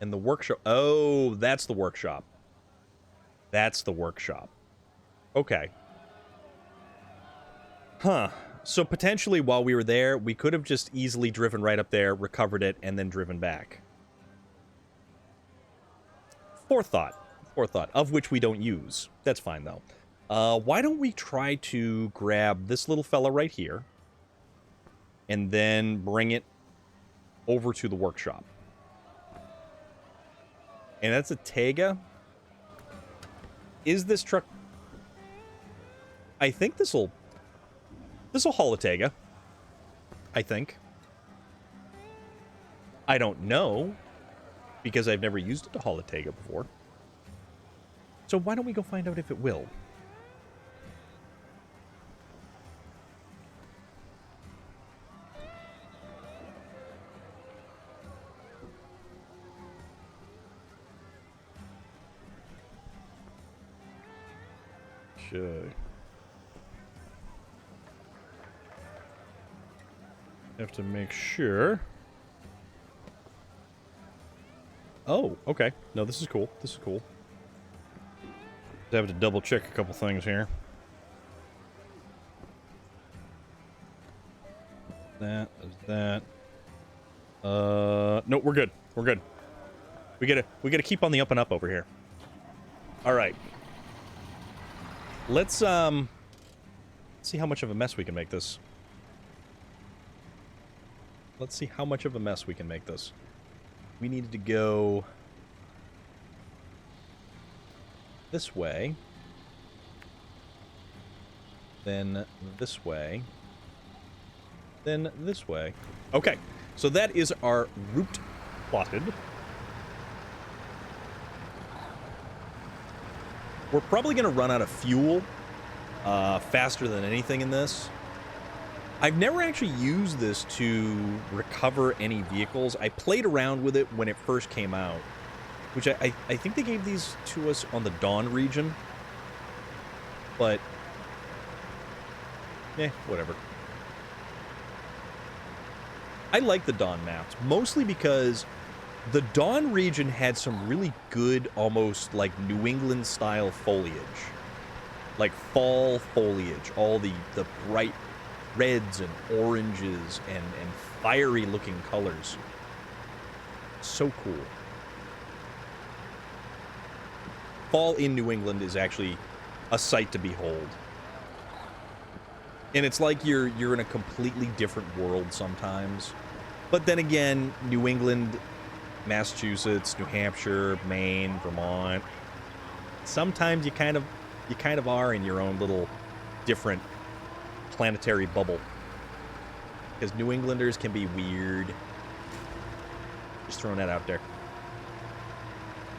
And the workshop. Oh, that's the workshop. That's the workshop. Okay. Huh. So potentially while we were there, we could have just easily driven right up there, recovered it, and then driven back. Forethought. Forethought, of which we don't use. That's fine, though. Why don't we try to grab this little fella right here, and then bring it over to the workshop. And that's a Tega. Is this truck... I think this'll haul a Tega. I think. I don't know, because I've never used it to haul a Tega before. So why don't we go find out if it will? Okay. Have to make sure. Oh, okay. No, this is cool. This is cool. Just have to double check a couple things here. That is that. No, we're good. We're good. We gotta keep on the up and up over here. All right. Let's see how much of a mess we can make this. Let's see how much of a mess we can make this. We needed to go this way, then this way, then this way. Okay, so that is our route plotted. We're probably going to run out of fuel faster than anything in this. I've never actually used this to recover any vehicles. I played around with it when it first came out, which I think they gave these to us on the Dawn region. But, whatever. I like the Dawn maps, mostly because the Dawn region had some really good, almost like New England style foliage. Like fall foliage, all the bright reds and oranges and fiery looking colors. So cool. Fall in New England is actually a sight to behold. And it's like you're in a completely different world sometimes. But then again, New England, Massachusetts, New Hampshire, Maine, Vermont, sometimes you kind of are in your own little different planetary bubble. Because New Englanders can be weird. Just throwing that out there.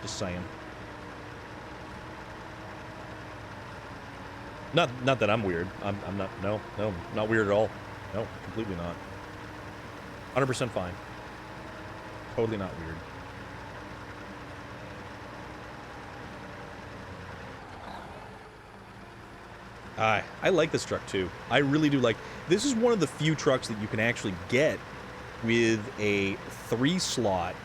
Just saying. Not that I'm weird. I'm not. No, not weird at all. No, completely not. 100% fine. Totally not weird. I like this truck too. I really do like. This is one of the few trucks that you can actually get with a 3-slot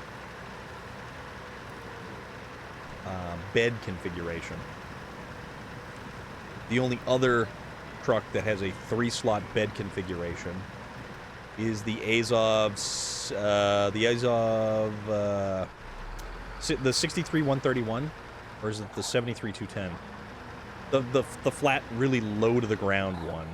bed configuration. The only other truck that has a 3-slot bed configuration is the Azov's, the 63-131, or is it the 73-210? The flat, really low to the ground one.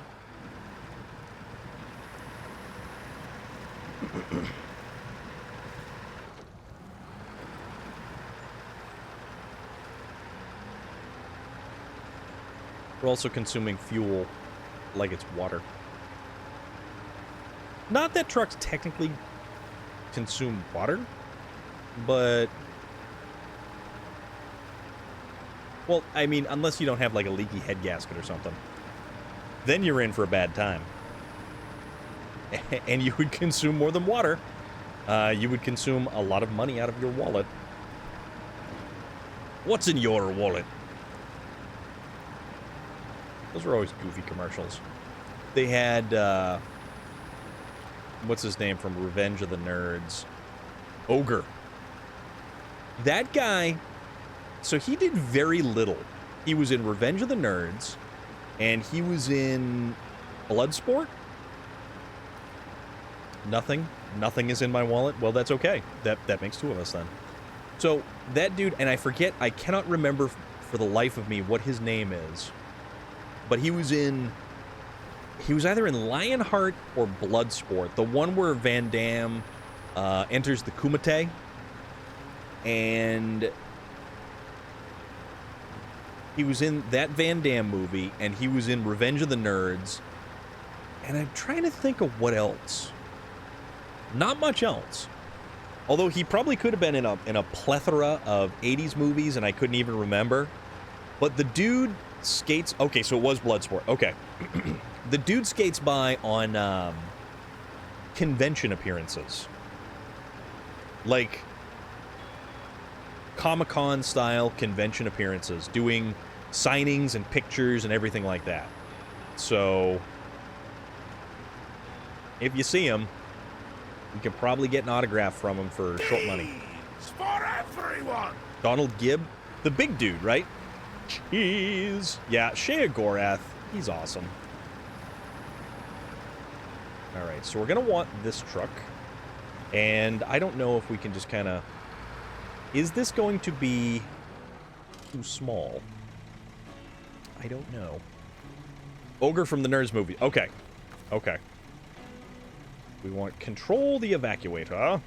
We're also consuming fuel like it's water. Not that trucks technically consume water, but... Well, I mean, unless you don't have, like, a leaky head gasket or something. Then you're in for a bad time. And you would consume more than water. You would consume a lot of money out of your wallet. What's in your wallet? Those were always goofy commercials. They had, what's his name from Revenge of the Nerds? Ogre. That guy, so he did very little. He was in Revenge of the Nerds, and he was in Bloodsport. Nothing is in my wallet. Well, that's okay. That makes 2 of us then. So, that dude, and I forget, I cannot remember for the life of me what his name is. But he was either in Lionheart or Bloodsport, the one where Van Damme enters the Kumite, and he was in that Van Damme movie, and he was in Revenge of the Nerds, and I'm trying to think of what else. Not much else. Although he probably could have been in a plethora of 80s movies, and I couldn't even remember. But the dude skates... Okay, so it was Bloodsport. Okay. The dude skates by on convention appearances. Like Comic-Con style convention appearances, doing signings and pictures and everything like that. So if you see him, you can probably get an autograph from him for short money. For everyone. Donald Gibb, the big dude, right? Cheese. Yeah, Shea Gorath, he's awesome. All right, so we're gonna want this truck, and I don't know if we can just kind of... Is this going to be too small? I don't know. Ogre from the Nerds movie. Okay. Okay. We want control the evacuator.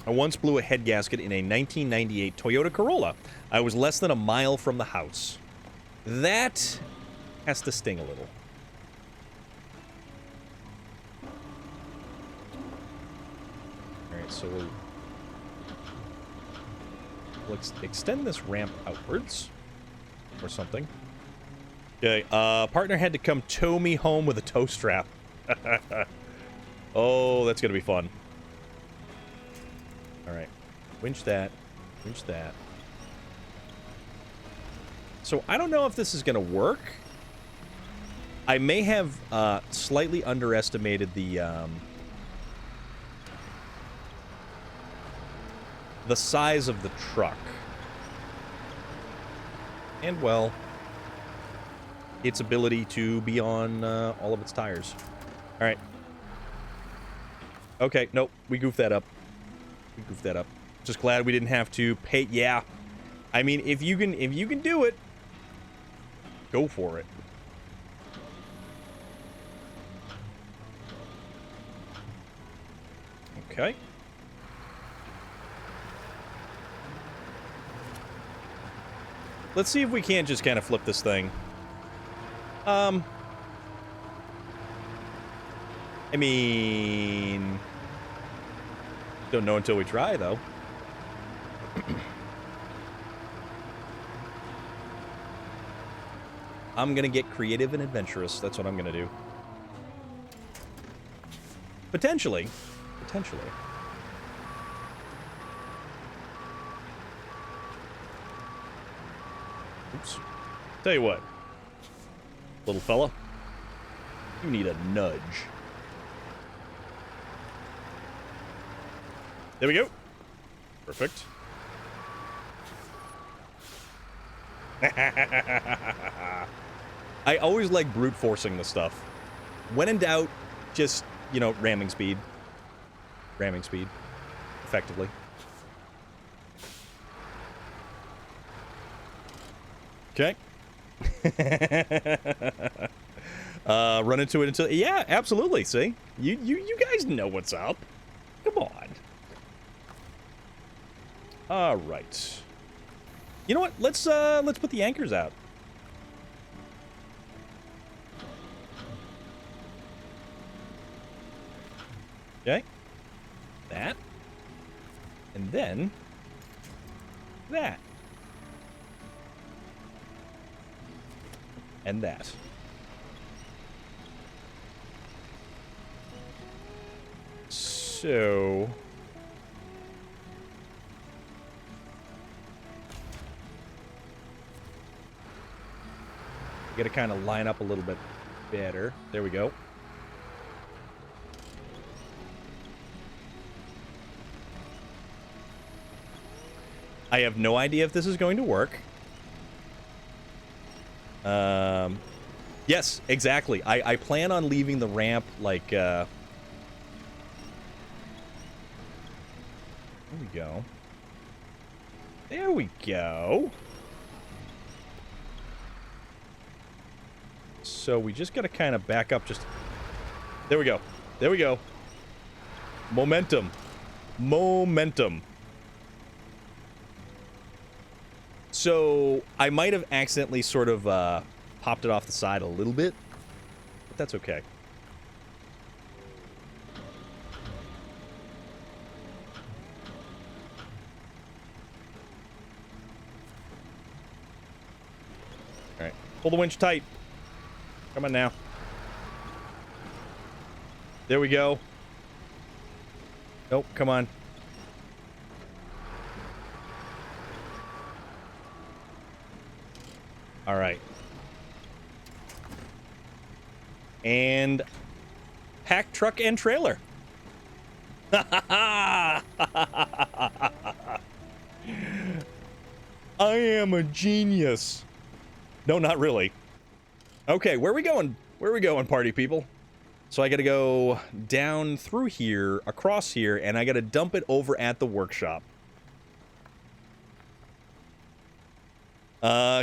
I once blew a head gasket in a 1998 Toyota Corolla. I was less than a mile from the house. That has to sting a little. Alright, so let's extend this ramp outwards. Or something. Okay, partner had to come tow me home with a tow strap. Oh, that's gonna be fun. Alright. Winch that. Winch that. So, I don't know if this is gonna work. I may have, slightly underestimated the size of the truck. And, well, its ability to be on, all of its tires. Alright. Okay, nope, we goofed that up. We goofed that up. Just glad we didn't have to pay. Yeah. I mean, if you can do it, go for it. Okay. Let's see if we can't just kind of flip this thing. I mean, don't know until we try, though. I'm gonna get creative and adventurous. That's what I'm gonna do. Potentially. Potentially. Oops. Tell you what, little fella, you need a nudge. There we go. Perfect. I always like brute forcing the stuff. When in doubt, just, you know, ramming speed. Ramming speed. Effectively. Okay. Run into it until... Yeah, absolutely, see? You guys know what's up. Come on. Alright. You know what? Let's put the anchors out. Okay. That. And then... that. And that. So... gotta kind of line up a little bit better. There we go. I have no idea if this is going to work. Yes, exactly. I plan on leaving the ramp like, there we go. There we go. So we just gotta kind of back up just... There we go. There we go. Momentum. Momentum. So I might have accidentally sort of popped it off the side a little bit, but that's okay. All right, pull the winch tight. Come on now. There we go. Nope, come on. All right. And pack, truck, and trailer. I am a genius. No, not really. Okay, where are we going? Where are we going, party people? So I gotta go down through here, across here, and I gotta dump it over at the workshop.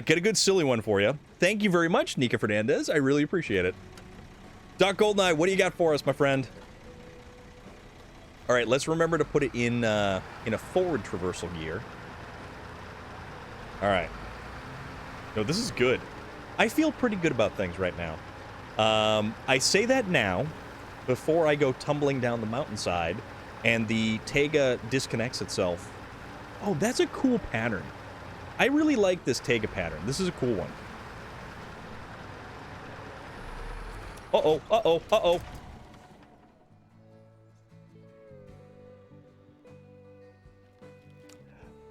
Get a good silly one for you. Thank you very much, Nika Fernandez. I really appreciate it. Doc Goldeneye, what do you got for us, my friend? All right, let's remember to put it in a forward traversal gear. All right. No, this is good. I feel pretty good about things right now. I say that now, before I go tumbling down the mountainside, and the Tega disconnects itself. Oh, that's a cool pattern. I really like this Tega pattern. This is a cool one. Uh-oh, uh-oh, uh-oh.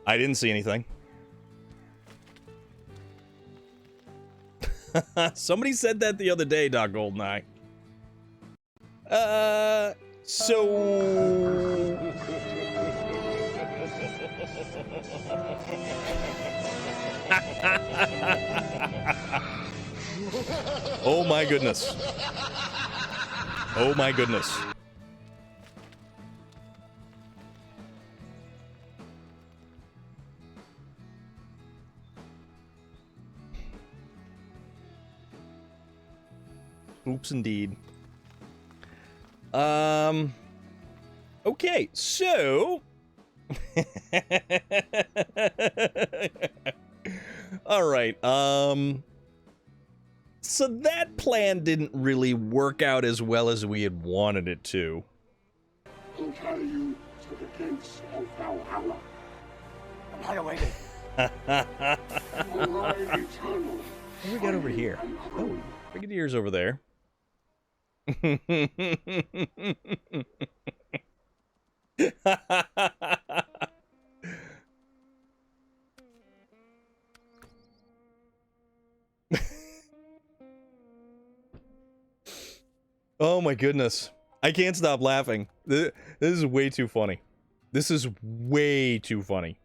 I didn't see anything. Somebody said that the other day, Doc Goldeneye. So... Oh my goodness. Oh my goodness. Oops, indeed. Okay, so... All right, So that plan didn't really work out as well as we had wanted it to. I'll carry you to the gates of Valhalla. Lie awaiting. A ride eternal. What do we got over here? Oh, Brigadier's over there. Oh my goodness. I can't stop laughing. This is way too funny. This is way too funny.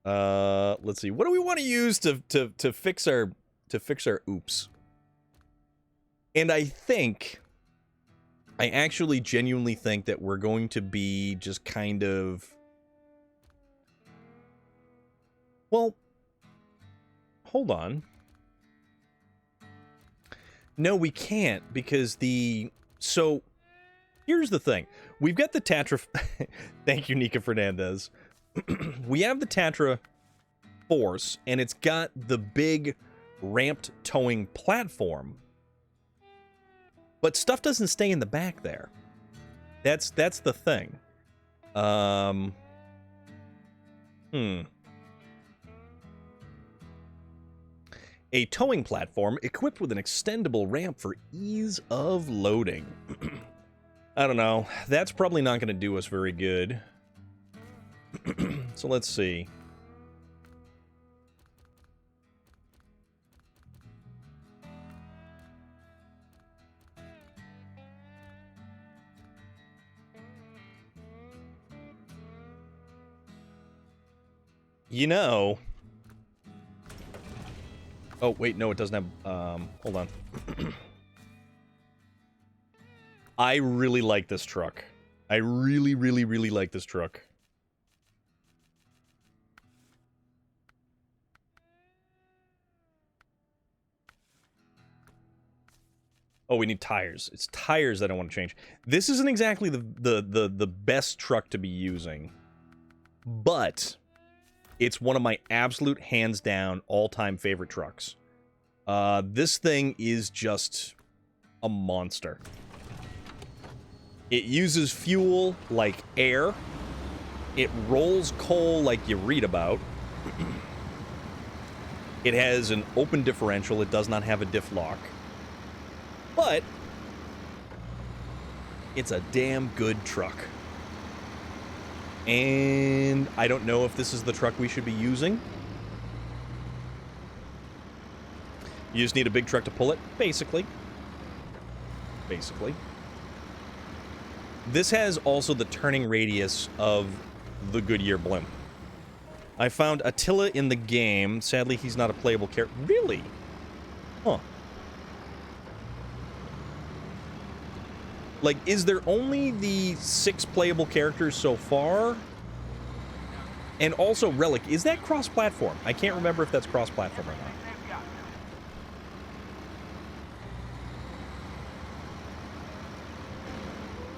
Let's see. What do we want to use to fix our oops? And I actually genuinely think that we're going to be just kind of, well, hold on. No, we can't, because so here's the thing. We've got the Tatra. Thank you, Nika Fernandez. We have the Tatra Force, and it's got the big ramped towing platform. But stuff doesn't stay in the back there. That's the thing. A towing platform equipped with an extendable ramp for ease of loading. I don't know. That's probably not going to do us very good. So let's see. You know... Oh, wait, no, it doesn't have... hold on. I really like this truck. I really, really, really like this truck. Oh, we need tires. It's tires that I want to change. This isn't exactly the best truck to be using, but it's one of my absolute hands-down all-time favorite trucks. This thing is just a monster. It uses fuel like air. It rolls coal like you read about. It has an open differential. It does not have a diff lock. But it's a damn good truck. And I don't know if this is the truck we should be using. You just need a big truck to pull it, basically. Basically. This has also the turning radius of the Goodyear blimp. I found Attila in the game. Sadly, he's not a playable character. Really? Huh. Like, is there only the 6 playable characters so far? And also, Relic, is that cross-platform? I can't remember if that's cross-platform or not.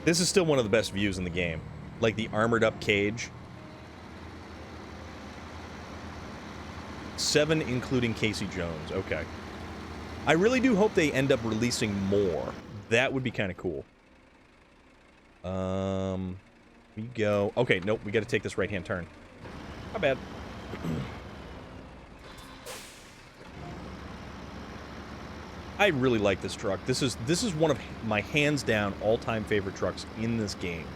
This is still one of the best views in the game. Like, the armored-up cage. 7, including Casey Jones. Okay. I really do hope they end up releasing more. That would be kind of cool. We go... Okay, nope, we gotta take this right-hand turn. My bad. I really like this truck. This is one of my hands-down all-time favorite trucks in this game.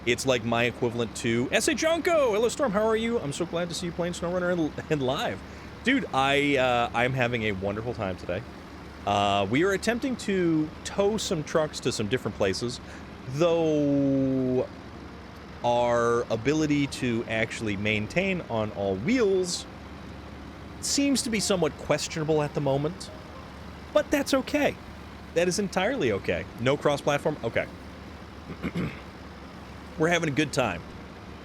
It's like my equivalent to... S.A. Junko! Hello, Storm, how are you? I'm so glad to see you playing SnowRunner and live. Dude, I'm having a wonderful time today. We are attempting to tow some trucks to some different places, though our ability to actually maintain on all wheels seems to be somewhat questionable at the moment, but that's okay. That is entirely okay. No cross-platform? Okay. We're having a good time,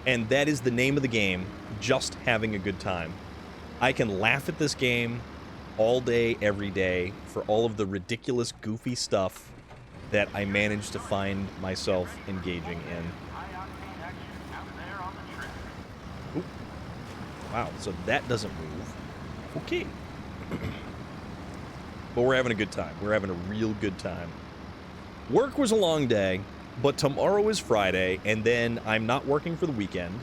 and that is the name of the game, just having a good time. I can laugh at this game all day, every day, for all of the ridiculous, goofy stuff that I manage to find myself engaging in. Oop. Wow, so that doesn't move. Okay. But we're having a good time. We're having a real good time. Work was a long day, but tomorrow is Friday, and then I'm not working for the weekend.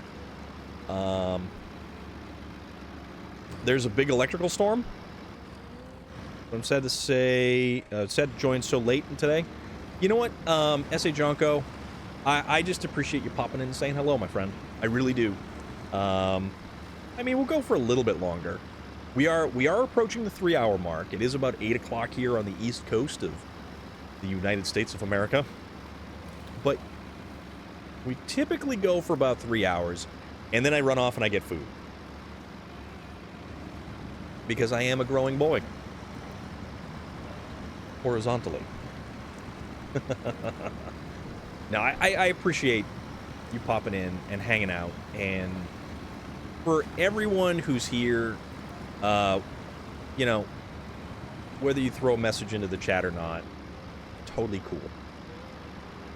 There's a big electrical storm. I'm sad to say, sad to join so late today. You know what, S.A. Jonko, I just appreciate you popping in and saying hello, my friend. I really do. I mean, we'll go for a little bit longer. We are approaching the 3-hour mark. It is about 8 o'clock here on the east coast of the United States of America. But we typically go for about 3 hours, and then I run off and I get food. Because I am a growing boy. Horizontally. Now, I appreciate you popping in and hanging out, and for everyone who's here, you know, whether you throw a message into the chat or not, totally cool.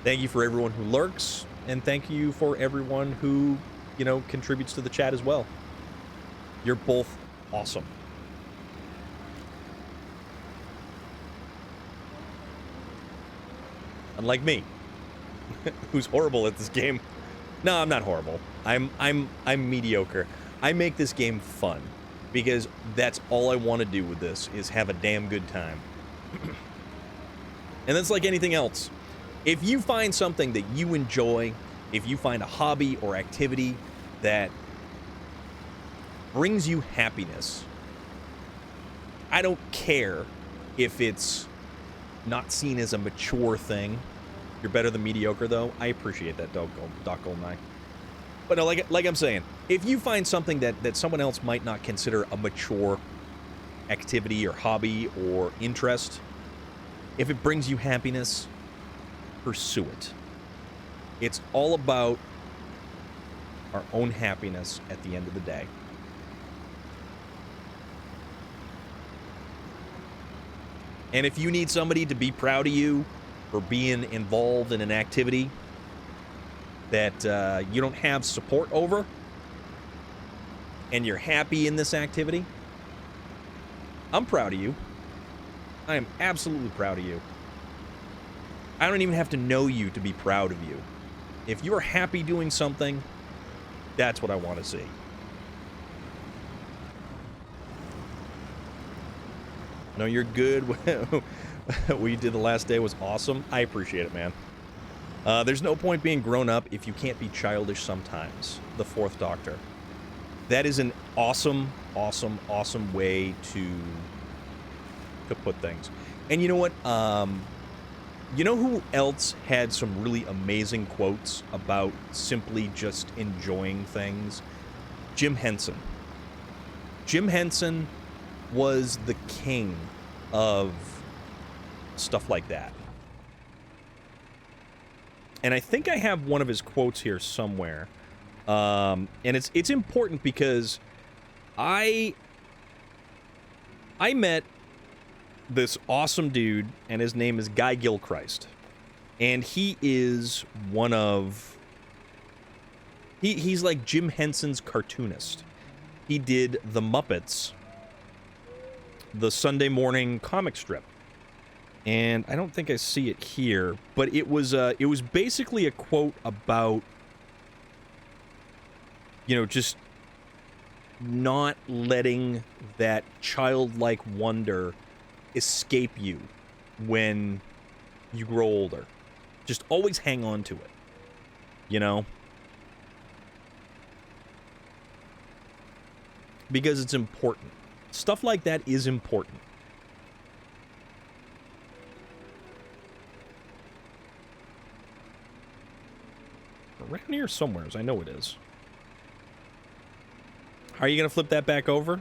Thank you for everyone who lurks, and thank you for everyone who, you know, contributes to the chat as well. You're both awesome. Unlike me, who's horrible at this game. No, I'm not horrible. I'm mediocre. I make this game fun because that's all I want to do with this is have a damn good time. And that's like anything else. If you find something that you enjoy, if you find a hobby or activity that brings you happiness, I don't care if it's not seen as a mature thing. You're better than mediocre, though. I appreciate that, Goldeneye. But no, like I'm saying, if you find something that someone else might not consider a mature activity or hobby or interest, if it brings you happiness, pursue it. It's all about our own happiness at the end of the day. And if you need somebody to be proud of you for being involved in an activity that you don't have support over, and you're happy in this activity, I'm proud of you. I am absolutely proud of you. I don't even have to know you to be proud of you. If you're happy doing something, that's what I want to see. No, you're good. What you did the last day was awesome. I appreciate it, man. There's no point being grown up if you can't be childish sometimes. The Fourth Doctor. That is an awesome, awesome, awesome way to put things. And you know what? You know who else had some really amazing quotes about simply just enjoying things? Jim Henson. Jim Henson was the king of stuff like that. And I think I have one of his quotes here somewhere. And it's important because I met this awesome dude, and his name is Guy Gilchrist. And he is one of... He's like Jim Henson's cartoonist. He did The Muppets, the Sunday morning comic strip. And I don't think I see it here, but it was basically a quote about, you know, just not letting that childlike wonder escape you when you grow older. Just always hang on to it, you know? Because it's important. Stuff like that is important. Around here somewhere, I know it is. How are you going to flip that back over?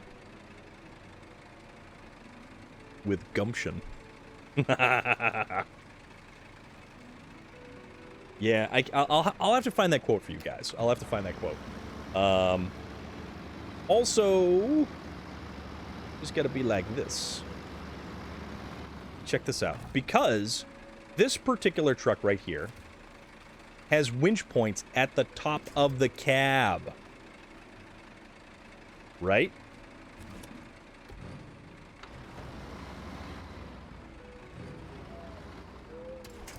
With gumption. Yeah, I'll have to find that quote for you guys. I'll have to find that quote. Also, just got to be like this. Check this out. Because this particular truck right here has winch points at the top of the cab. Right?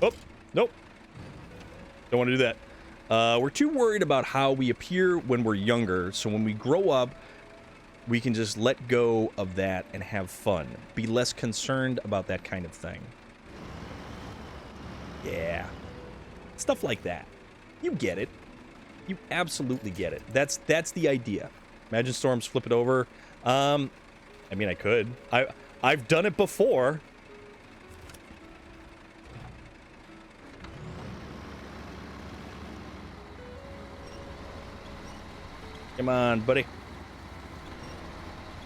Oh, nope. Don't want to do that. We're too worried about how we appear when we're younger, so when we grow up, we can just let go of that and have fun. Be less concerned about that kind of thing. Yeah. Stuff like that. You get it. You absolutely get it. That's the idea. Imagine storms, flip it over. I mean, I could. I've done it before. Come on, buddy.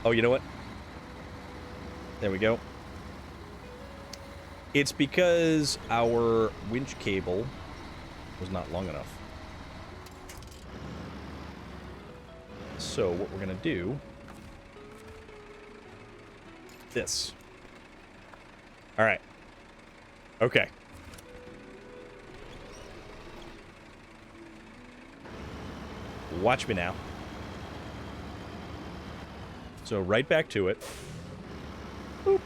Oh, you know what? There we go. It's because our winch cable was not long enough. So what we're gonna do... this. Alright. Okay. Watch me now. So right back to it. Boop.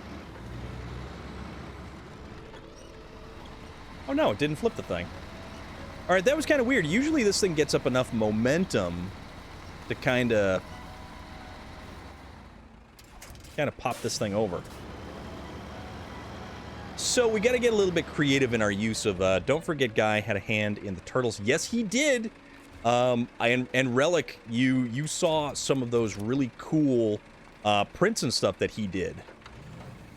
Oh no, it didn't flip the thing. Alright, that was kind of weird. Usually this thing gets up enough momentum to kind of pop this thing over. So we got to get a little bit creative in our use of, don't forget Guy had a hand in the turtles. Yes, he did. And Relic, you saw some of those really cool prints and stuff that he did.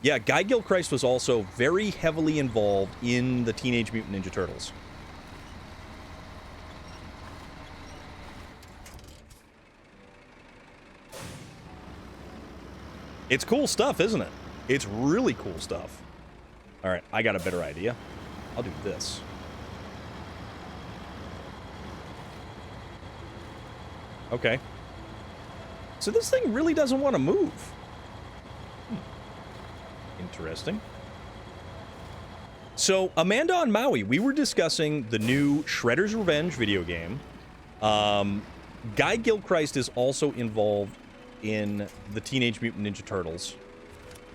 Yeah, Guy Gilchrist was also very heavily involved in the Teenage Mutant Ninja Turtles. It's cool stuff, isn't it? It's really cool stuff. All right, I got a better idea. I'll do this. Okay. So this thing really doesn't want to move. Interesting. So, Amanda on Maui, we were discussing the new Shredder's Revenge video game. Guy Gilchrist is also involved in the Teenage Mutant Ninja Turtles.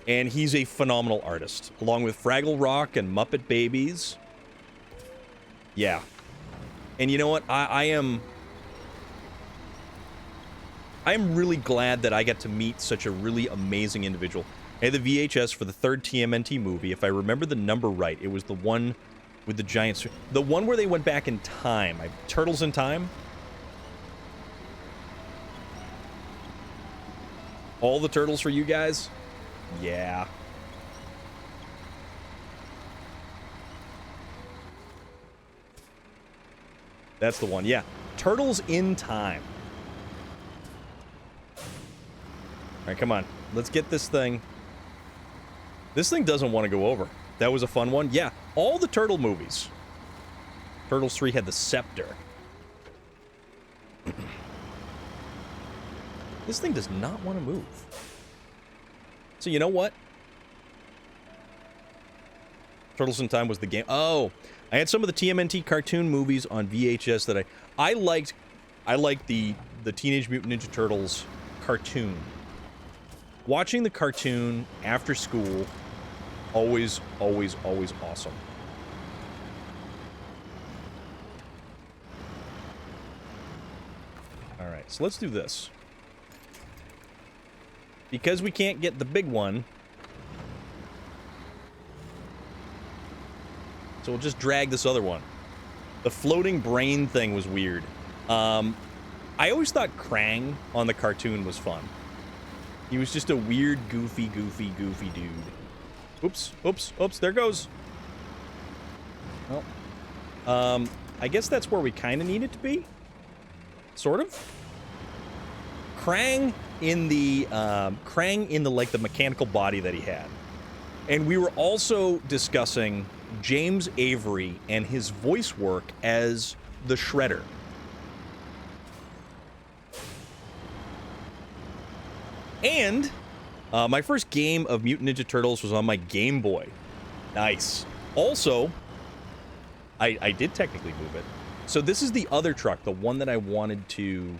And he's a phenomenal artist, along with Fraggle Rock and Muppet Babies. Yeah. And you know what? I am really glad that I got to meet such a really amazing individual. I had the VHS for the third TMNT movie. If I remember the number right, it was the one with the giant... the one where they went back in time. Turtles in Time? All the turtles for you guys? Yeah. That's the one, yeah. Turtles in Time. Alright, come on. Let's get this thing. This thing doesn't want to go over. That was a fun one. Yeah, all the Turtle movies. Turtles 3 had the scepter. This thing does not want to move. So you know what? Turtles in Time was the game. Oh, I had some of the TMNT cartoon movies on VHS that I liked. I liked the Teenage Mutant Ninja Turtles cartoon. Watching the cartoon after school, always, always, always awesome. All right, so let's do this. Because we can't get the big one, so we'll just drag this other one. The floating brain thing was weird. I always thought Krang on the cartoon was fun. He was just a weird, goofy dude. Oops, oops, oops, there goes. Well, I guess that's where we kind of need it to be. Sort of. Krang in the like the mechanical body that he had. And we were also discussing James Avery and his voice work as the Shredder. And my first game of Mutant Ninja Turtles was on my Game Boy. Nice. Also, I did technically move it. So this is the other truck, the one that I wanted to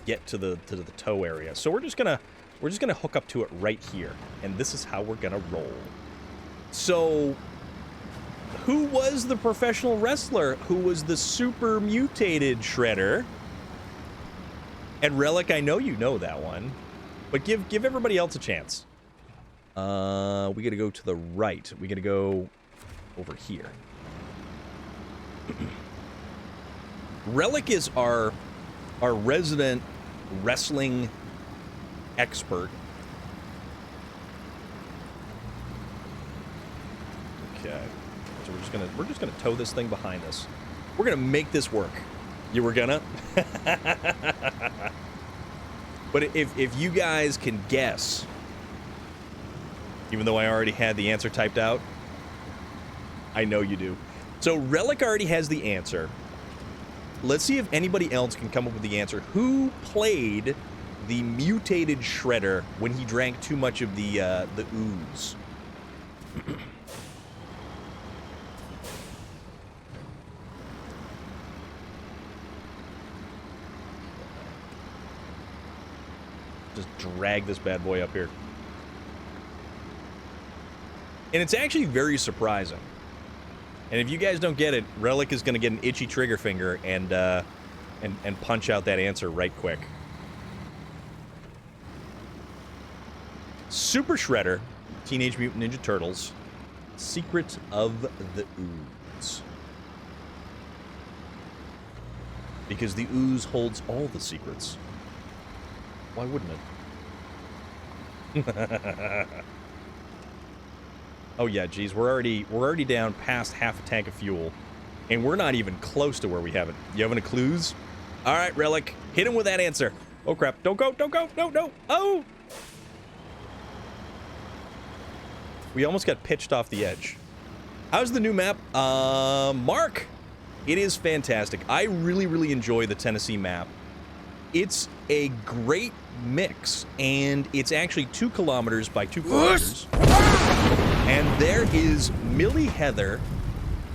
get to the tow area. So we're just gonna hook up to it right here, and this is how we're gonna roll. So who was the professional wrestler who was the super mutated Shredder? And Relic, I know you know that one, but give everybody else a chance. We gotta go to the right. We gotta go over here. Relic is our resident wrestling expert. Okay, so we're just gonna tow this thing behind us. We're gonna make this work. You were gonna? But if you guys can guess, even though I already had the answer typed out, I know you do. So Relic already has the answer. Let's see if anybody else can come up with the answer. Who played the mutated Shredder when he drank too much of the ooze? Just drag this bad boy up here. And it's actually very surprising. And if you guys don't get it, Relic is going to get an itchy trigger finger and punch out that answer right quick. Super Shredder, Teenage Mutant Ninja Turtles, Secret of the Ooze. Because the ooze holds all the secrets. Why wouldn't it? Oh yeah, geez, we're already down past half a tank of fuel, and we're not even close to where we have it. You have any clues? All right, Relic, hit him with that answer. Oh crap! Don't go! Don't go! No! No! Oh! We almost got pitched off the edge. How's the new map? Mark, it is fantastic. I really enjoy the Tennessee map. It's a great mix, and it's actually 2 kilometers by 2 kilometers. And there is Millie Heather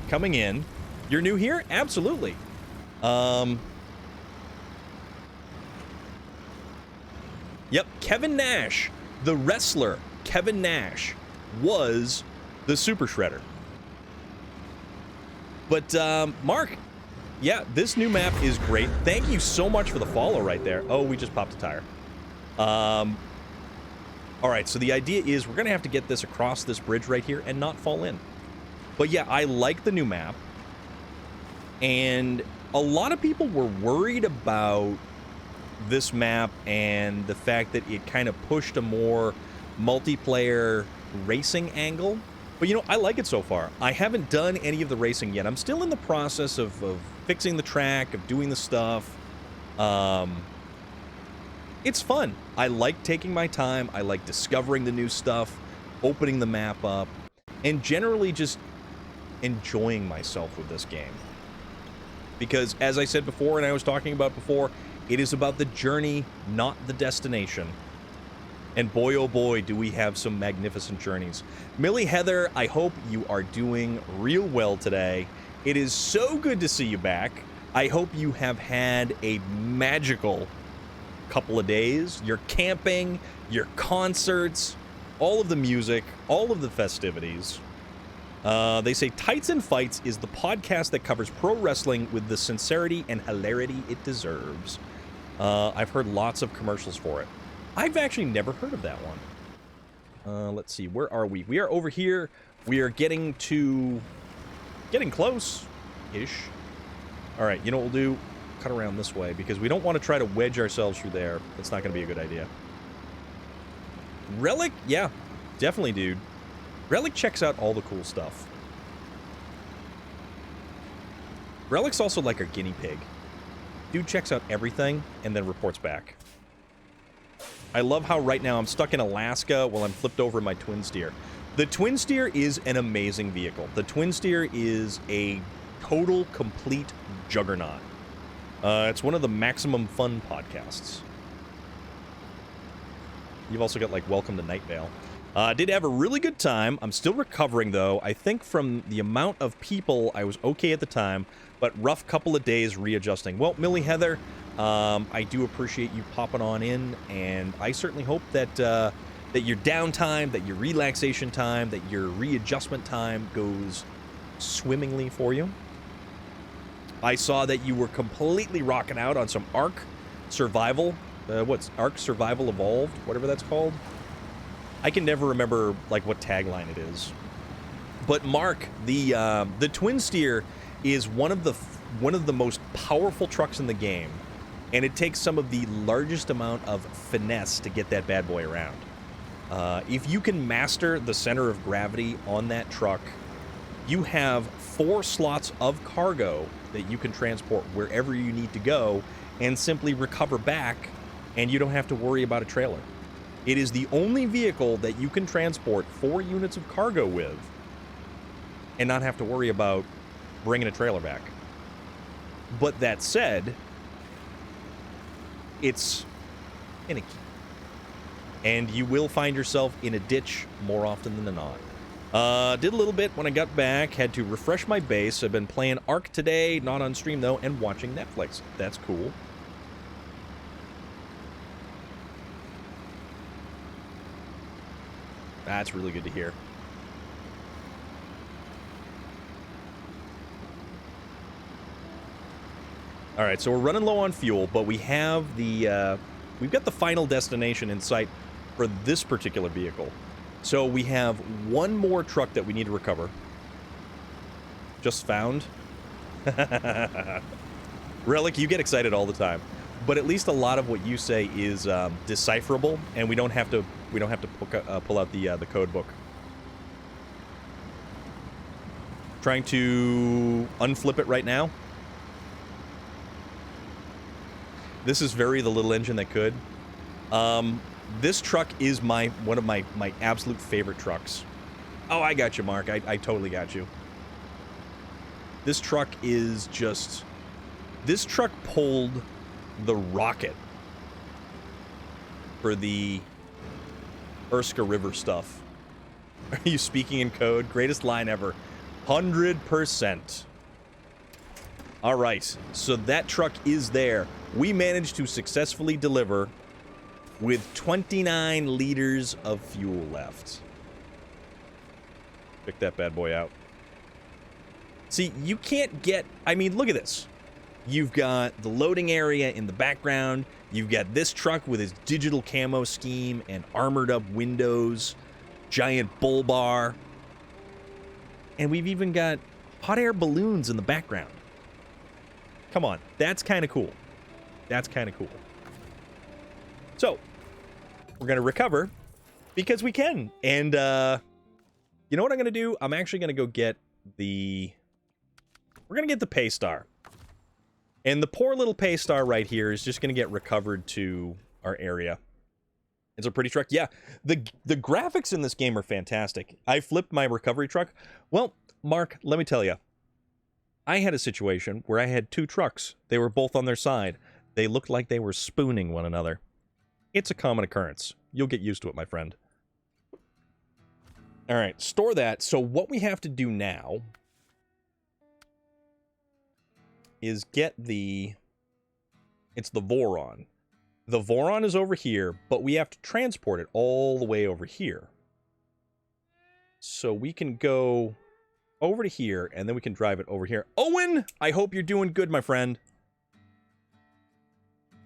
coming in. You're new here? Absolutely. Yep, Kevin Nash, the wrestler, Kevin Nash, was the Super Shredder. But, Mark, yeah, this new map is great. Thank you so much for the follow right there. Oh, we just popped a tire. All right, so the idea is we're going to have to get this across this bridge right here and not fall in. But yeah, I like the new map. And a lot of people were worried about this map and the fact that it kind of pushed a more multiplayer racing angle. But, you know, I like it so far. I haven't done any of the racing yet. I'm still in the process of fixing the track, of doing the stuff. It's fun. I like taking my time. I like discovering the new stuff, opening the map up, and generally just enjoying myself with this game. Because, as I said before, and I was talking about before, it is about the journey, not the destination. And boy, oh boy, do we have some magnificent journeys. Millie Heather, I hope you are doing real well today. It is so good to see you back. I hope you have had a magical couple of days. Your camping, your concerts, all of the music, all of the festivities. They say Tights and Fights is the podcast that covers pro wrestling with the sincerity and hilarity it deserves. I've heard lots of commercials for it. I've actually never heard of that one. Let's see, where are we? We are over here. We are getting close-ish. All right, you know what we'll do? Cut around this way, because we don't want to try to wedge ourselves through there. That's not going to be a good idea. Relic? Yeah, definitely, dude. Relic checks out all the cool stuff. Relic's also like our guinea pig. Dude checks out everything and then reports back. I love how right now I'm stuck in Alaska while I'm flipped over in my Twin Steer. The Twin Steer is an amazing vehicle. The Twin Steer is a total, complete juggernaut. It's one of the Maximum Fun podcasts. You've also got, like, Welcome to Night Vale. Did have a really good time. I'm still recovering, though. I think from the amount of people, I was okay at the time, but rough couple of days readjusting. Well, Millie Heather, I do appreciate you popping on in, and I certainly hope that that your downtime, that your relaxation time, that your readjustment time goes swimmingly for you. I saw that you were completely rocking out on some Ark Survival. What's Ark Survival Evolved? Whatever that's called. I can never remember, like, what tagline it is. But Mark, the Twin Steer is one of the most powerful trucks in the game, and it takes some of the largest amount of finesse to get that bad boy around. If you can master the center of gravity on that truck, you have 4 slots of cargo that you can transport wherever you need to go and simply recover back, and you don't have to worry about a trailer. It is the only vehicle that you can transport 4 units of cargo with and not have to worry about bringing a trailer back. But that said, it's finicky. And you will find yourself in a ditch more often than not. Did a little bit when I got back. Had to refresh my base. I've been playing Ark today, not on stream though, and watching Netflix. That's cool. That's really good to hear. All right, so we're running low on fuel, but we have we've got the final destination in sight for this particular vehicle. So we have one more truck that we need to recover. Just found. Relic, you get excited all the time, but at least a lot of what you say is decipherable, and we don't have to pull out the code book. Trying to unflip it right now. This is very the little engine that could. This truck is one of my absolute favorite trucks. Oh, I got you, Mark. I totally got you. This truck is just... This truck pulled the rocket for the Erska River stuff. Are you speaking in code? Greatest line ever. 100%. All right, so that truck is there. We managed to successfully deliver with 29 liters of fuel left. Pick that bad boy out. See, you can't get... I mean, look at this. You've got the loading area in the background. You've got this truck with its digital camo scheme and armored up windows, giant bull bar. And we've even got hot air balloons in the background. Come on, that's kind of cool. That's kind of cool. So, we're going to recover because we can. And, you know what I'm going to do? I'm actually going to go get the... We're going to get the pay star. And the poor little pay star right here is just going to get recovered to our area. It's a pretty truck. Yeah, the graphics in this game are fantastic. I flipped my recovery truck. Well, Mark, let me tell you. I had a situation where I had 2 trucks. They were both on their side. They looked like they were spooning one another. It's a common occurrence. You'll get used to it, my friend. All right, store that. So what we have to do now is get the... It's the Voron. The Voron is over here, but we have to transport it all the way over here. So we can go over to here, and then we can drive it over here. Owen, I hope you're doing good, my friend.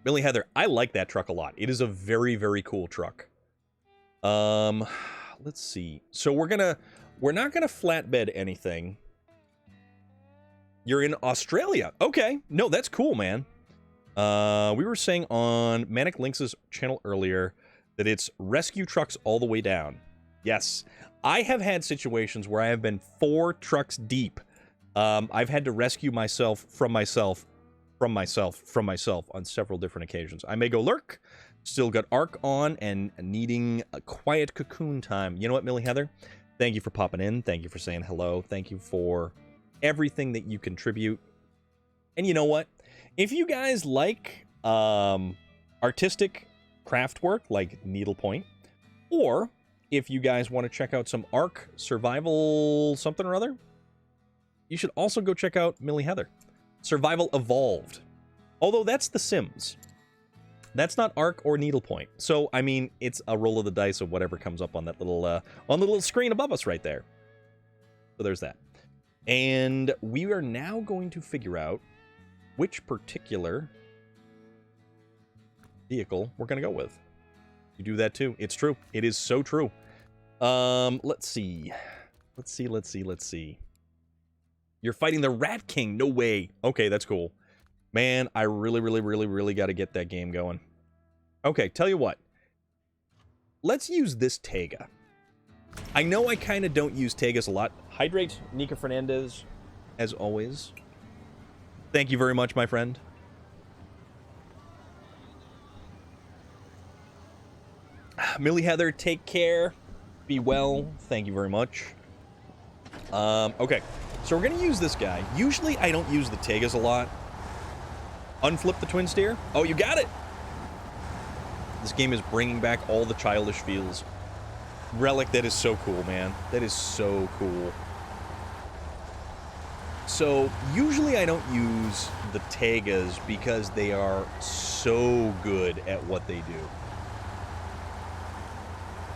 Billy Heather, I like that truck a lot. It is a very, very cool truck. Let's see. So we're not gonna flatbed anything. You're in Australia. Okay. No, that's cool, man. We were saying on Manic Lynx's channel earlier that it's rescue trucks all the way down. Yes. I have had situations where I have been 4 trucks deep. I've had to rescue myself from myself on several different occasions. I may go lurk, still got Ark on, and needing a quiet cocoon time. You know what, Millie Heather? Thank you for popping in. Thank you for saying hello. Thank you for everything that you contribute. And you know what? If you guys like artistic craft work like needlepoint, or if you guys want to check out some Ark Survival something or other, you should also go check out Millie Heather. Survival Evolved. Although that's The Sims. That's not Ark or needlepoint. So, I mean, it's a roll of the dice of whatever comes up on that little on the little screen above us right there. So there's that. And we are now going to figure out which particular vehicle we're going to go with. You do that too. It's true. It is so true. Let's see. Let's see. You're fighting the Rat King. No way. Okay, that's cool. Man, I really got to get that game going. Okay, tell you what. Let's use this Tega. I know I kind of don't use Tegas a lot. Hydrate, Nika Fernandez, as always. Thank you very much, my friend. Millie Heather, take care. Be well. Thank you very much. Okay, so we're going to use this guy. Usually, I don't use the Tegas a lot. Unflip the twin steer. Oh, you got it! This game is bringing back all the childish feels. Relic, that is so cool, man. That is so cool. So, usually I don't use the Tegas because they are so good at what they do.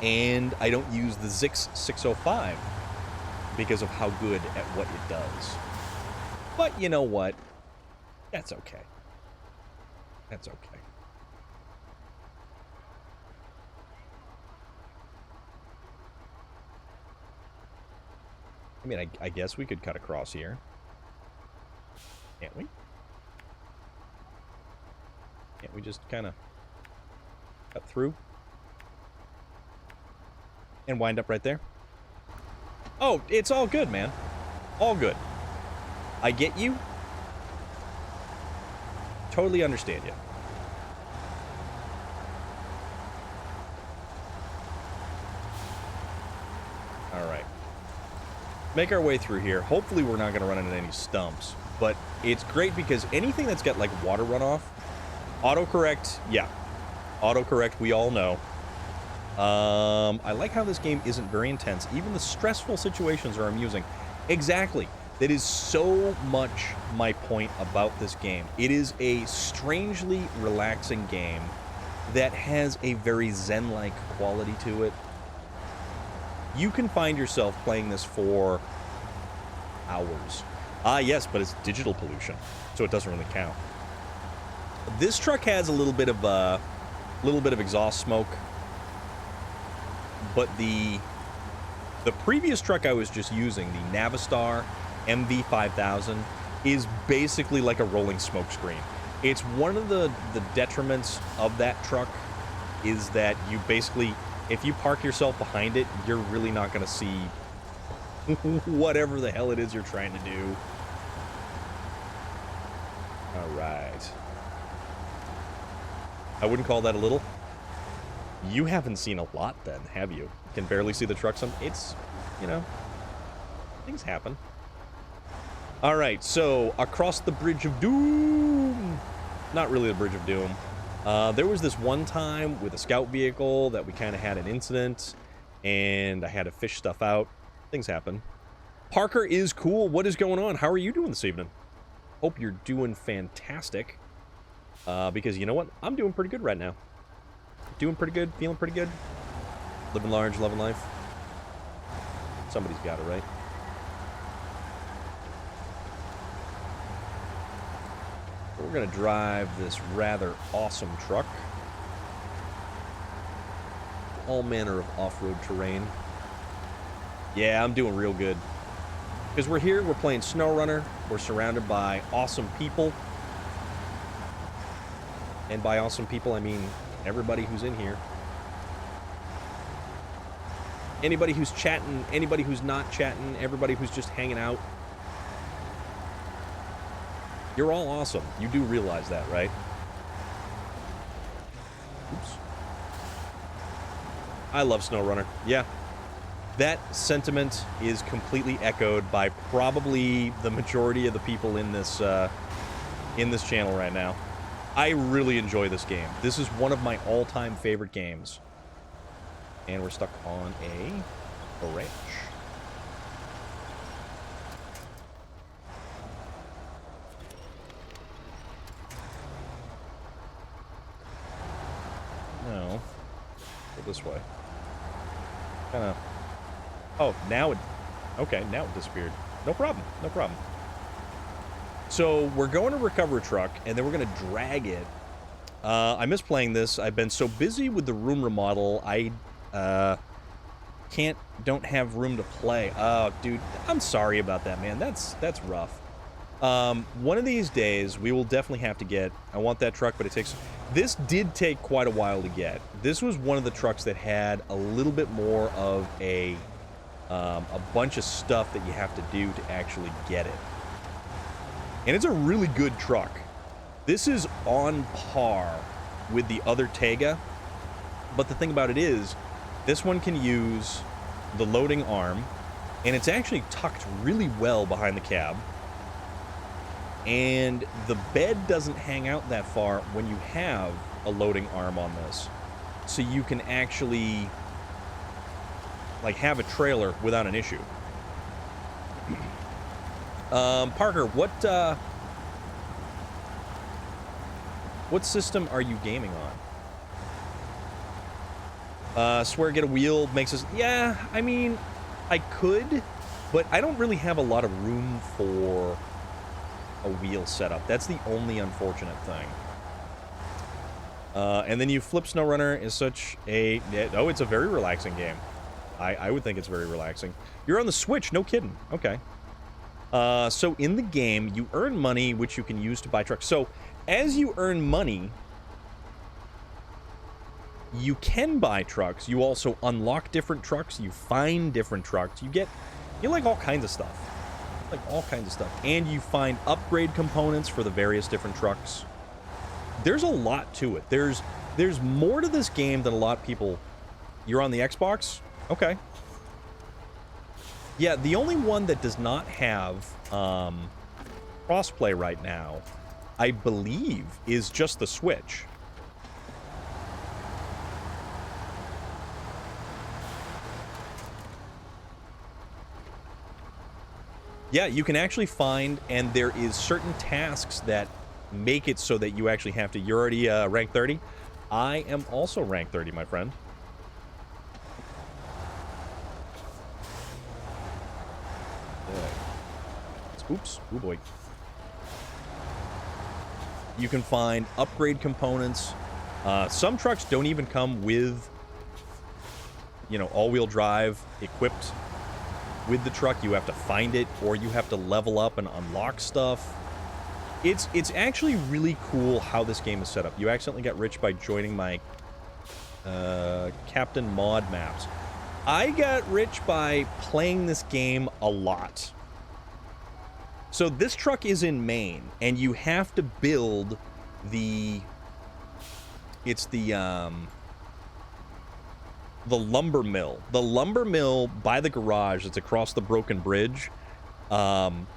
And I don't use the Zix 605 because of how good at what it does. But you know what? That's okay. That's okay. I mean, I guess we could cut across here. Can't we? Can't we just kind of cut through? And wind up right there? Oh, it's all good, man. All good. I get you. Totally understand you. Alright. Make our way through here. Hopefully we're not going to run into any stumps. But it's great because anything that's got, like, water runoff, autocorrect, yeah. Autocorrect, we all know. I like how this game isn't very intense. Even the stressful situations are amusing. Exactly. That is so much my point about this game. It is a strangely relaxing game that has a very zen-like quality to it. You can find yourself playing this for hours. Ah, yes, but it's digital pollution, so it doesn't really count. This truck has a little bit of exhaust smoke, but the previous truck I was just using, the Navistar MV5000, is basically like a rolling smoke screen. It's one of the detriments of that truck is that you basically, if you park yourself behind it, you're really not going to see whatever the hell it is you're trying to do. All right. I wouldn't call that a little. You haven't seen a lot then, have you? Can barely see the truck. It's, you know, things happen. All right, so across the Bridge of Doom. Not really the Bridge of Doom. There was this one time with a scout vehicle that we kind of had an incident, and I had to fish stuff out. Things happen. Parker is cool. What is going on? How are you doing this evening? Hope you're doing fantastic. Because you know what? I'm doing pretty good right now. Doing pretty good, feeling pretty good. Living large, loving life. Somebody's got it, right? We're going to drive this rather awesome truck. All manner of off-road terrain. Yeah, I'm doing real good. Because we're here, we're playing SnowRunner. We're surrounded by awesome people. And by awesome people, I mean everybody who's in here. Anybody who's chatting, anybody who's not chatting, everybody who's just hanging out. You're all awesome. You do realize that, right? Oops. I love SnowRunner. Yeah. That sentiment is completely echoed by probably the majority of the people in this channel right now. I really enjoy this game. This is one of my all-time favorite games. And we're stuck on a ranch. No. Go this way. Kinda. Oh, now it... Okay, now it disappeared. No problem. No problem. So we're going to recover a truck, and then we're going to drag it. I miss playing this. I've been so busy with the room remodel, I don't have room to play. Oh, dude, I'm sorry about that, man. That's rough. One of these days, we will definitely have to get... I want that truck, but it takes... This did take quite a while to get. This was one of the trucks that had a little bit more of a bunch of stuff that you have to do to actually get it. And it's a really good truck. This is on par with the other Tega, but the thing about it is, this one can use the loading arm, and it's actually tucked really well behind the cab. And the bed doesn't hang out that far when you have a loading arm on this. So you can actually, like, have a trailer without an issue. Parker, what system are you gaming on? Swear get a wheel makes us... Yeah, I mean, I could, but I don't really have a lot of room for a wheel setup. That's the only unfortunate thing. And then you flip SnowRunner is such a... Oh, it's a very relaxing game. I would think it's very relaxing. You're on the Switch, no kidding. Okay. So in the game, you earn money, which you can use to buy trucks. So as you earn money, you can buy trucks. You also unlock different trucks. You find different trucks. You like all kinds of stuff. Like all kinds of stuff. And you find upgrade components for the various different trucks. There's a lot to it. There's more to this game than a lot of people... You're on the Xbox? Okay. Yeah, the only one that does not have crossplay right now, I believe, is just the Switch. Yeah, you can actually find, and there is certain tasks that make it so that you actually have to... You're already rank 30? I am also rank 30, my friend. Oops. Oh, boy. You can find upgrade components. Some trucks don't even come with, all-wheel drive equipped with the truck. You have to find it, or you have to level up and unlock stuff. It's actually really cool how this game is set up. You accidentally got rich by joining my Captain Mod maps. I got rich by playing this game a lot. So this truck is in Maine, and you have to build the lumber mill. The lumber mill by the garage that's across the broken bridge. You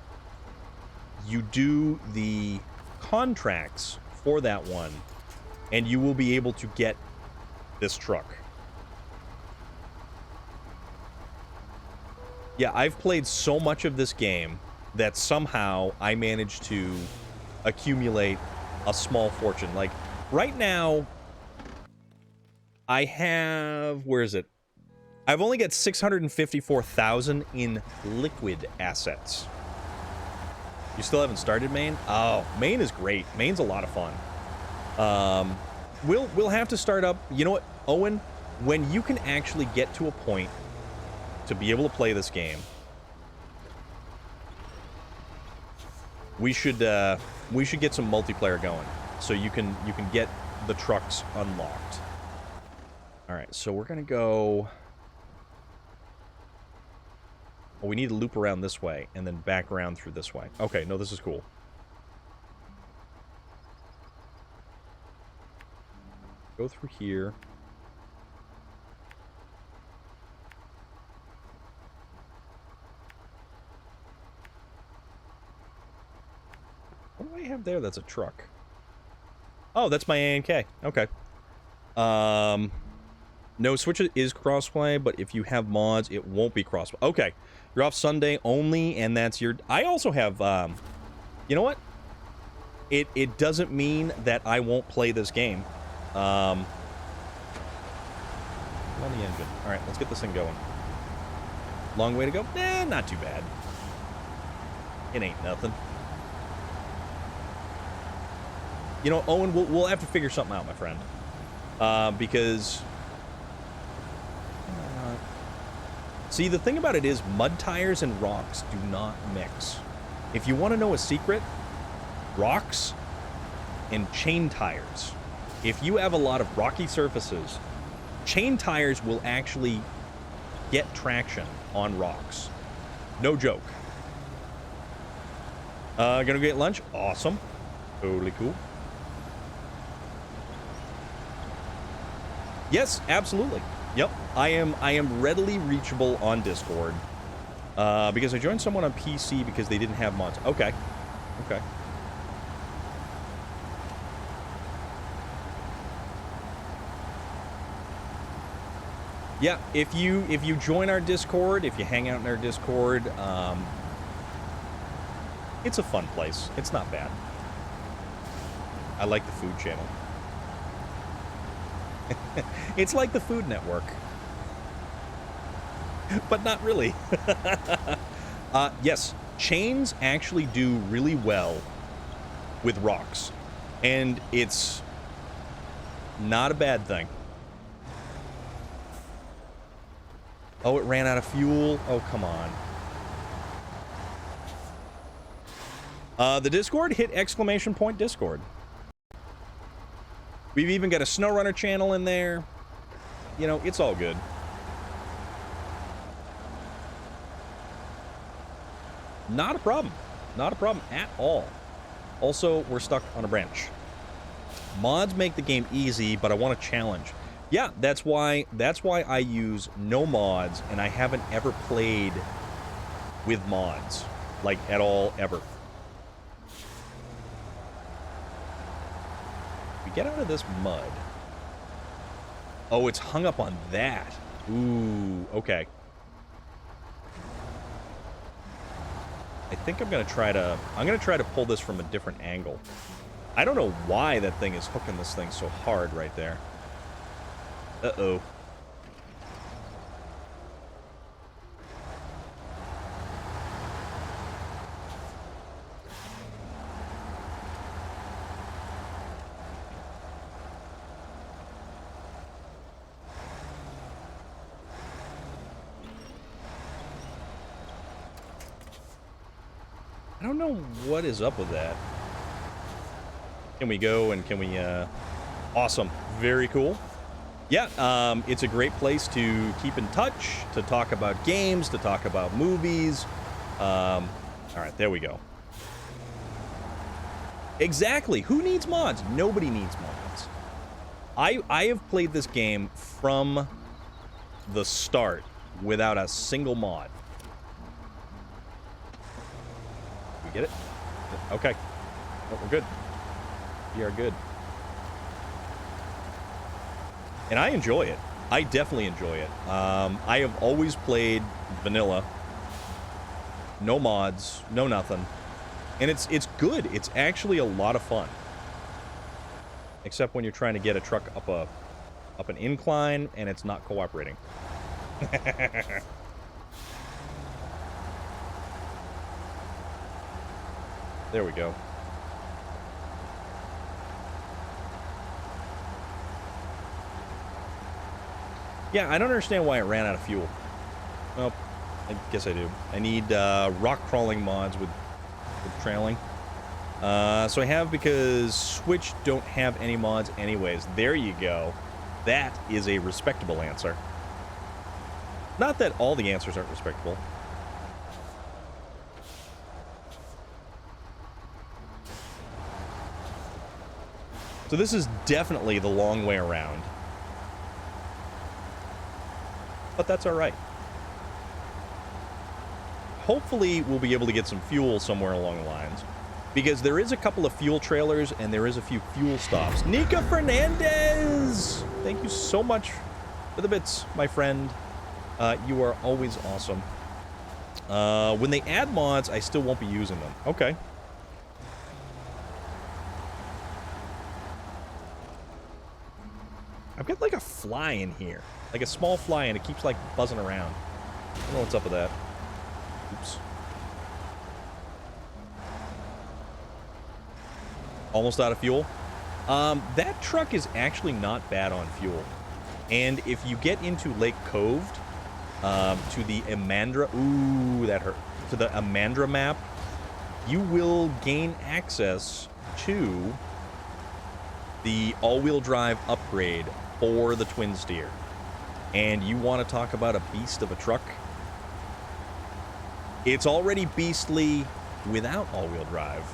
do the contracts for that one, and you will be able to get this truck. Yeah, I've played so much of this game that somehow I managed to accumulate a small fortune. Like, right now, I have... Where is it? I've only got 654,000 in liquid assets. You still haven't started Maine? Oh, Maine is great. Maine's a lot of fun. We'll have to start up... You know what, Owen? When you can actually get to a point to be able to play this game, we should get some multiplayer going, so you can get the trucks unlocked. All right, so we're gonna go. Well, we need to loop around this way and then back around through this way. Okay, no, this is cool. Go through here. What do I have there that's a truck? Oh, that's my A&K. Okay. No, Switch is crossplay, but if you have mods, it won't be crossplay. Okay. You're off Sunday only, and that's your... I also have, you know what? It doesn't mean that I won't play this game. On the engine. All right, let's get this thing going. Long way to go? Eh, not too bad. It ain't nothing. You know, Owen, we'll have to figure something out, my friend. Because... See, the thing about it is mud tires and rocks do not mix. If you want to know a secret, rocks and chain tires. If you have a lot of rocky surfaces, chain tires will actually get traction on rocks. No joke. Gonna get lunch? Awesome. Totally cool. Yes, absolutely. Yep, I am readily reachable on Discord. Because I joined someone on PC because they didn't have mods. Okay. Okay. Yeah, if you join our Discord, if you hang out in our Discord, it's a fun place. It's not bad. I like the food channel. It's like the Food Network. But not really. Yes, chains actually do really well with rocks. And it's not a bad thing. Oh, it ran out of fuel? Oh, come on. The Discord, hit exclamation point Discord. We've even got a SnowRunner channel in there. You know, it's all good. Not a problem. Not a problem at all. Also, we're stuck on a branch. Mods make the game easy, but I want a challenge. Yeah, that's why I use no mods, and I haven't ever played with mods. Like, at all, ever. Get out of this mud. Oh, it's hung up on that. Ooh, okay. I think I'm gonna try to pull this from a different angle. I don't know why that thing is hooking this thing so hard right there. Uh-oh. I don't know what is up with that. Can we go and can we, awesome. Very cool. Yeah, it's a great place to keep in touch, to talk about games, to talk about movies. All right, there we go. Exactly. Who needs mods? Nobody needs mods. I have played this game from the start without a single mod. Get it? Okay. Oh, we're good. We are good. And I enjoy it. I definitely enjoy it. I have always played vanilla. No mods, no nothing. And it's good. It's actually a lot of fun. Except when you're trying to get a truck up an incline and it's not cooperating. There we go. Yeah, I don't understand why it ran out of fuel. Well, I guess I do. I need rock crawling mods with trailing. So I have because Switch don't have any mods anyways. There you go. That is a respectable answer. Not that all the answers aren't respectable. So this is definitely the long way around. But that's all right. Hopefully we'll be able to get some fuel somewhere along the lines. Because there is a couple of fuel trailers and there is a few fuel stops. Nika Fernandez! Thank you so much for the bits, my friend. You are always awesome. When they add mods, I still won't be using them. Okay. I've got like a fly in here. Like a small fly, and it keeps like buzzing around. I don't know what's up with that. Oops. Almost out of fuel. That truck is actually not bad on fuel. And if you get into Lake Coved, to the Amandra... Ooh, that hurt. To the Amandra map, you will gain access to the all-wheel drive upgrade for the twin steer. And you want to talk about a beast of a truck? It's already beastly without all-wheel drive.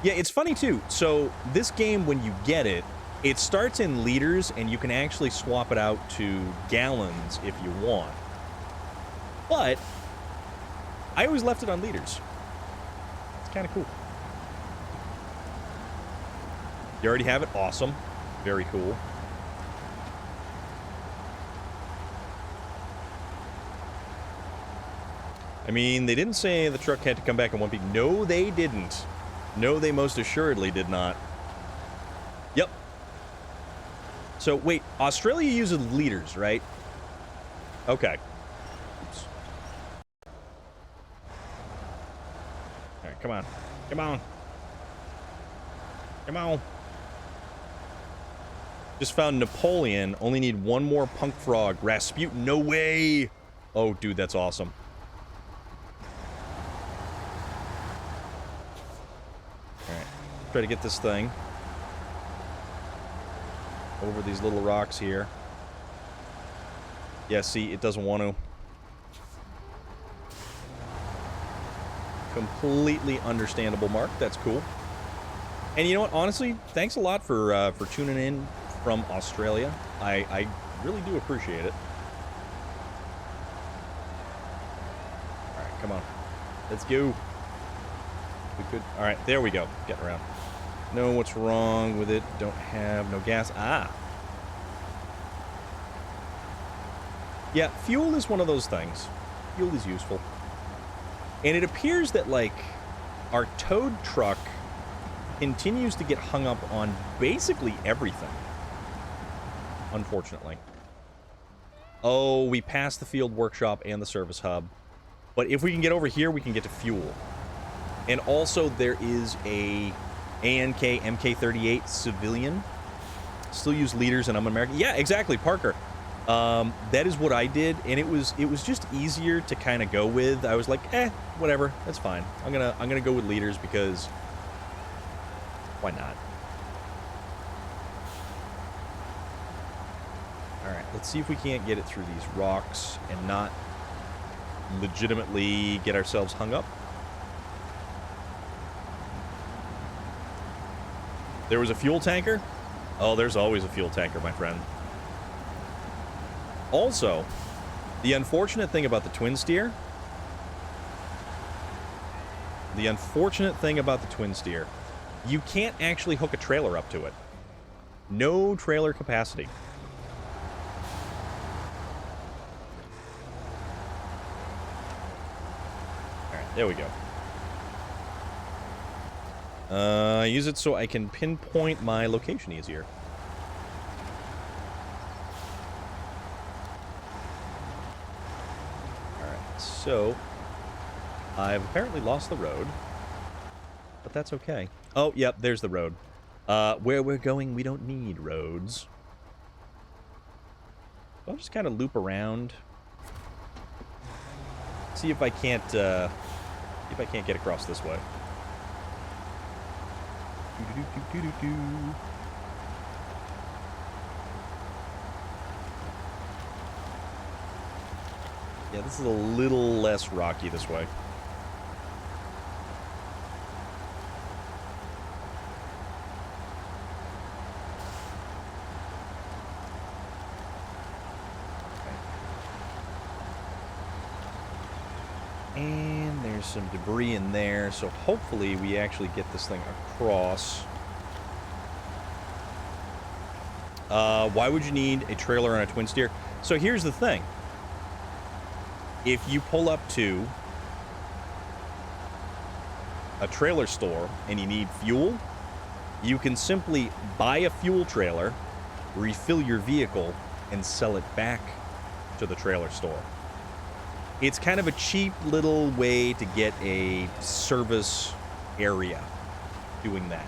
Yeah, it's funny too. So this game, when you get it, it starts in liters, and you can actually swap it out to gallons if you want. But I always left it on liters. It's kind of cool. You already have it? Awesome. Very cool. I mean, they didn't say the truck had to come back in one piece. No, they didn't. No, they most assuredly did not. Yep. So, wait, Australia uses liters, right? Okay. Oops. Alright, come on. Come on. Come on. Just found Napoleon. Only need one more punk frog. Rasputin, no way! Oh, dude, that's awesome. Alright. Try to get this thing over these little rocks here. Yeah, see, it doesn't want to. Completely understandable, Mark. That's cool. And you know what? Honestly, thanks a lot for tuning in from Australia. I really do appreciate it. Alright, come on. Let's go. Good. Alright, there we go. Getting around. Know what's wrong with it. Don't have no gas. Ah. Yeah, fuel is one of those things. Fuel is useful. And it appears that, like, our towed truck continues to get hung up on basically everything. Unfortunately. Oh, we passed the field workshop and the service hub. But if we can get over here, we can get to fuel. And also, there is a ANK MK38 civilian. Still use liters, and I'm American. Yeah, exactly, Parker. That is what I did, and it was just easier to kind of go with. I was like, whatever, that's fine. I'm gonna go with liters because why not? All right, let's see if we can't get it through these rocks and not legitimately get ourselves hung up. There was a fuel tanker? Oh, there's always a fuel tanker, my friend. Also, the unfortunate thing about the twin steer... you can't actually hook a trailer up to it. No trailer capacity. Alright, there we go. I use it so I can pinpoint my location easier. Alright, so I've apparently lost the road, but that's okay. Oh, yep, there's the road. Where we're going, we don't need roads. I'll just kind of loop around. See if I can't get across this way. Yeah, this is a little less rocky this way. And there's some debris in there, so hopefully we actually get this thing across. Why would you need a trailer on a twin steer? So here's the thing. If you pull up to a trailer store and you need fuel, you can simply buy a fuel trailer, refill your vehicle, and sell it back to the trailer store. It's kind of a cheap little way to get a service area doing that.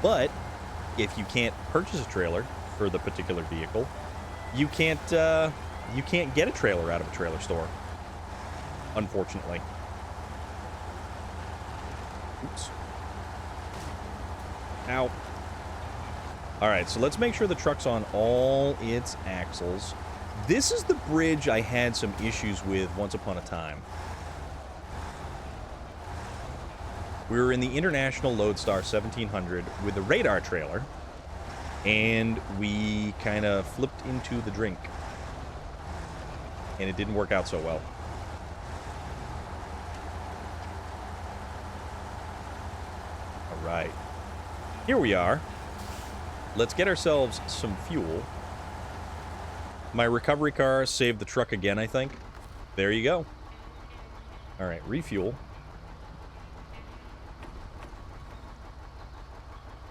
But if you can't purchase a trailer for the particular vehicle, you can't get a trailer out of a trailer store, unfortunately. Oops. Ow. All right, so let's make sure the truck's on all its axles. This is the bridge I had some issues with once upon a time. We were in the International Lodestar 1700 with a radar trailer, and we kind of flipped into the drink. And it didn't work out so well. All right. Here we are. Let's get ourselves some fuel. My recovery car saved the truck again, I think. There you go. All right, refuel.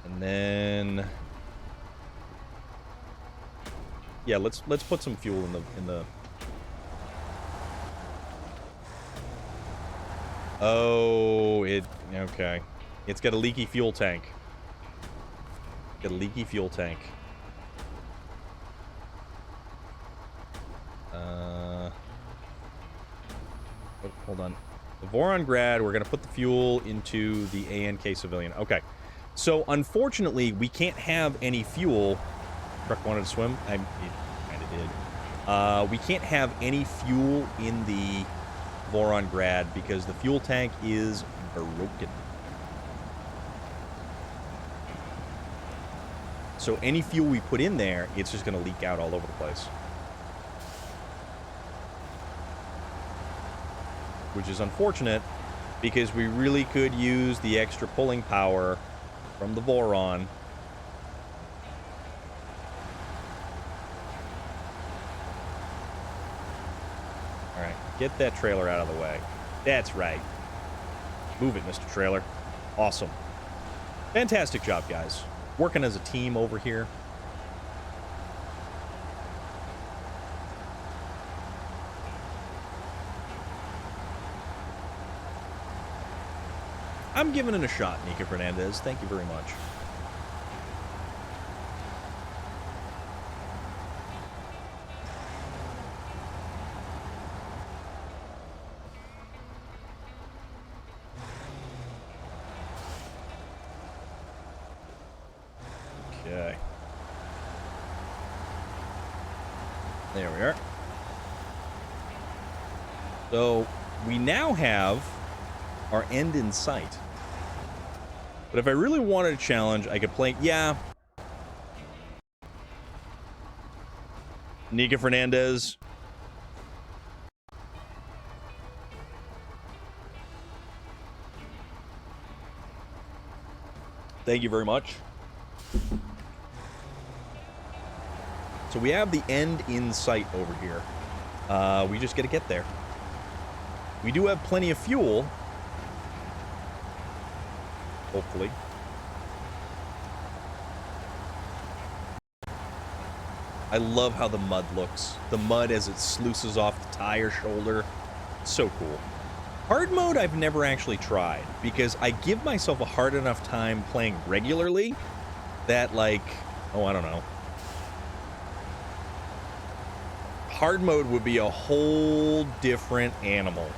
And then, yeah, let's put some fuel in the. Oh, okay. It's got a leaky fuel tank. Got a leaky fuel tank. Oh, hold on. The Voron Grad, we're gonna put the fuel into the ANK Civilian. Okay. So, unfortunately, we can't have any fuel. Truck wanted to swim? It kind of did. We can't have any fuel in the Voron Grad because the fuel tank is broken. So, any fuel we put in there, it's just going to leak out all over the place. Which is unfortunate because we really could use the extra pulling power from the Voron. Alright, get that trailer out of the way. That's right. Move it, Mr. Trailer. Awesome. Fantastic job, guys. Working as a team over here. I'm giving it a shot, Nika Fernandez. Thank you very much. Okay. There we are. So, we now have our end in sight. But if I really wanted a challenge, I could play... Yeah. Nika Fernandez. Thank you very much. So we have the end in sight over here. We just got to get there. We do have plenty of fuel. Hopefully. I love how the mud looks. The mud as it sluices off the tire shoulder. So cool. Hard mode I've never actually tried because I give myself a hard enough time playing regularly that, like, oh, I don't know. Hard mode would be a whole different animal.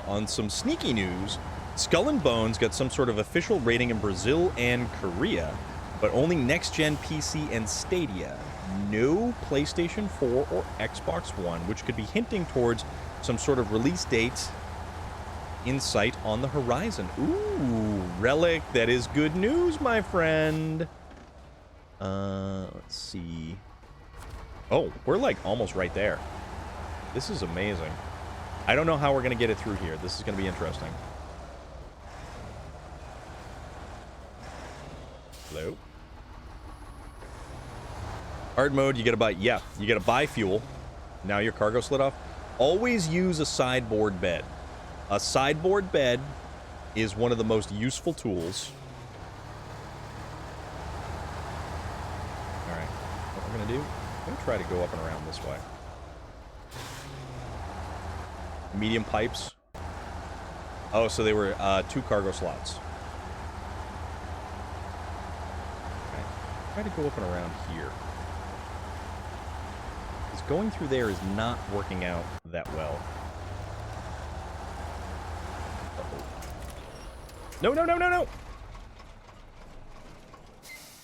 On some sneaky news, Skull and Bones got some sort of official rating in Brazil and Korea, but only next-gen PC and Stadia. No PlayStation 4 or Xbox One, which could be hinting towards some sort of release date in sight on the horizon. Ooh, Relic, that is good news, my friend. Let's see. Oh, we're like almost right there. This is amazing. I don't know how we're going to get it through here. This is going to be interesting. Hello? Hard mode, you gotta buy, yeah, you gotta buy fuel. Now your cargo slid off. Always use a sideboard bed. A sideboard bed is one of the most useful tools. Alright, what we're gonna do, I'm gonna try to go up and around this way. Medium pipes. Oh, so they were 2 cargo slots. Okay. Try to go up and around here. Because going through there is not working out that well. Uh-oh. No, no, no, no, no!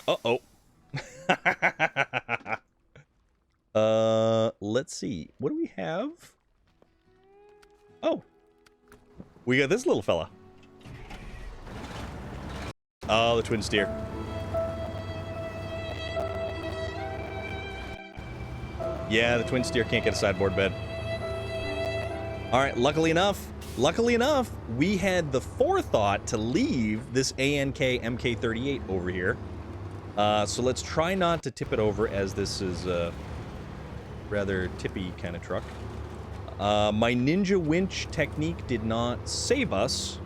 Uh-oh. Let's see. What do we have? Oh. We got this little fella. Oh, the twin steer. Yeah, the twin steer can't get a sideboard bed. Alright, luckily enough, we had the forethought to leave this ANK MK38 over here. So let's try not to tip it over, as this is a rather tippy kind of truck. My ninja winch technique did not save us,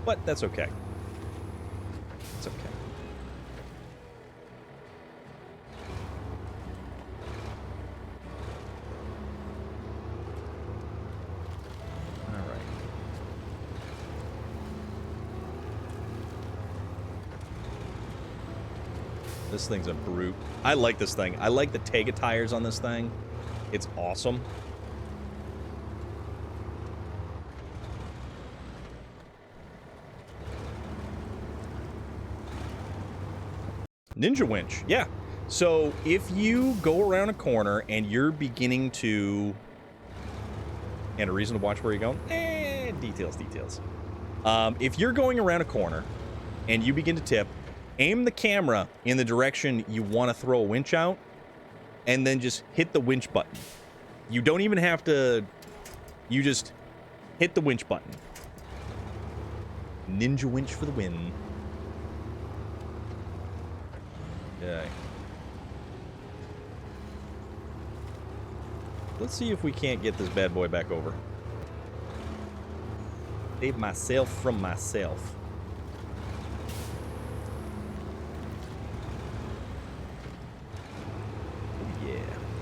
but that's okay. It's okay. All right. This thing's a brute. I like this thing. I like the Tega tires on this thing. It's awesome. Ninja winch, yeah. So if you go around a corner and you're beginning to... And a reason to watch where you're going? Details. If you're going around a corner and you begin to tip, aim the camera in the direction you want to throw a winch out, and then just hit the winch button. You don't even have to... You just hit the winch button. Ninja winch for the win. Okay. Let's see if we can't get this bad boy back over. Save myself from myself.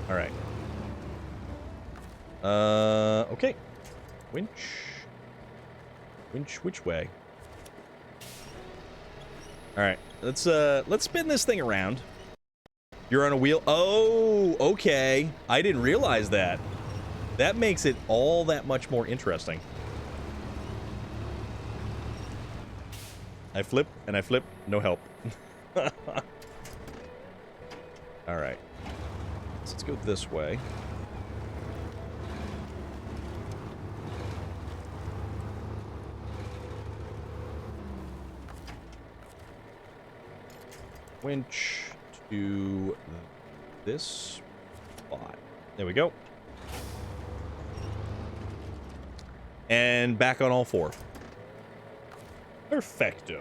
All right. Okay. Winch. Winch, which way? All right. Let's spin this thing around. You're on a wheel. Oh, okay. I didn't realize that. That makes it all that much more interesting. I flip and I flip. No help. All right. Let's go this way. Winch to this spot. There we go. And back on all 4. Perfecto.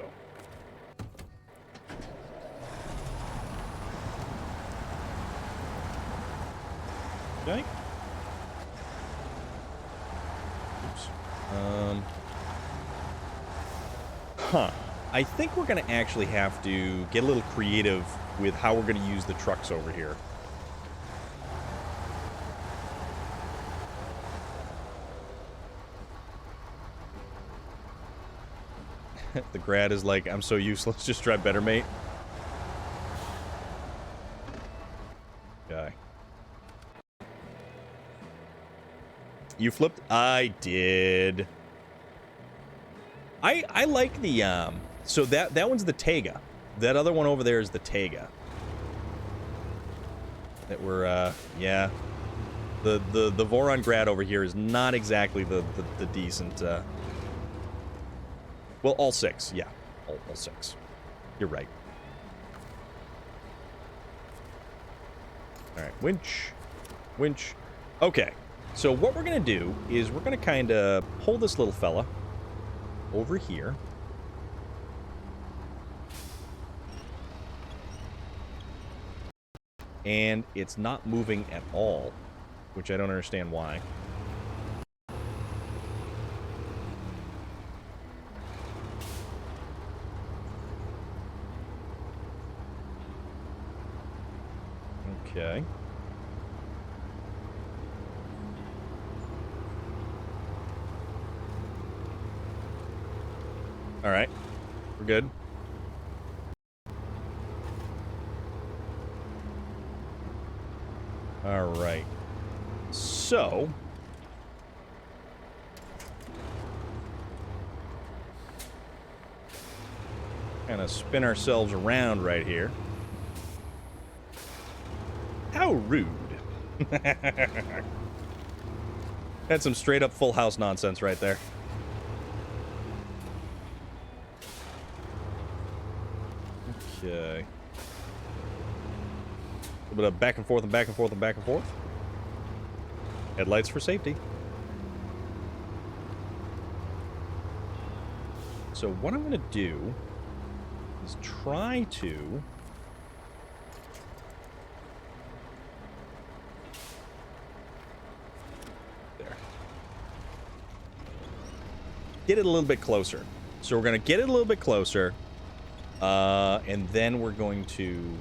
Okay. Oops. Huh. I think we're going to actually have to get a little creative with how we're going to use the trucks over here. The grad is like, I'm so useless, just drive better, mate. Okay. You flipped? I did. I like the, so that one's the Tega. That other one over there is the Tega. That we're, yeah. The Voron grad over here is not exactly the decent, well, all 6, yeah. All 6. You're right. Alright, winch. Winch. Okay. So what we're going to do is we're going to kind of pull this little fella over here. and it's not moving at all, which I don't understand why. Okay. All right. We're good. All right. So, kind of spin ourselves around right here. How rude. That's some straight up Full House nonsense right there. Okay. A little bit of back and forth and back and forth and back and forth. Headlights for safety. So what I'm going to do is try to... There. Get it a little bit closer. So we're going to get it a little bit closer. And then we're going to...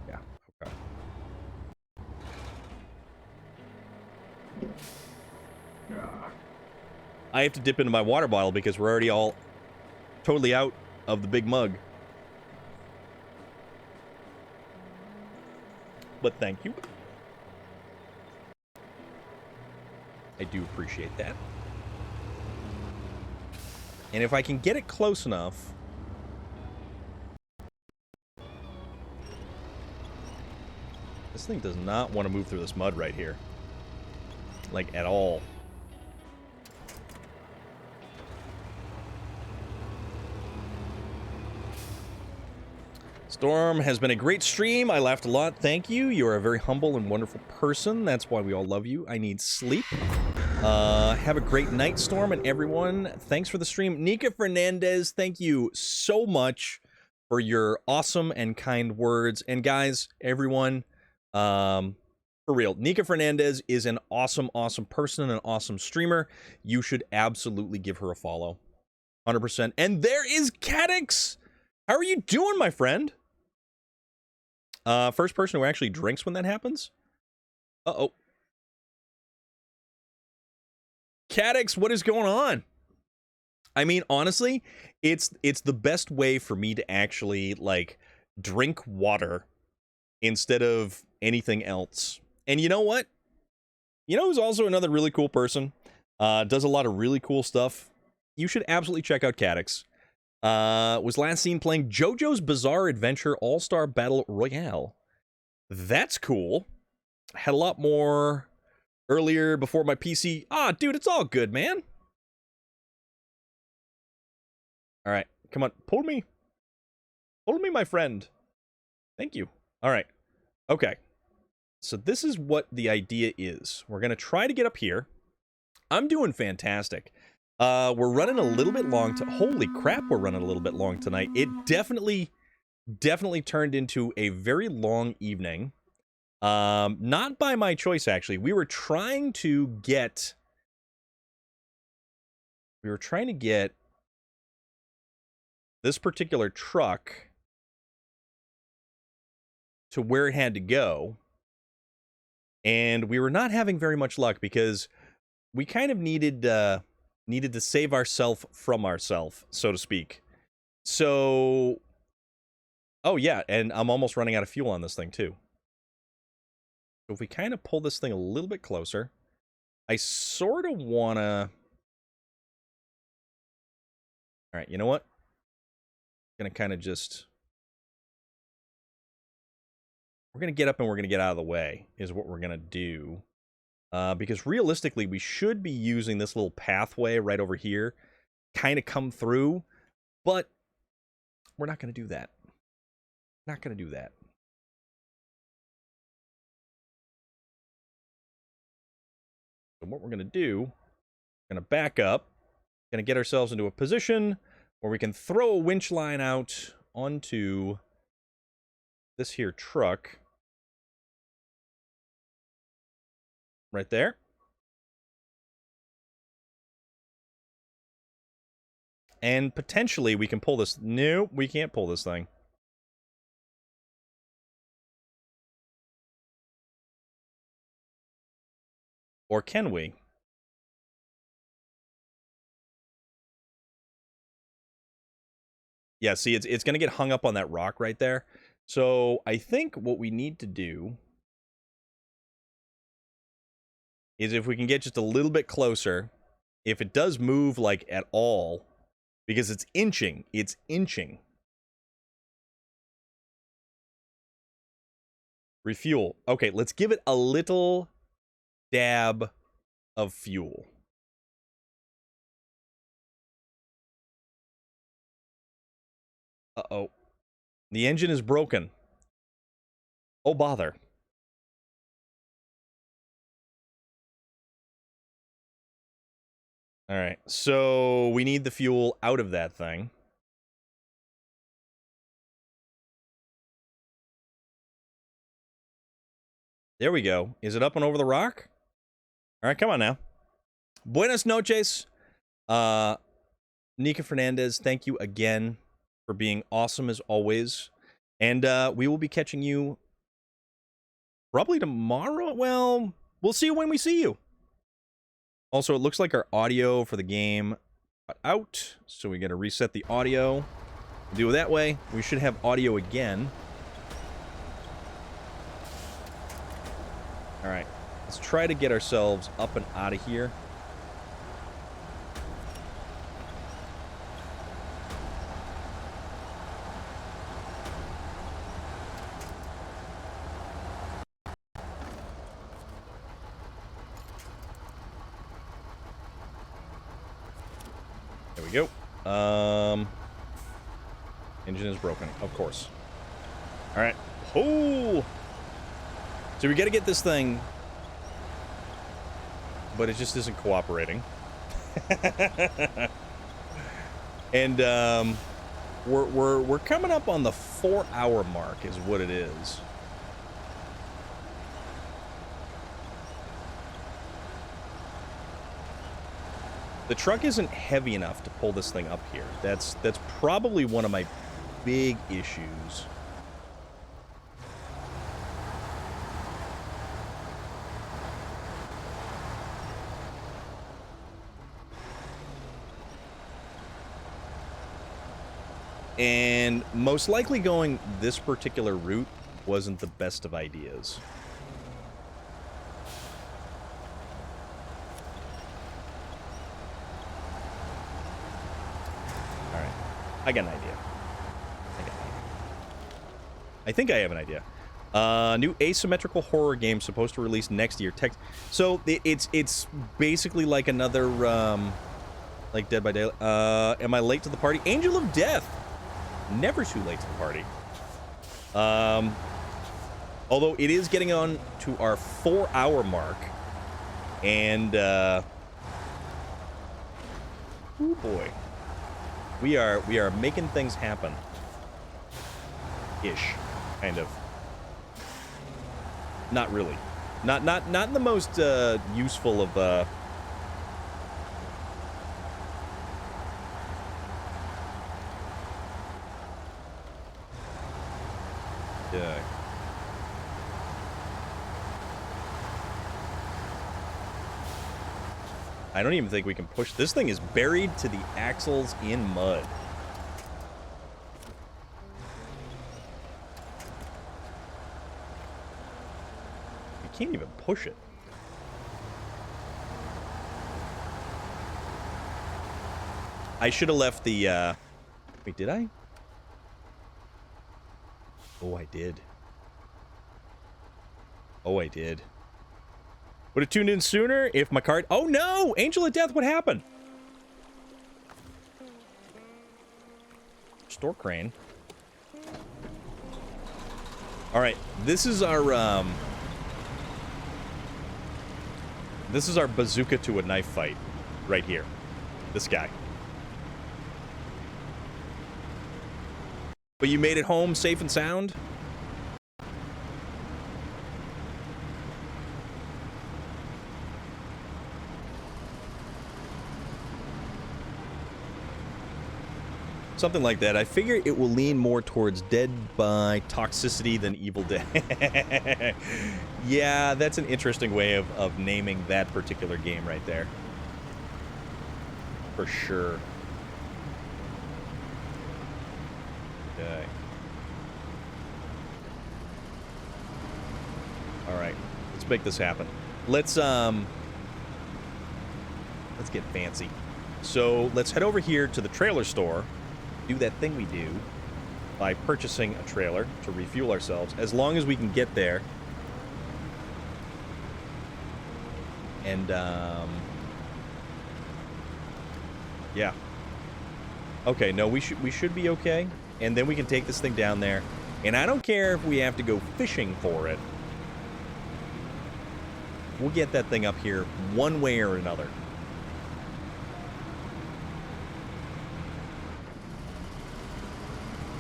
Yeah, okay. I have to dip into my water bottle because we're already all totally out of the big mug. But thank you. I do appreciate that. And if I can get it close enough... This thing does not want to move through this mud right here. Like, at all. Storm has been a great stream. I laughed a lot. Thank you. You are a very humble and wonderful person. That's why we all love you. I need sleep. Have a great night, Storm, and everyone. Thanks for the stream. Nika Fernandez, thank you so much for your awesome and kind words. And guys, everyone, for real, Nika Fernandez is an awesome, awesome person and an awesome streamer. You should absolutely give her a follow. 100%. And there is Cadix. How are you doing, my friend? First person who actually drinks when that happens? Uh-oh. Cadix, what is going on? I mean, honestly, it's the best way for me to actually, like, drink water instead of anything else. And you know what? You know who's also another really cool person? Does a lot of really cool stuff. You should absolutely check out Cadix. Was last seen playing JoJo's Bizarre Adventure All-Star Battle Royale. That's cool. Had a lot more earlier before my PC. Ah, dude, it's all good, man. All right, come on, pull me. Pull me, my friend. Thank you. All right, okay. So this is what the idea is. We're going to try to get up here. I'm doing fantastic. We're running a little bit long. Holy crap, we're running a little bit long tonight. It definitely turned into a very long evening. Not by my choice, actually. We were trying to get this particular truck to where it had to go. And we were not having very much luck because we kind of needed to save ourselves from ourselves, so to speak. So, oh yeah, and I'm almost running out of fuel on this thing too. So if we kind of pull this thing a little bit closer, I sort of want to... All right, you know what? I'm going to kind of just... We're going to get up and we're going to get out of the way, is what we're going to do. Because realistically, we should be using this little pathway right over here, kind of come through, but we're not going to do that. Not going to do that. So what we're going to do, we're going to back up, going to get ourselves into a position where we can throw a winch line out onto this here truck right there. And potentially we can pull this. No, we can't pull this thing. Or can we? Yeah, see, it's going to get hung up on that rock right there. So I think what we need to do is if we can get just a little bit closer, if it does move, like, at all, because it's inching. It's inching. Refuel. Okay, let's give it a little dab of fuel. Uh-oh. The engine is broken. Oh, bother. All right, so we need the fuel out of that thing. There we go. Is it up and over the rock? All right, come on now. Buenas noches. Nika Fernandez, thank you again for being awesome as always. And we will be catching you probably tomorrow. Well, we'll see you when we see you. Also, it looks like our audio for the game got out, so we got to reset the audio. Do it that way. We should have audio again. All right, let's try to get ourselves up and out of here. There we go. Engine is broken, of course. All right. Oh! So we got to get this thing, but it just isn't cooperating. And we're coming up on the 4-hour mark, is what it is. The truck isn't heavy enough to pull this thing up here. That's probably one of my big issues. And most likely going this particular route wasn't the best of ideas. All right. I got an idea. I think I have an idea. New asymmetrical horror game supposed to release next year. So it's basically like another like Dead by Daylight. Am I late to the party? Angel of Death. Never too late to the party. Although it is getting on to our 4-hour mark, and oh boy, we are making things happen. Ish, kind of. Not really. Not in the most useful of Yeah. I don't even think we can push. This thing is buried to the axles in mud. You can't even push it. I should have left the, Wait, did I? Oh, I did. Oh, I did. Would have tuned in sooner if my card... Oh, no! Angel of Death, what happened? Store crane. All right, this is our, This is our bazooka to a knife fight. Right here. This guy. But you made it home safe and sound? Something like that. I figure it will lean more towards Dead by Toxicity than Evil Dead. Yeah, that's an interesting way of naming that particular game right there. For sure. Okay. Alright. Let's make this happen. Let's get fancy. So, let's head over here to the trailer store. Do that thing we do by purchasing a trailer to refuel ourselves, as long as we can get there. And, yeah. Okay, no, we should be okay. And then we can take this thing down there. And I don't care if we have to go fishing for it. We'll get that thing up here one way or another.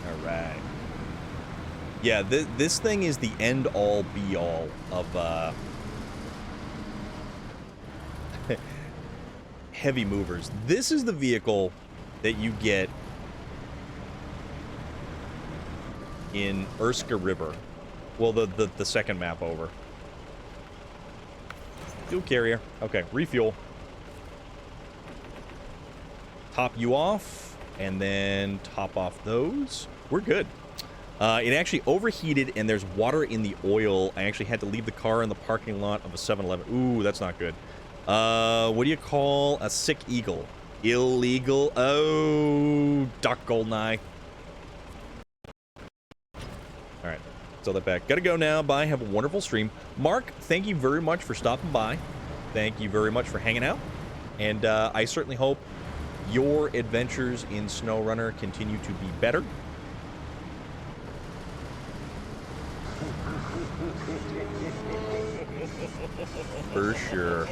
Alright. Yeah, this thing is the end-all, be-all of, heavy movers. This is the vehicle that you get in Erska River. Well, the second map over. Fuel carrier. Okay, refuel. Top you off, and then top off those. We're good. It actually overheated, and there's water in the oil. I actually had to leave the car in the parking lot of a 7-Eleven. Ooh, that's not good. What do you call a sick eagle? Illegal. Oh, duck, Goldeneye. Alright, sell that back. Gotta go now. Bye. Have a wonderful stream. Mark, thank you very much for stopping by. Thank you very much for hanging out. And I certainly hope your adventures in SnowRunner continue to be better. For sure.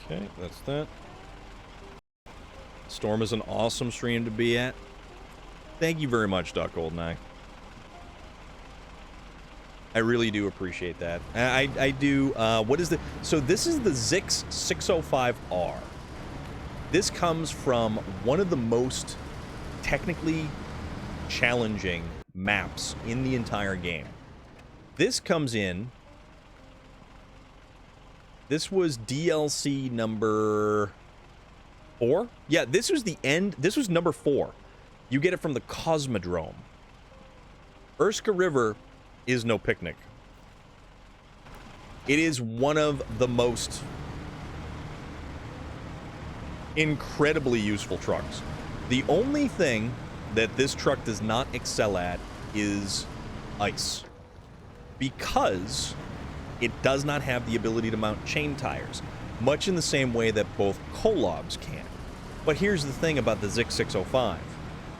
Okay, that's that. Storm is an awesome stream to be at. Thank you very much, Duck Goldeneye. I really do appreciate that. I do. What is the... So this is the Zix 605R. This comes from one of the most technically challenging maps in the entire game. This comes in... This was DLC number 4? Yeah, this was the end. This was number 4. You get it from the Cosmodrome. Erska River is no picnic. It is one of the most incredibly useful trucks. The only thing that this truck does not excel at is ice. Because it does not have the ability to mount chain tires, much in the same way that both Kologs can. But here's the thing about the Zix 605.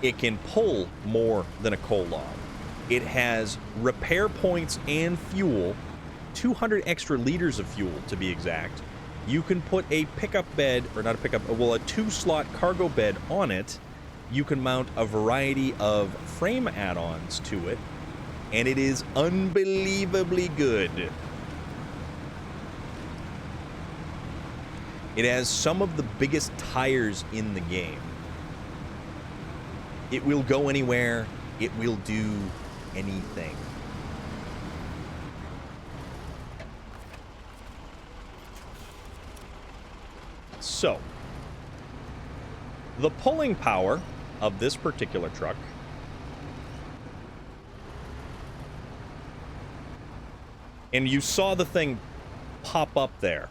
It can pull more than a Kolog. It has repair points and fuel, 200 extra liters of fuel to be exact. You can put a pickup bed, or not a pickup, well, a 2-slot cargo bed on it. You can mount a variety of frame add-ons to it, and it is unbelievably good. It has some of the biggest tires in the game. It will go anywhere. It will do anything. So, the pulling power of this particular truck and you saw the thing pop up there.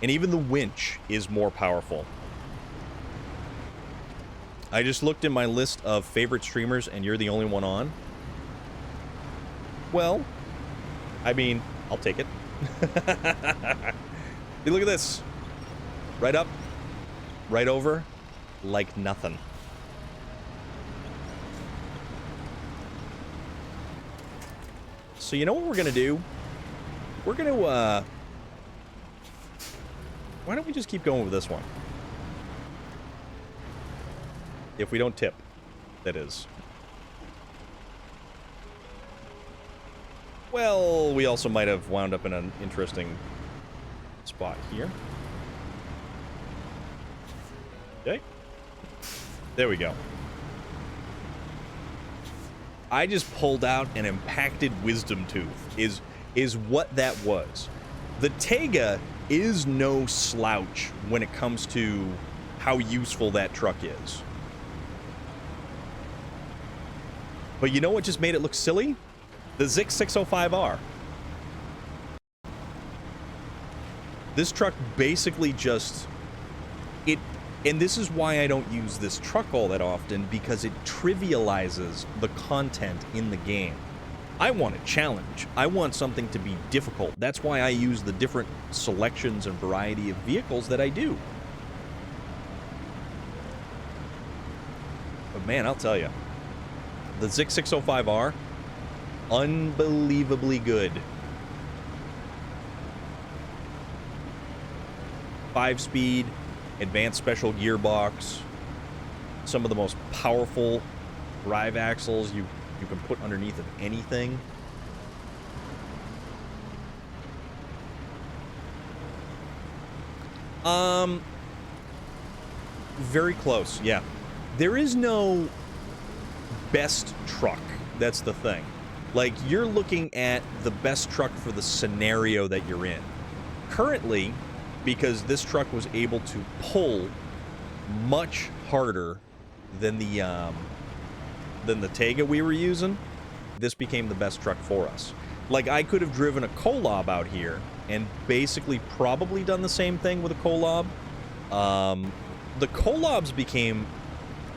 And even the winch is more powerful. I just looked in my list of favorite streamers, and you're the only one on. Well, I mean, I'll take it. Hey, look at this. Right up, right over, like nothing. So you know what we're going to do? We're going to, why don't we just keep going with this one? If we don't tip, that is. Well, we also might have wound up in an interesting spot here. Okay. There we go. I just pulled out an impacted wisdom tooth, is what that was. The Tega is no slouch when it comes to how useful that truck is. But you know what just made it look silly? The Zik 605R. This truck basically just... And this is why I don't use this truck all that often, because it trivializes the content in the game. I want a challenge. I want something to be difficult. That's why I use the different selections and variety of vehicles that I do. But man, I'll tell you, the Zik 605R, unbelievably good. 5-speed, advanced special gearbox, some of the most powerful drive axles you can put underneath of anything. Very close, yeah. There is no best truck. That's the thing. Like, you're looking at the best truck for the scenario that you're in. Currently, because this truck was able to pull much harder than the Tega we were using, this became the best truck for us. Like, I could have driven a Kolob out here and basically probably done the same thing with a Kolob. The Kolobs became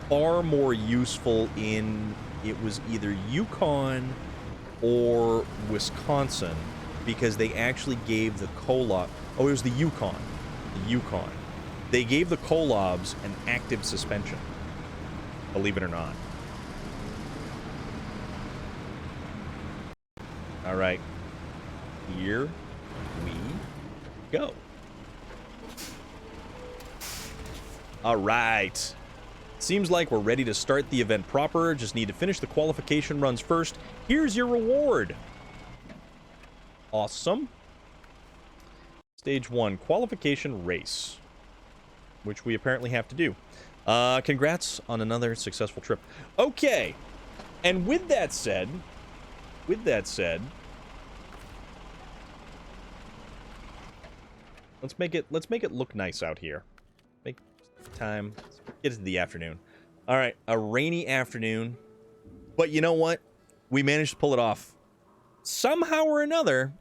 far more useful in, it was either Yukon or Wisconsin, because they actually gave the Kolob... Oh, it was the Yukon. The Yukon. They gave the Kolobs an active suspension. Believe it or not. All right. Here we go. All right. Seems like we're ready to start the event proper. Just need to finish the qualification runs first. Here's your reward. Awesome. Stage 1, qualification race, which we apparently have to do. Congrats on another successful trip. Okay. And with that said, let's make it look nice out here. Make time. Get it to the afternoon. All right, a rainy afternoon. But you know what? We managed to pull it off. Somehow or another,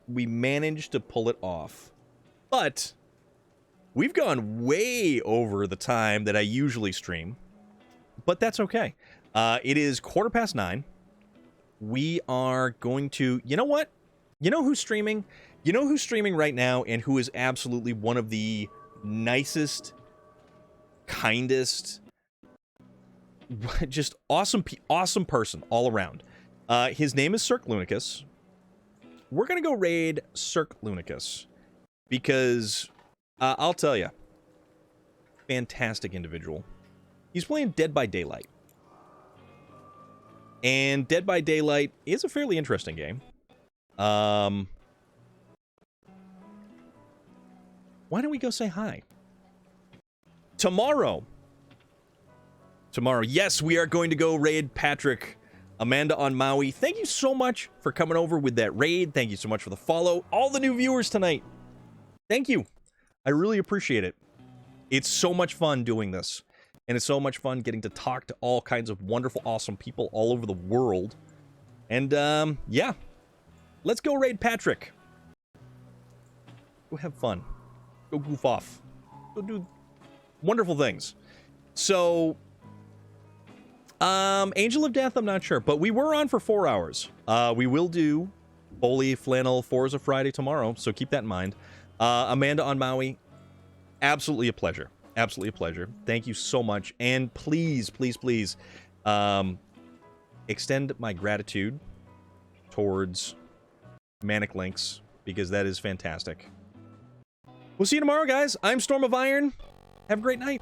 we managed to pull it off. But we've gone way over the time that I usually stream. But that's okay. It is 9:15. We are going to... You know what? You know who's streaming? You know who's streaming right now and who is absolutely one of the nicest, kindest, just awesome person all around. His name is Cirque Lunicus. We're going to go raid Cirque Lunicus because I'll tell you, fantastic individual. He's playing Dead by Daylight. And Dead by Daylight is a fairly interesting game. Why don't we go say hi? Tomorrow, yes, we are going to go raid Patrick, Amanda on Maui. Thank you so much for coming over with that raid. Thank you so much for the follow. All the new viewers tonight. Thank you. I really appreciate it. It's so much fun doing this. And it's so much fun getting to talk to all kinds of wonderful, awesome people all over the world. And, yeah. Let's go raid Patrick. Go have fun. Go goof off. Go do wonderful things. So, Angel of Death, I'm not sure. But we were on for 4 hours. We will do Holy Flannel Forza Friday tomorrow, so keep that in mind. Amanda on Maui, absolutely a pleasure. Absolutely a pleasure. Thank you so much. And please, please, please, extend my gratitude towards Manic Links, because that is fantastic. We'll see you tomorrow, guys. I'm Storm of Iron. Have a great night.